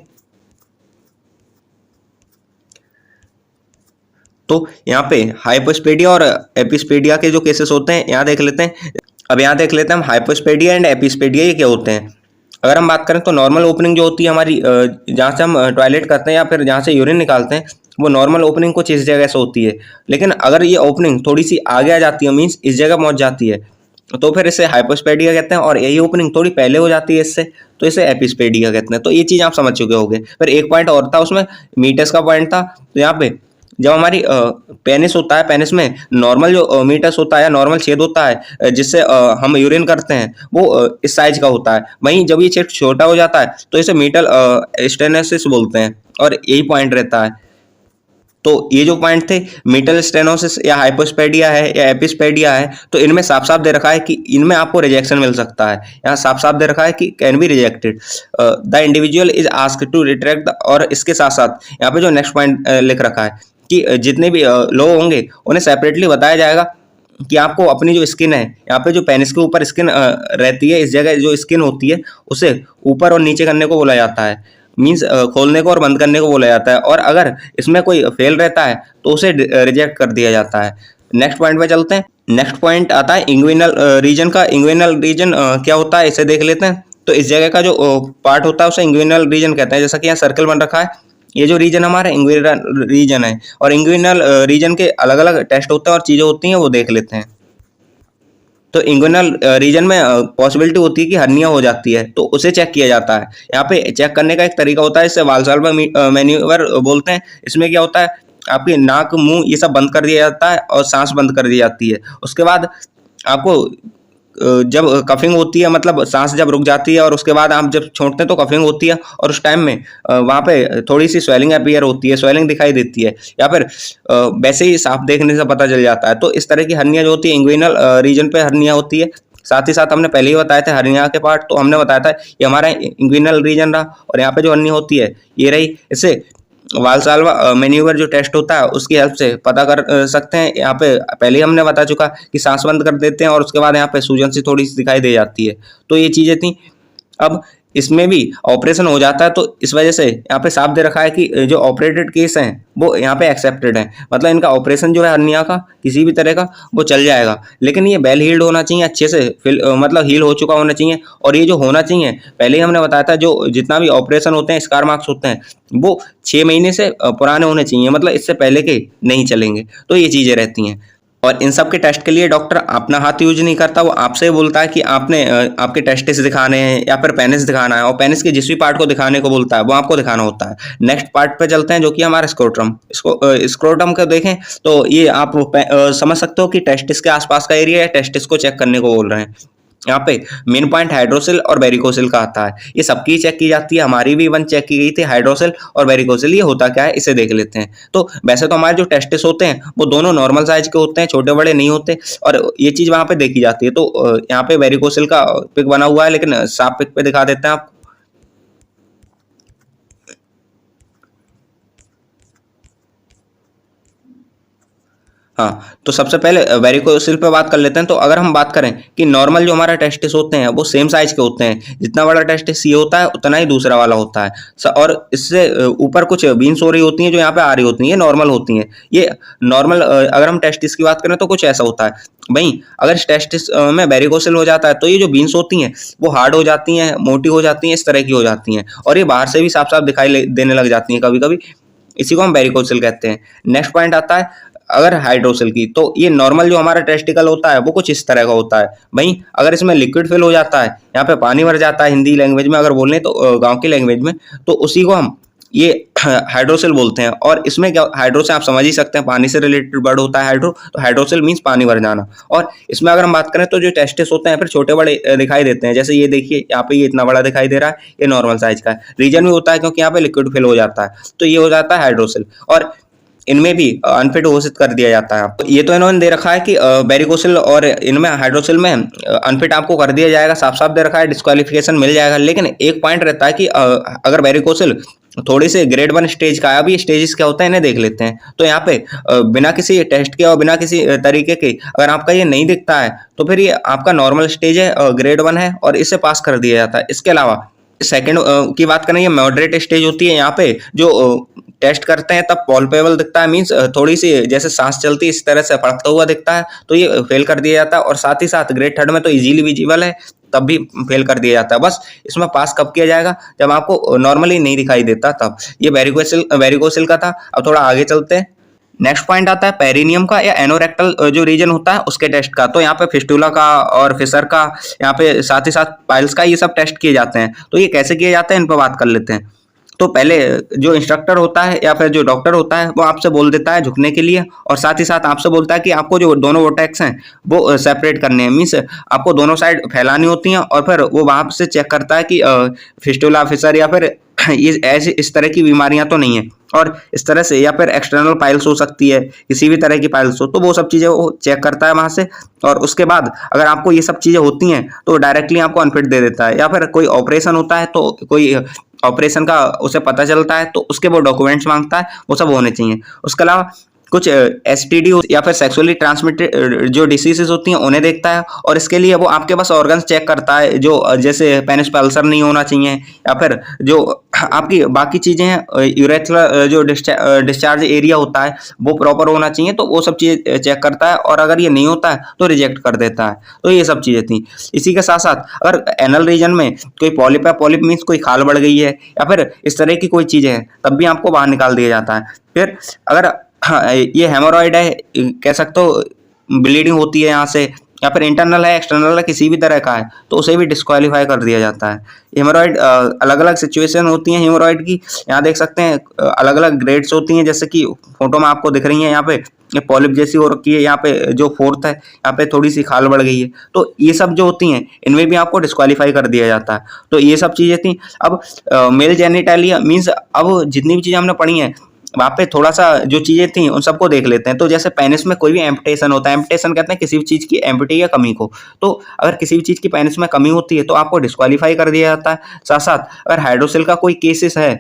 S2: तो यहाँ पे हाइपोस्पेडिया और एपिस्पेडिया के जो केसेस होते हैं यहाँ देख लेते हैं। अब यहाँ देख लेते हैं हम हाइपोस्पेडिया एंड एपिस्पेडिया, ये क्या होते हैं। अगर हम बात करें तो नॉर्मल ओपनिंग जो होती है हमारी, जहाँ से हम टॉयलेट करते हैं या फिर जहाँ से यूरिन निकालते हैं, वो नॉर्मल ओपनिंग कुछ इस जगह से होती है। लेकिन अगर ये ओपनिंग थोड़ी सी आगे आ जाती है, मीन्स इस जगह पहुँच जाती है, तो फिर इसे हाइपोस्पेडिया कहते हैं। और यही ओपनिंग थोड़ी पहले हो जाती है इससे, तो इसे एपिस्पेडिया कहते हैं। तो ये चीज़ आप समझ चुके होंगे। फिर एक पॉइंट और था उसमें, मीटस का पॉइंट था। तो यहाँ पे जब हमारी पेनिस होता है, पेनिस में नॉर्मल जो मीटस होता है या नॉर्मल छेद होता है, जिससे हम यूरिन करते हैं, वो इस साइज का होता है। वहीं जब ये छेद छोटा हो जाता है तो इसे मीटल स्टेनोसिस बोलते हैं, और यही पॉइंट रहता है। तो ये जो पॉइंट थे, मेटल स्टेनोसिस या हाइपोस्पेडिया है या एपिस्पेडिया है, तो इनमें साफ साफ दे रखा है कि इनमें आपको रिजेक्शन मिल सकता है। यहाँ साफ साफ दे रखा है कि can be rejected, the individual is asked to retract. और इसके साथ साथ यहाँ पे जो नेक्स्ट पॉइंट लिख रखा है कि जितने भी लोग होंगे उन्हें सेपरेटली बताया जाएगा कि आपको अपनी जो स्किन है, यहाँ पे जो पेनिस के ऊपर स्किन रहती है, इस जगह जो स्किन होती है उसे ऊपर और नीचे करने को बोला जाता है। मीन्स खोलने को और बंद करने को बोला जाता है, और अगर इसमें कोई फेल रहता है तो उसे रिजेक्ट कर दिया जाता है। नेक्स्ट पॉइंट पे चलते हैं। नेक्स्ट पॉइंट आता है इंग्विनल रीजन का। इंग्विनल रीजन क्या होता है, इसे देख लेते हैं। तो इस जगह का जो पार्ट होता है उसे इंग्विनल रीजन कहते हैं। जैसा कि यहाँ सर्कल बन रखा है, ये जो रीजन हमारा इंग्विनल रीजन है, और इंग्विनल रीजन के अलग अलग टेस्ट होते हैं और चीज़ें होती हैं, वो देख लेते हैं। तो इंग्विनल रीजन में पॉसिबिलिटी होती है कि हर्निया हो जाती है, तो उसे चेक किया जाता है। यहाँ पे चेक करने का एक तरीका होता है, इसे वाल्साल्वा मैन्यूवर बोलते हैं। इसमें क्या होता है, आपकी नाक मुंह ये सब बंद कर दिया जाता है और सांस बंद कर दी जाती है। उसके बाद आपको जब कफिंग होती है, मतलब सांस जब रुक जाती है और उसके बाद आप जब छोड़ते हैं तो कफिंग होती है, और उस टाइम में वहाँ पे थोड़ी सी स्वेलिंग अपीयर होती है, स्वेलिंग दिखाई देती है, या फिर वैसे ही साफ देखने से पता चल जाता है। तो इस तरह की हर्निया जो होती है, इंग्विनल रीजन पे हर्निया होती है। साथ ही साथ हमने पहले ही बताया था हर्निया के पार्ट, तो हमने बताया था ये हमारा इंग्विनल रीजन रहा, और यहाँ पे जो हर्निया होती है ये रही। इसे वाल्साल्वा मैन्यूवर जो टेस्ट होता है उसकी हेल्प से पता कर सकते हैं। यहाँ पे पहले ही हमने बता चुका कि सांस बंद कर देते हैं और उसके बाद यहाँ पे सूजन सी थोड़ी सी दिखाई दे जाती है। तो ये चीज़ें थी। अब इसमें भी ऑपरेशन हो जाता है, तो इस वजह से यहाँ पे साफ दे रखा है कि जो ऑपरेटेड केस हैं वो यहाँ पे एक्सेप्टेड है। मतलब इनका ऑपरेशन जो है हर्निया का किसी भी तरह का वो चल जाएगा, लेकिन ये वेल हील्ड होना चाहिए, अच्छे से मतलब हील हो चुका होना चाहिए। और ये जो होना चाहिए, पहले ही हमने बताया था, जो जितना भी ऑपरेशन होते हैं, स्कार मार्क्स होते हैं, वो 6 महीने से पुराने होने चाहिए, मतलब इससे पहले के नहीं चलेंगे। तो ये चीज़ें रहती हैं। और इन सब के टेस्ट के लिए डॉक्टर अपना हाथ यूज नहीं करता, वो आपसे बोलता है कि आपने आपके टेस्टिस दिखाने हैं या फिर पेनिस दिखाना है, और पेनिस के जिस भी पार्ट को दिखाने को बोलता है वो आपको दिखाना होता है। नेक्स्ट पार्ट पे चलते हैं, जो कि हमारा स्क्रोटम। इसको स्क्रोटम को देखें तो ये आप समझ सकते हो कि टेस्टिस के आसपास का एरिया है, टेस्टिस को चेक करने को बोल रहे हैं। यहाँ पे मेन पॉइंट हाइड्रोसिल और वेरिकोसिल का आता है। ये सबकी चेक की जाती है, हमारी भी वन चेक की गई थी, हाइड्रोसिल और वेरिकोसिल। ये होता क्या है इसे देख लेते हैं। तो वैसे तो हमारे जो टेस्टिस होते हैं वो दोनों नॉर्मल साइज के होते हैं, छोटे बड़े नहीं होते, और ये चीज़ वहाँ पे देखी जाती है। तो यहाँ पे वेरिकोसिल का पिक बना हुआ है, लेकिन साफ पिक पे दिखा देते हैं आप। हाँ, तो सबसे पहले वेरिकोसिल पे बात कर लेते हैं। तो अगर हम बात करें कि नॉर्मल जो हमारा टेस्टिस होते हैं वो सेम साइज के होते हैं, जितना बड़ा टेस्टिस ये होता है उतना ही दूसरा वाला होता है। और इससे ऊपर कुछ बीन्स हो रही होती हैं जो यहाँ पे आ रही होती हैं, ये नॉर्मल होती हैं। ये नॉर्मल अगर हम टेस्टिस की बात करें तो कुछ ऐसा होता है। वहीं अगर टेस्टिस में वेरिकोसिल हो जाता है तो ये जो बीन्स होती हैं वो हार्ड हो जाती हैं, मोटी हो जाती हैं, इस तरह की हो जाती हैं, और ये बाहर से भी साफ साफ दिखाई देने लग जाती हैं कभी कभी। इसी को हम वेरिकोसिल कहते हैं। नेक्स्ट पॉइंट आता है अगर हाइड्रोसिल की, तो ये नॉर्मल जो हमारा टेस्टिकल होता है वो कुछ इस तरह का होता है। वहीं अगर इसमें लिक्विड फिल हो जाता है, यहाँ पे पानी भर जाता है, हिंदी लैंग्वेज में अगर बोलें तो गांव की लैंग्वेज में, तो उसी को हम ये हाइड्रोसिल बोलते हैं। और इसमें क्या, हाइड्रो से आप समझ ही सकते हैं, पानी से रिलेटेड वर्ड होता है हाइड्रो, तो हाइड्रोसिल मीन्स पानी भर जाना। और इसमें अगर हम बात करें तो जो टेस्टिस होते हैं फिर छोटे बड़े दिखाई देते हैं। जैसे ये देखिए, यहाँ पे ये इतना बड़ा दिखाई दे रहा है, ये नॉर्मल साइज का है। रीजन भी होता है क्योंकि यहाँ पे लिक्विड फिल हो जाता है, तो ये हो जाता है हाइड्रोसिल। और इनमें भी अनफिट घोषित कर दिया जाता है। ये तो इन्होंने दे रखा है कि वेरिकोसिल और इनमें हाइड्रोसिल में अनफिट आपको कर दिया जाएगा, साफ साफ दे रखा है, डिस्क्वालिफिकेशन मिल जाएगा। लेकिन एक पॉइंट रहता है कि अगर वेरिकोसिल थोड़ी से ग्रेड 1 स्टेज का है, अभी स्टेजेस क्या होता है इन्हें देख लेते हैं। तो यहाँ पे बिना किसी टेस्ट के और बिना किसी तरीके के अगर आपका ये नहीं दिखता है तो फिर ये आपका नॉर्मल स्टेज है, ग्रेड 1 है, और इसे पास कर दिया जाता है। इसके अलावा सेकंड की बात करें, ये मॉडरेट स्टेज होती है। यहाँ पे जो टेस्ट करते हैं तब पॉल्पेबल दिखता है, मीन्स थोड़ी सी जैसे सांस चलती है इस तरह से फड़कता हुआ दिखता है, तो ये फेल कर दिया जाता है। और साथ ही साथ ग्रेड 3 में तो इजीली विजिबल है, तब भी फेल कर दिया जाता है। बस इसमें पास कब किया जाएगा, जब आपको नॉर्मली नहीं दिखाई देता तब। ये वेरिकोसिल का था। अब थोड़ा आगे चलते हैं। नेक्स्ट पॉइंट आता है पेरिनियम का या एनोरेक्टल जो रीजन होता है उसके टेस्ट का। तो यहाँ पे फिस्टुला का और फिशर का, यहाँ पे साथ ही साथ पाइल्स का, ये सब टेस्ट किए जाते हैं। तो ये कैसे किए जाते हैं इन पर बात कर लेते हैं। तो पहले जो इंस्ट्रक्टर होता है या फिर जो डॉक्टर होता है वो आपसे बोल देता है झुकने के लिए, और साथ ही साथ आपसे बोलता है कि आपको जो दोनों वोटेक्स हैं वो सेपरेट करने हैं, मीन्स आपको दोनों साइड फैलानी होती हैं। और फिर वो वहाँ से चेक करता है कि फिस्टुला, फिशर या फिर ये ऐसी इस तरह की बीमारियां तो नहीं है। और इस तरह से, या फिर एक्सटर्नल पाइल्स हो सकती है, किसी भी तरह की पाइल्स हो, तो वो सब चीज़ें वो चेक करता है वहाँ से। और उसके बाद अगर आपको ये सब चीज़ें होती हैं तो डायरेक्टली आपको अनफिट दे देता है। या फिर कोई ऑपरेशन होता है तो कोई ऑपरेशन का उसे पता चलता है तो उसके वो डॉक्यूमेंट्स मांगता है, वो सब होने चाहिए। उसके अलावा कुछ एसटीडी या फिर सेक्सुअली ट्रांसमिटेड जो डिसीजेस होती हैं उन्हें देखता है। और इसके लिए वो आपके पास ऑर्गन्स चेक करता है, जो जैसे पेनिस पे अल्सर नहीं होना चाहिए, या फिर जो आपकी बाकी चीज़ें हैं, यूरेथ्रा जो डिस्चार्ज एरिया होता है वो प्रॉपर होना चाहिए, तो वो सब चीज़ें चेक करता है। और अगर ये नहीं होता है तो रिजेक्ट कर देता है। तो ये सब चीज़ें थी। इसी के साथ साथ अगर एनल रीजन में कोई पॉलिप है, पॉलिप मीन्स कोई खाल बढ़ गई है या फिर इस तरह की कोई चीज़ें हैं, तब भी आपको बाहर निकाल दिया जाता है। फिर अगर ये हेमोरॉइड है, कह सकते हो ब्लीडिंग होती है यहाँ से, या फिर इंटरनल है, एक्सटर्नल है, किसी भी तरह का है, तो उसे भी डिस्क्वालीफाई कर दिया जाता है। हेमोरॉइड अलग अलग सिचुएशन होती हैं हेमोरॉइड की, यहाँ देख सकते हैं अलग अलग ग्रेड्स होती हैं, जैसे कि फोटो में आपको दिख रही है। यहाँ पे ये पॉलिप जैसी हो रखी है, यहाँ पे जो फोर्थ है यहाँ पे थोड़ी सी खाल बढ़ गई है, तो ये सब जो होती हैं इनमें भी आपको डिस्क्वालीफाई कर दिया जाता है। तो ये सब चीज़ें थी। अब मेल जेनिटालिया मीन्स, अब जितनी भी चीज़ें हमने पढ़ी हैं वहाँ पे थोड़ा सा जो चीज़ें थी उन सबको देख लेते हैं। तो जैसे पेनिस में कोई भी एम्पुटेशन होता है, एम्पुटेशन कहते हैं किसी भी चीज़ की एम्पुटी या कमी को, तो अगर किसी भी चीज़ की पेनिस में कमी होती है तो आपको डिस्क्वालीफाई कर दिया जाता है। साथ साथ अगर हाइड्रोसिल का कोई केसेस है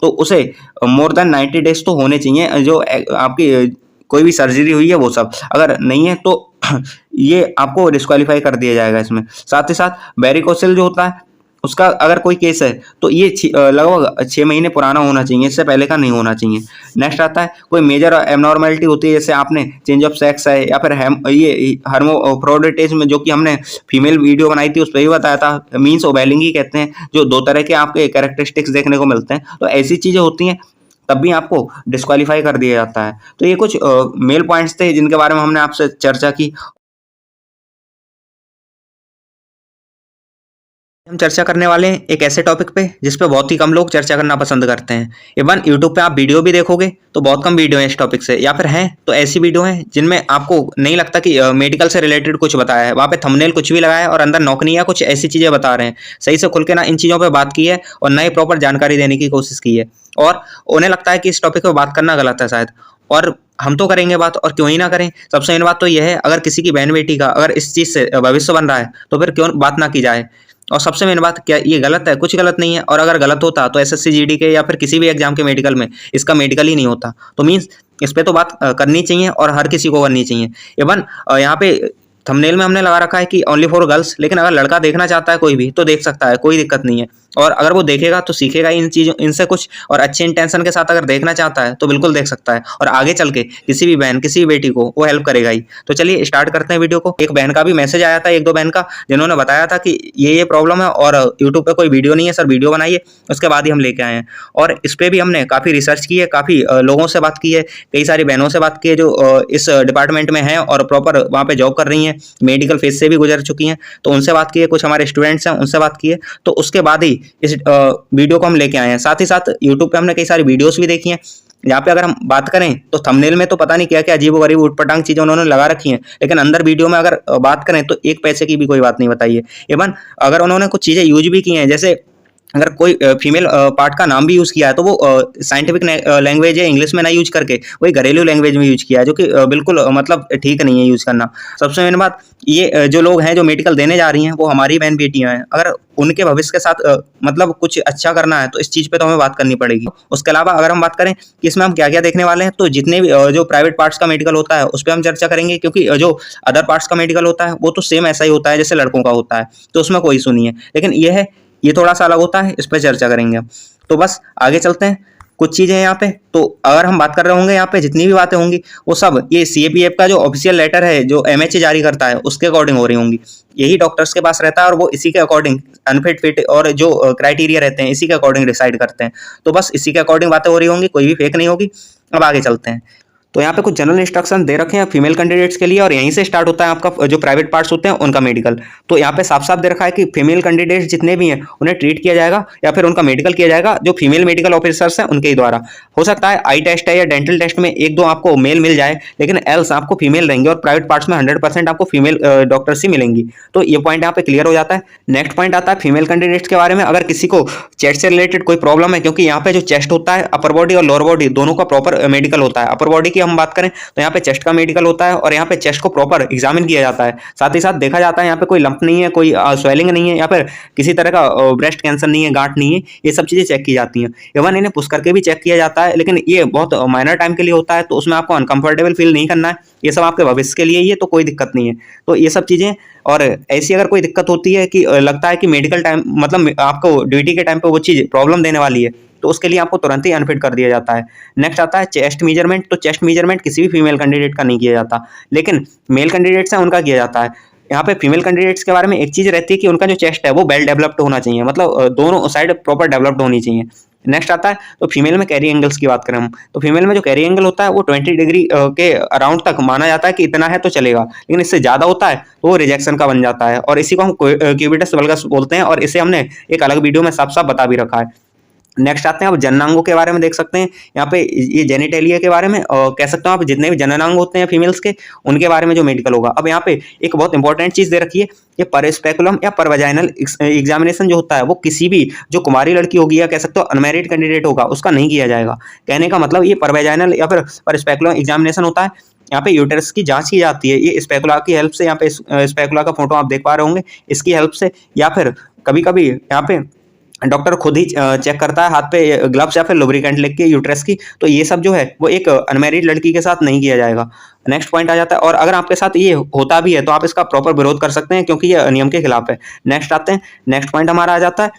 S2: तो उसे मोर देन 90 डेज तो होने चाहिए, जो आपकी कोई भी सर्जरी हुई है वो सब, अगर नहीं है तो ये आपको डिस्क्वालीफाई कर दिया जाएगा इसमें। साथ ही साथ वेरिकोसिल जो होता है उसका अगर कोई केस है तो ये लगभग 6 महीने पुराना होना चाहिए, इससे पहले का नहीं होना चाहिए। नेक्स्ट आता है कोई मेजर एबनॉर्मेलिटी होती है, जैसे आपने चेंज ऑफ सेक्स है, या फिर ये हर्माफ्रोडिटिज्म में जो कि हमने फीमेल वीडियो बनाई थी उस पर भी बताया था, मीन्स ओवेलिंगी कहते हैं, जो 2 तरह के आपके कैरेक्टरिस्टिक्स देखने को मिलते हैं। तो ऐसी चीज़ें होती हैं तब भी आपको डिस्क्वालीफाई कर दिया जाता है। तो ये कुछ मेल पॉइंट्स थे जिनके बारे में हमने आपसे चर्चा की। हम चर्चा करने वाले हैं एक ऐसे टॉपिक पे जिस पे बहुत ही कम लोग चर्चा करना पसंद करते हैं। इवन यूट्यूब पे आप वीडियो भी देखोगे तो बहुत कम वीडियो है इस टॉपिक से, या फिर हैं तो ऐसी वीडियो हैं जिनमें आपको नहीं लगता कि मेडिकल से रिलेटेड कुछ बताया है, वहाँ पे थंबनेल कुछ भी लगाया है और अंदर नौकरी या कुछ ऐसी चीज़ें बता रहे हैं। सही से खुल के ना इन चीज़ों पर बात की है और नए प्रॉपर जानकारी देने की कोशिश की है, और उन्हें लगता है कि इस टॉपिक पर बात करना गलत है शायद, और हम तो करेंगे बात, और क्यों ही ना करें। सबसे मेन बात तो यह है, अगर किसी की बहन बेटी का अगर इस चीज़ से भविष्य बन रहा है तो फिर क्यों बात ना की जाए।
S1: और सबसे मेन बात क्या ये गलत है? कुछ गलत नहीं है। और अगर गलत होता तो एसएससी जीडी के या फिर किसी भी एग्जाम के मेडिकल में इसका मेडिकल ही नहीं होता। तो मीन्स इस पे तो बात करनी चाहिए और हर किसी को करनी चाहिए। इवन यहाँ पे थंबनेल में हमने लगा रखा है कि ओनली फॉर गर्ल्स, लेकिन अगर लड़का देखना चाहता है कोई भी तो देख सकता है, कोई दिक्कत नहीं है। और अगर वो देखेगा तो सीखेगा इन चीज़ों इनसे कुछ, और अच्छे इंटेंशन के साथ अगर देखना चाहता है तो बिल्कुल देख सकता है, और आगे चल के किसी भी बहन किसी भी बेटी को वो हेल्प करेगा ही। तो चलिए स्टार्ट करते हैं वीडियो को। एक बहन का भी मैसेज आया था, एक दो बहन का, जिन्होंने बताया था कि ये प्रॉब्लम है और यूट्यूब पे कोई वीडियो नहीं है सर, वीडियो बनाइए। उसके बाद ही हम लेके आए हैं। और इस पर भी हमने काफ़ी रिसर्च की है, काफ़ी लोगों से बात की है, कई सारी बहनों से बात की है जो इस डिपार्टमेंट में हैं और प्रॉपर वहाँ पे जॉब कर रही हैं, मेडिकल फेज से भी गुजर चुकी हैं। तो उनसे बात की है, कुछ हमारे स्टूडेंट्स हैं उनसे बात की है। तो उसके बाद ही इस वीडियो को हम लेके आए हैं। साथ ही साथ यूट्यूब पे हमने कई सारी वीडियोस भी देखी हैं। यहाँ पे अगर हम बात करें तो थंबनेल में तो पता नहीं क्या क्या अजीबोगरीब उटपटांग चीजें उन्होंने लगा रखी हैं, लेकिन अंदर वीडियो में अगर बात करें तो एक पैसे की भी कोई बात नहीं बताई है। इवन अगर उन्होंने कुछ चीजें यूज भी की हैं, जैसे अगर कोई फीमेल पार्ट का नाम भी यूज किया है तो वो साइंटिफिक लैंग्वेज या इंग्लिश में ना यूज करके वही घरेलू लैंग्वेज में यूज किया है, जो कि बिल्कुल मतलब ठीक नहीं है यूज करना। सबसे मेन बात ये जो लोग हैं जो मेडिकल देने जा रही हैं वो हमारी बहन बेटियां हैं। अगर उनके भविष्य के साथ मतलब कुछ अच्छा करना है तो इस चीज़ पे तो हमें बात करनी पड़ेगी। उसके अलावा अगर हम बात करें कि इसमें हम क्या क्या देखने वाले हैं, तो जितने भी जो प्राइवेट पार्ट्स का मेडिकल होता है उस पर हम चर्चा करेंगे, क्योंकि जो अदर पार्ट्स का मेडिकल होता है वो तो सेम ऐसा ही होता है जैसे लड़कों का होता है, तो उसमें कोई इशू नहीं है। लेकिन ये थोड़ा सा अलग होता है, इस पर चर्चा करेंगे। तो बस आगे चलते हैं। कुछ चीज़ें यहाँ पे तो अगर हम बात कर रहे होंगे, यहाँ पे जितनी भी बातें होंगी वो सब ये सीएपीएफ का जो ऑफिशियल लेटर है जो एमएचए जारी करता है उसके अकॉर्डिंग हो रही होंगी। यही डॉक्टर्स के पास रहता है और वो इसी के अकॉर्डिंग अनफिट फिट और जो क्राइटेरिया रहते हैं इसी के अकॉर्डिंग डिसाइड करते हैं। तो बस इसी के अकॉर्डिंग बातें हो रही होंगी, कोई भी फेक नहीं होगी। अब आगे चलते हैं। तो यहाँ पे कुछ जनरल इंस्ट्रक्शन दे रखे हैं फीमेल कैंडिडेट्स के लिए, और यहीं से स्टार्ट होता है आपका जो प्राइवेट पार्ट्स होते हैं उनका मेडिकल। तो यहाँ पे साफ साफ दे रखा है कि फीमेल कैंडिडेट्स जितने भी हैं उन्हें ट्रीट किया जाएगा या फिर उनका मेडिकल किया जाएगा जो फीमेल मेडिकल ऑफिसर्स हैं उनके ही द्वारा। हो सकता है आई टेस्ट है या डेंटल टेस्ट में एक दो आपको मेल मिल जाए, लेकिन एल्स आपको फीमेल रहेंगे, और प्राइवेट पार्ट्स में 100% आपको फीमेल डॉक्टर्स ही मिलेंगी। तो ये पॉइंट यहाँ पे क्लियर हो जाता है। नेक्स्ट पॉइंट आता है फीमेल कैंडिडेट्स के बारे में। अगर किसी को चेस्ट से रिलेटेड कोई प्रॉब्लम है, क्योंकि यहाँ पे जो चेस्ट होता है अपर बॉडी और लोअर बॉडी दोनों का प्रॉपर मेडिकल होता है। अपर बॉडी की हम बात करें तो यहाँ पे चेस्ट का मेडिकल होता है और यहाँ पे चेस्ट को प्रॉपर एग्जामिन किया जाता है। साथ ही साथ देखा जाता है यहाँ पे कोई लंप नहीं है, कोई स्वेलिंग नहीं है, या फिर किसी तरह का ब्रेस्ट कैंसर नहीं है, गांठ नहीं है, ये सब चीजें चेक की जाती हैं। इवन इन्हें पुश करके भी चेक किया जाता है, लेकिन ये बहुत माइनर टाइम के लिए होता है, तो उसमें आपको अनकंफर्टेबल फील नहीं करना है। ये सब आपके भविष्य के लिए ही है, तो कोई दिक्कत नहीं है। तो ये सब चीजें, और ऐसी अगर कोई दिक्कत होती है कि लगता है कि मेडिकल टाइम मतलब आपको ड्यूटी के टाइम पे वो चीज प्रॉब्लम देने वाली है, तो उसके लिए आपको तुरंत ही अनफिट कर दिया जाता है। नेक्स्ट आता है चेस्ट मेजरमेंट। तो चेस्ट मेजरमेंट किसी भी फीमेल कैंडिडेट का नहीं किया जाता, लेकिन मेल कैंडिडेट्स हैं उनका किया जाता है। यहाँ पे फीमेल कैंडिडेट्स के बारे में एक चीज रहती है कि उनका जो चेस्ट है वो वेल डेवलप्ड होना चाहिए, मतलब दोनों साइड प्रॉपर डेवलप्ड होनी चाहिए। नेक्स्ट आता है तो फीमेल में कैरी एंगल्स की बात करें हम, तो फीमेल में जो कैरी एंगल होता है वो 20 डिग्री के अराउंड तक माना जाता है कि इतना है तो चलेगा, लेकिन इससे ज़्यादा होता है तो वो रिजेक्शन का बन जाता है, और इसी को हम क्यूबिटस वल्गस बोलते हैं, और इसे हमने एक अलग वीडियो में साफ साफ बता भी रखा है। नेक्स्ट आते हैं आप जननांगों के बारे में देख सकते हैं यहाँ पे, ये जेनिटेलिया के बारे में कह सकते हो आप, जितने भी जननांग होते हैं फीमेल्स के उनके बारे में जो मेडिकल होगा। अब यहाँ पे एक बहुत इंपॉर्टेंट चीज दे रखी है, ये परस्पेकुलम या परवजाइनल एग्जामिनेशन जो होता है वो किसी भी जो कुमारी लड़की होगी या कह सकते हो अनमैरिड कैंडिडेट होगा उसका नहीं किया जाएगा। कहने का मतलब ये परवजाइनल या फिर परस्पेकुलम एग्जामिनेशन होता है। यहाँ पे यूटेरस की जांच की जाती है, ये स्पेकुला की हेल्प से। यहाँ पे स्पेकुला का फोटो आप देख पा रहे होंगे, इसकी हेल्प से, या फिर कभी कभी यहाँ पे डॉक्टर खुद ही चेक करता है हाथ पे ग्लव्स या फिर लुब्रिकेंट लेके यूट्रस की। तो ये सब जो है वो एक अनमैरिड लड़की के साथ नहीं किया जाएगा। नेक्स्ट पॉइंट आ जाता है, और अगर आपके साथ ये होता भी है तो आप इसका प्रॉपर विरोध कर सकते हैं, क्योंकि ये नियम के खिलाफ है। नेक्स्ट आते हैं, नेक्स्ट पॉइंट हमारा आ जाता है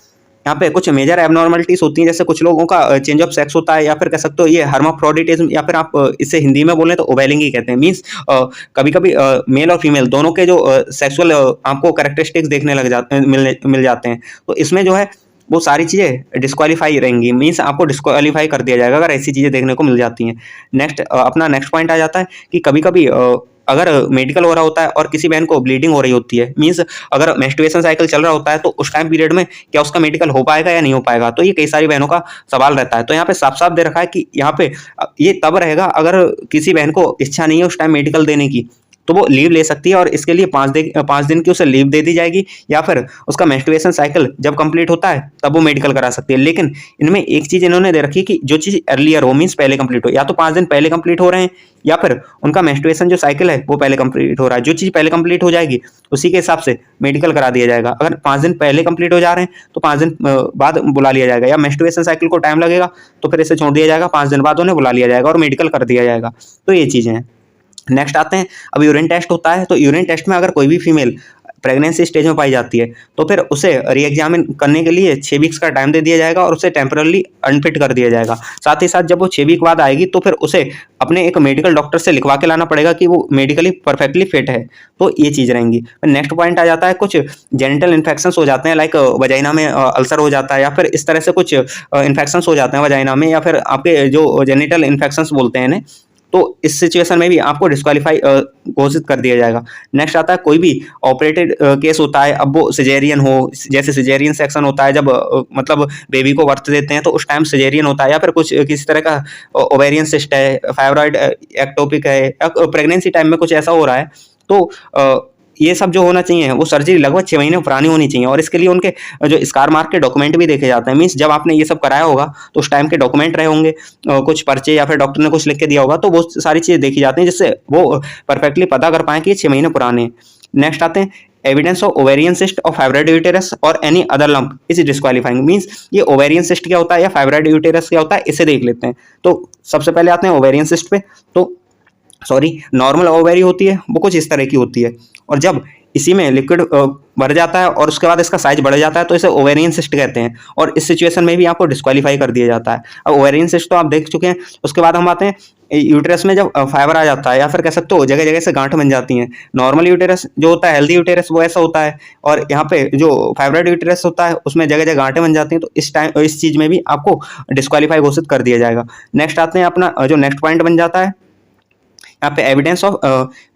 S1: यहाँ पे कुछ मेजर एबनॉर्मलिटीज होती हैं, जैसे कुछ लोगों का चेंज ऑफ सेक्स होता है, या फिर कह सकते हो ये हर्माफ्रोडिटिज्म, या फिर आप इसे हिंदी में बोलें तो ओवेलिंग ही कहते हैं। मीन्स कभी कभी मेल और फीमेल दोनों के जो सेक्सुअल आपको कैरेक्टरिस्टिक्स देखने लग जाते मिल जाते हैं, तो इसमें जो है वो सारी चीज़ें डिस्क्वालीफाई रहेंगी। मीन्स आपको डिस्क्वालीफाई कर दिया जाएगा अगर ऐसी चीज़ें देखने को मिल जाती हैं। नेक्स्ट अपना नेक्स्ट पॉइंट आ जाता है कि कभी कभी अगर मेडिकल हो रहा होता है और किसी बहन को ब्लीडिंग हो रही होती है, मीन्स अगर मेंस्ट्रुएशन साइकिल चल रहा होता है, तो उस टाइम पीरियड में क्या उसका मेडिकल हो पाएगा या नहीं हो पाएगा, तो ये कई सारी बहनों का सवाल रहता है। तो यहाँ पे साफ साफ दे रखा है कि यहाँ पे ये तब रहेगा अगर किसी बहन को इच्छा नहीं है उस टाइम मेडिकल देने की, तो वो लीव ले सकती है और इसके लिए 5 दिन की उसे लीव दे दी जाएगी, या फिर उसका मेंस्ट्रुएशन साइकिल जब कंप्लीट होता है तब वो मेडिकल करा सकती है। लेकिन इनमें एक चीज इन्होंने दे रखी है कि जो चीज अर्लियर हो, मीन्स पहले कंप्लीट हो, या तो 5 दिन पहले कंप्लीट हो रहे हैं या फिर उनका मेंस्ट्रुएशन जो साइकिल है वो पहले कंप्लीट हो रहा है। जो चीज पहले कंप्लीट हो जाएगी उसी के हिसाब से मेडिकल करा दिया जाएगा। अगर 5 दिन पहले कंप्लीट हो जा रहे हैं तो 5 दिन बाद बुला लिया जाएगा, या मेंस्ट्रुएशन साइकिल को टाइम लगेगा तो फिर इसे छोड़ दिया जाएगा, 5 दिन बाद उन्हें बुला लिया जाएगा और मेडिकल कर दिया जाएगा। तो ये चीजें हैं। नेक्स्ट आते हैं, अब यूरिन टेस्ट होता है, तो यूरिन टेस्ट में अगर कोई भी फीमेल प्रेगनेंसी स्टेज में पाई जाती है तो फिर उसे री एग्जामिन करने के लिए 6 वीक्स का टाइम दे दिया जाएगा और उसे टेम्परली अनफिट कर दिया जाएगा। साथ ही साथ जब वो 6 वीक बाद आएगी तो फिर उसे अपने एक मेडिकल डॉक्टर से लिखवा के लाना पड़ेगा कि वो मेडिकली परफेक्टली फिट है। तो ये चीज़ रहेंगी। नेक्स्ट पॉइंट आ जाता है, कुछ जेनिटल इन्फेक्शन हो जाते हैं, लाइक वजाइना में अल्सर हो जाता है, या फिर इस तरह से कुछ इन्फेक्शन हो जाते हैं वजाइना में, या फिर आपके जो जेनिटल इन्फेक्शन बोलते हैं इन्हें, तो इस सिचुएशन में भी आपको डिस्क्वालीफाई घोषित कर दिया जाएगा। नेक्स्ट आता है, कोई भी ऑपरेटेड केस होता है, अब वो सिजेरियन हो, जैसे सिजेरियन सेक्शन होता है जब मतलब बेबी को बर्थ देते हैं तो उस टाइम सिजेरियन होता है, या फिर कुछ किसी तरह का ओवेरियन सिस्ट है, फाइब्रॉइड एक्टोपिक है, या प्रेगनेंसी टाइम में कुछ ऐसा हो रहा है, तो ये सब जो होना चाहिए वो सर्जरी लगभग 6 महीने पुरानी होनी चाहिए। और इसके लिए उनके जो स्कार मार्क के डॉक्यूमेंट भी देखे जाते हैं, मीन्स जब आपने ये सब कराया होगा तो उस टाइम के डॉक्यूमेंट रहे होंगे, कुछ पर्चे या फिर डॉक्टर ने कुछ लिख के दिया होगा, तो वो सारी चीज़ें देखी जाती हैं जिससे वो परफेक्टली पता कर पाएँ कि 6 महीने पुराने हैं। नेक्स्ट आते हैं, एविडेंस ऑफ ओवेरियन सिस्ट और फाइब्रॉइड यूटेरस और any other lump is disqualifying, means ये ओवेरियन सिस्ट क्या होता है या फाइब्रॉइड यूटेरस क्या होता है, इसे देख लेते हैं। तो सबसे पहले आते हैं ओवेरियन सिस्ट पे। तो नॉर्मल ओवेरी होती है वो कुछ इस तरह की होती है, और जब इसी में लिक्विड भर जाता है और उसके बाद इसका साइज बढ़ जाता है तो इसे ओवेरियन सिस्ट कहते हैं, और इस सिचुएशन में भी आपको डिस्क्वालीफाई कर दिया जाता है। अब ओवेरियन सिस्ट तो आप देख चुके हैं। उसके बाद हम आते हैं यूटेरस में, जब फाइबर आ जाता है या फिर कह सकते हो जगह जगह से गांठ बन जाती हैं। नॉर्मल यूटेरस जो होता है, हेल्दी यूटेरस, वो ऐसा होता है, और यहाँ पे जो फाइब्रॉइड यूटेरस होता है उसमें जगह जगह गांठें बन जाती हैं, तो इस चीज़ में भी आपको डिस्क्वालीफाई घोषित कर दिया जाएगा। नेक्स्ट आते हैं, अपना जो नेक्स्ट पॉइंट बन जाता है यहाँ पे, evidence of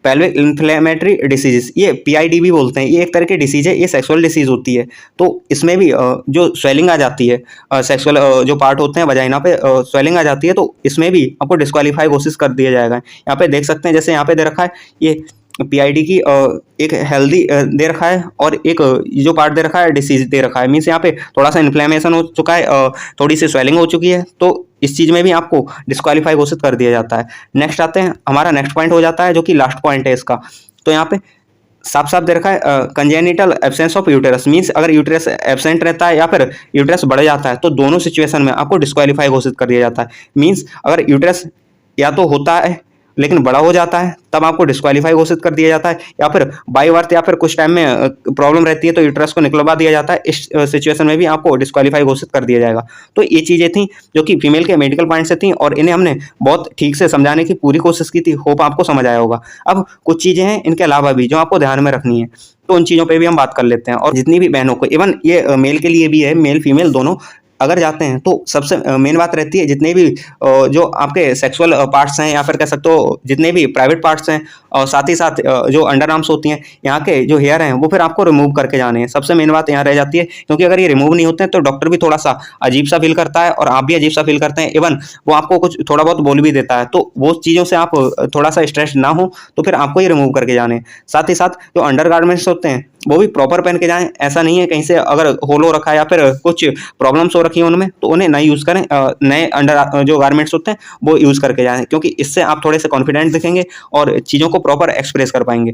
S1: pelvic inflammatory diseases, ये PID भी बोलते हैं, ये एक तरह की डिसीज है, ये सेक्सुअल डिसीज होती है। तो इसमें भी जो स्वेलिंग आ जाती है, सेक्सुअल जो पार्ट होते हैं वजाइना पे स्वेलिंग आ जाती है, तो इसमें भी आपको डिस्क्वालीफाई घोषित कर दिया जाएगा। यहाँ पे देख सकते हैं, जैसे यहाँ पे दे रखा है, ये PID की एक हेल्दी दे रखा है और एक जो पार्ट दे रखा है डिसीज दे रखा है, मीन्स यहाँ पे थोड़ा सा इन्फ्लेमेशन हो चुका है, थोड़ी सी स्वेलिंग हो चुकी है, तो इस चीज़ में भी आपको डिस्क्वालीफाई घोषित कर दिया जाता है। नेक्स्ट आते हैं, हमारा नेक्स्ट पॉइंट हो जाता है जो कि लास्ट पॉइंट है इसका। तो यहाँ पे साफ साफ दे रखा है, congenital absence of uterus, means अगर यूटेरस एब्सेंट रहता है या फिर यूटेरस बढ़ जाता है तो दोनों सिचुएशन में आपको डिस्क्वालीफाई घोषित कर दिया जाता है। मीन्स अगर यूटेरस या तो होता है लेकिन बड़ा हो जाता है तब आपको डिस्क्वालीफाई घोषित कर दिया जाता है, या फिर बाई बर्थ या फिर कुछ टाइम में प्रॉब्लम रहती है तो यूट्रस को निकलवा दिया जाता है, इस सिचुएशन में भी आपको डिस्क्वालीफाई घोषित कर दिया जाएगा। तो ये चीज़ें थी जो कि फीमेल के मेडिकल पॉइंट से थी, और इन्हें हमने बहुत ठीक से समझाने की पूरी कोशिश की थी। होप आपको समझ आया होगा। अब कुछ चीज़ें हैं इनके अलावा भी जो आपको ध्यान में रखनी है, तो उन चीज़ों पे भी हम बात कर लेते हैं। और जितनी भी बहनों को, इवन ये मेल के लिए भी है, मेल फीमेल दोनों अगर जाते हैं तो सबसे मेन बात रहती है, जितने भी जो आपके सेक्सुअल पार्ट्स हैं या फिर कह सकते हो जितने भी प्राइवेट पार्ट्स हैं, और साथ ही साथ जो अंडर आर्म्स होती हैं, यहाँ के जो हेयर हैं वो फिर आपको रिमूव करके जाने हैं। सबसे मेन बात यहाँ रह जाती है, क्योंकि अगर ये रिमूव नहीं होते हैं तो डॉक्टर भी थोड़ा सा अजीब सा फील करता है और आप भी अजीब सा फील करते हैं। इवन वो आपको कुछ थोड़ा बहुत बोल भी देता है, तो वो चीज़ों से आप थोड़ा सा स्ट्रेस ना हो तो फिर आपको ये रिमूव करके जाने हैं। साथ ही साथ जो अंडर गारमेंट्स होते हैं वो भी प्रॉपर पहन के जाएं। ऐसा नहीं है कहीं से अगर होलो रखा है या फिर कुछ प्रॉब्लम्स हो रखी है उनमें तो उन्हें नहीं यूज़ करें, नए अंडर जो गारमेंट्स होते हैं वो यूज़ करके जाएं, क्योंकि इससे आप थोड़े से कॉन्फिडेंट दिखेंगे और चीज़ों को प्रॉपर एक्सप्रेस कर पाएंगे।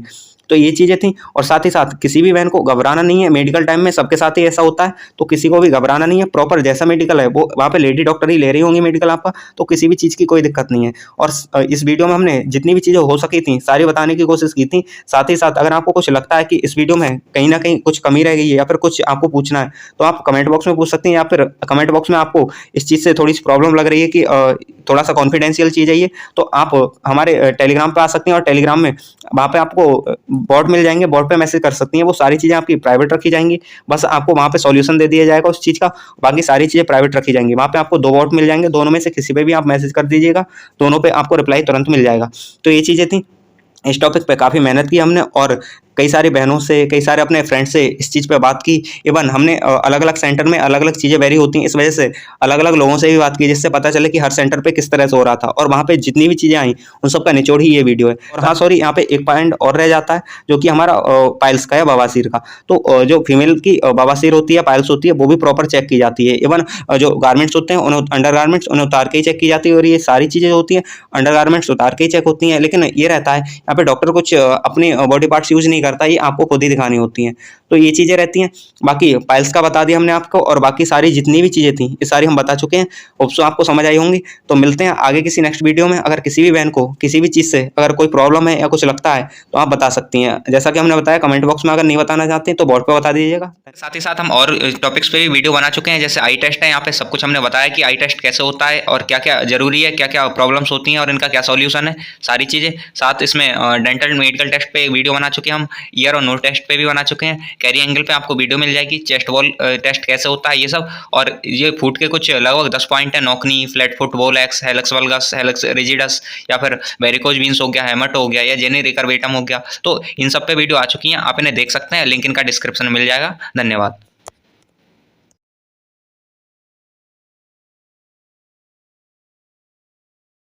S1: तो ये चीज़ें थी। और साथ ही साथ किसी भी बहन को घबराना नहीं है, मेडिकल टाइम में सबके साथ ही ऐसा होता है, तो किसी को भी घबराना नहीं है। प्रॉपर जैसा मेडिकल है वो वहाँ पे लेडी डॉक्टर ही ले रही होंगी मेडिकल आपका, तो किसी भी चीज़ की कोई दिक्कत नहीं है। और इस वीडियो में हमने जितनी भी चीज़ें हो सकी थी सारी बताने की कोशिश की थी। साथ ही साथ अगर आपको कुछ लगता है कि इस वीडियो में कहीं ना कहीं कुछ कमी रह गई है या फिर कुछ आपको पूछना है तो आप कमेंट बॉक्स में पूछ सकते हैं, या फिर कमेंट बॉक्स में आपको इस चीज़ से थोड़ी सी प्रॉब्लम लग रही है कि थोड़ा सा कॉन्फिडेंशियल चीज़ है ये, तो आप हमारे टेलीग्राम पे आ सकती हैं, और टेलीग्राम में वहाँ पे आपको बॉट मिल जाएंगे, बॉट पे मैसेज कर सकती हैं। वो सारी चीज़ें आपकी प्राइवेट रखी जाएंगी, बस आपको वहाँ पे सॉल्यूशन दे दिया जाएगा उस चीज़ का, बाकी सारी चीज़ें प्राइवेट रखी जाएंगी। वहाँ पे आपको 2 बॉट मिल जाएंगे, दोनों में से किसी पे भी आप मैसेज कर दीजिएगा, दोनों पे आपको रिप्लाई तुरंत मिल जाएगा। तो ये चीज़ें थी। इस टॉपिक पे काफ़ी मेहनत की हमने, और कई सारी बहनों से, कई सारे अपने फ्रेंड से इस चीज़ पे बात की। इवन हमने अलग-अलग सेंटर में अलग-अलग चीज़ें वेरी होती हैं, इस वजह से अलग-अलग लोगों से भी बात की, जिससे पता चले कि हर सेंटर पे किस तरह से हो रहा था और वहाँ पे जितनी भी चीज़ें आई, उन सब का निचोड़ ही ये वीडियो है। और हाँ, सॉरी, यहाँ पे एक पॉइंट और रह जाता है, जो कि हमारा पाइल्स का या बवासीर का। तो जो फीमेल की बवासीर होती है, पाइल्स होती है, वो भी प्रॉपर चेक की जाती है। इवन जो गारमेंट्स होते हैं, उन्हें अंडरगारमेंट्स उन्हें उतार के ही चेक की जाती है, और ये सारी चीज़ें होती हैं अंडरगारमेंट्स उतार के ही चेक होती हैं। लेकिन ये रहता है, यहाँ पे डॉक्टर कुछ अपनी बॉडी पार्ट्स यूज़ नहीं करता, ये आपको खुद ही दिखानी होती हैं। तो ये चीज़ें रहती हैं। बाकी पाइल्स का बता दिया हमने आपको, और बाकी सारी जितनी भी चीज़ें थी, ये सारी हम बता चुके हैं। होप सो आपको समझ आई होंगी। तो मिलते हैं आगे किसी नेक्स्ट वीडियो में। अगर किसी भी बहन को किसी भी चीज़ से अगर कोई प्रॉब्लम है या कुछ लगता है, तो आप बता सकती हैं। जैसा कि हमने बताया, कमेंट बॉक्स में अगर नहीं बताना चाहते हैं तो बोर्ड पे बता दीजिएगा। साथ ही साथ हम और टॉपिक्स पे भी वीडियो बना चुके हैं, जैसे आई टेस्ट है। यहाँ पे सब कुछ हमने बताया कि आई टेस्ट कैसे होता है और क्या क्या जरूरी है, क्या क्या प्रॉब्लम्स होती हैं और इनका क्या सॉल्यूशन है, सारी चीज़ें। साथ इसमें डेंटल मेडिकल टेस्ट पे वीडियो बना चुके हैं हम, ईयर और नोज टेस्ट पे भी बना चुके हैं। कैरी एंगल पे आपको वीडियो मिल जाएगी, चेस्ट वॉल टेस्ट कैसे होता है, ये सब। और ये फुट के कुछ लगभग 10 पॉइंट है: नॉकनी, फ्लैट फुट, बोलैक्स, हेलक्स वल्गस, हेलक्स रिजिडस, या फिर वेरिकोज वीन्स हो गया, हेमट हो गया, या जेनी रिकर्वेटम हो गया। तो इन सब पे वीडियो आ चुकी हैं, आप इन्हें देख सकते हैं। लिंक इनका डिस्क्रिप्शन में मिल जाएगा। धन्यवाद।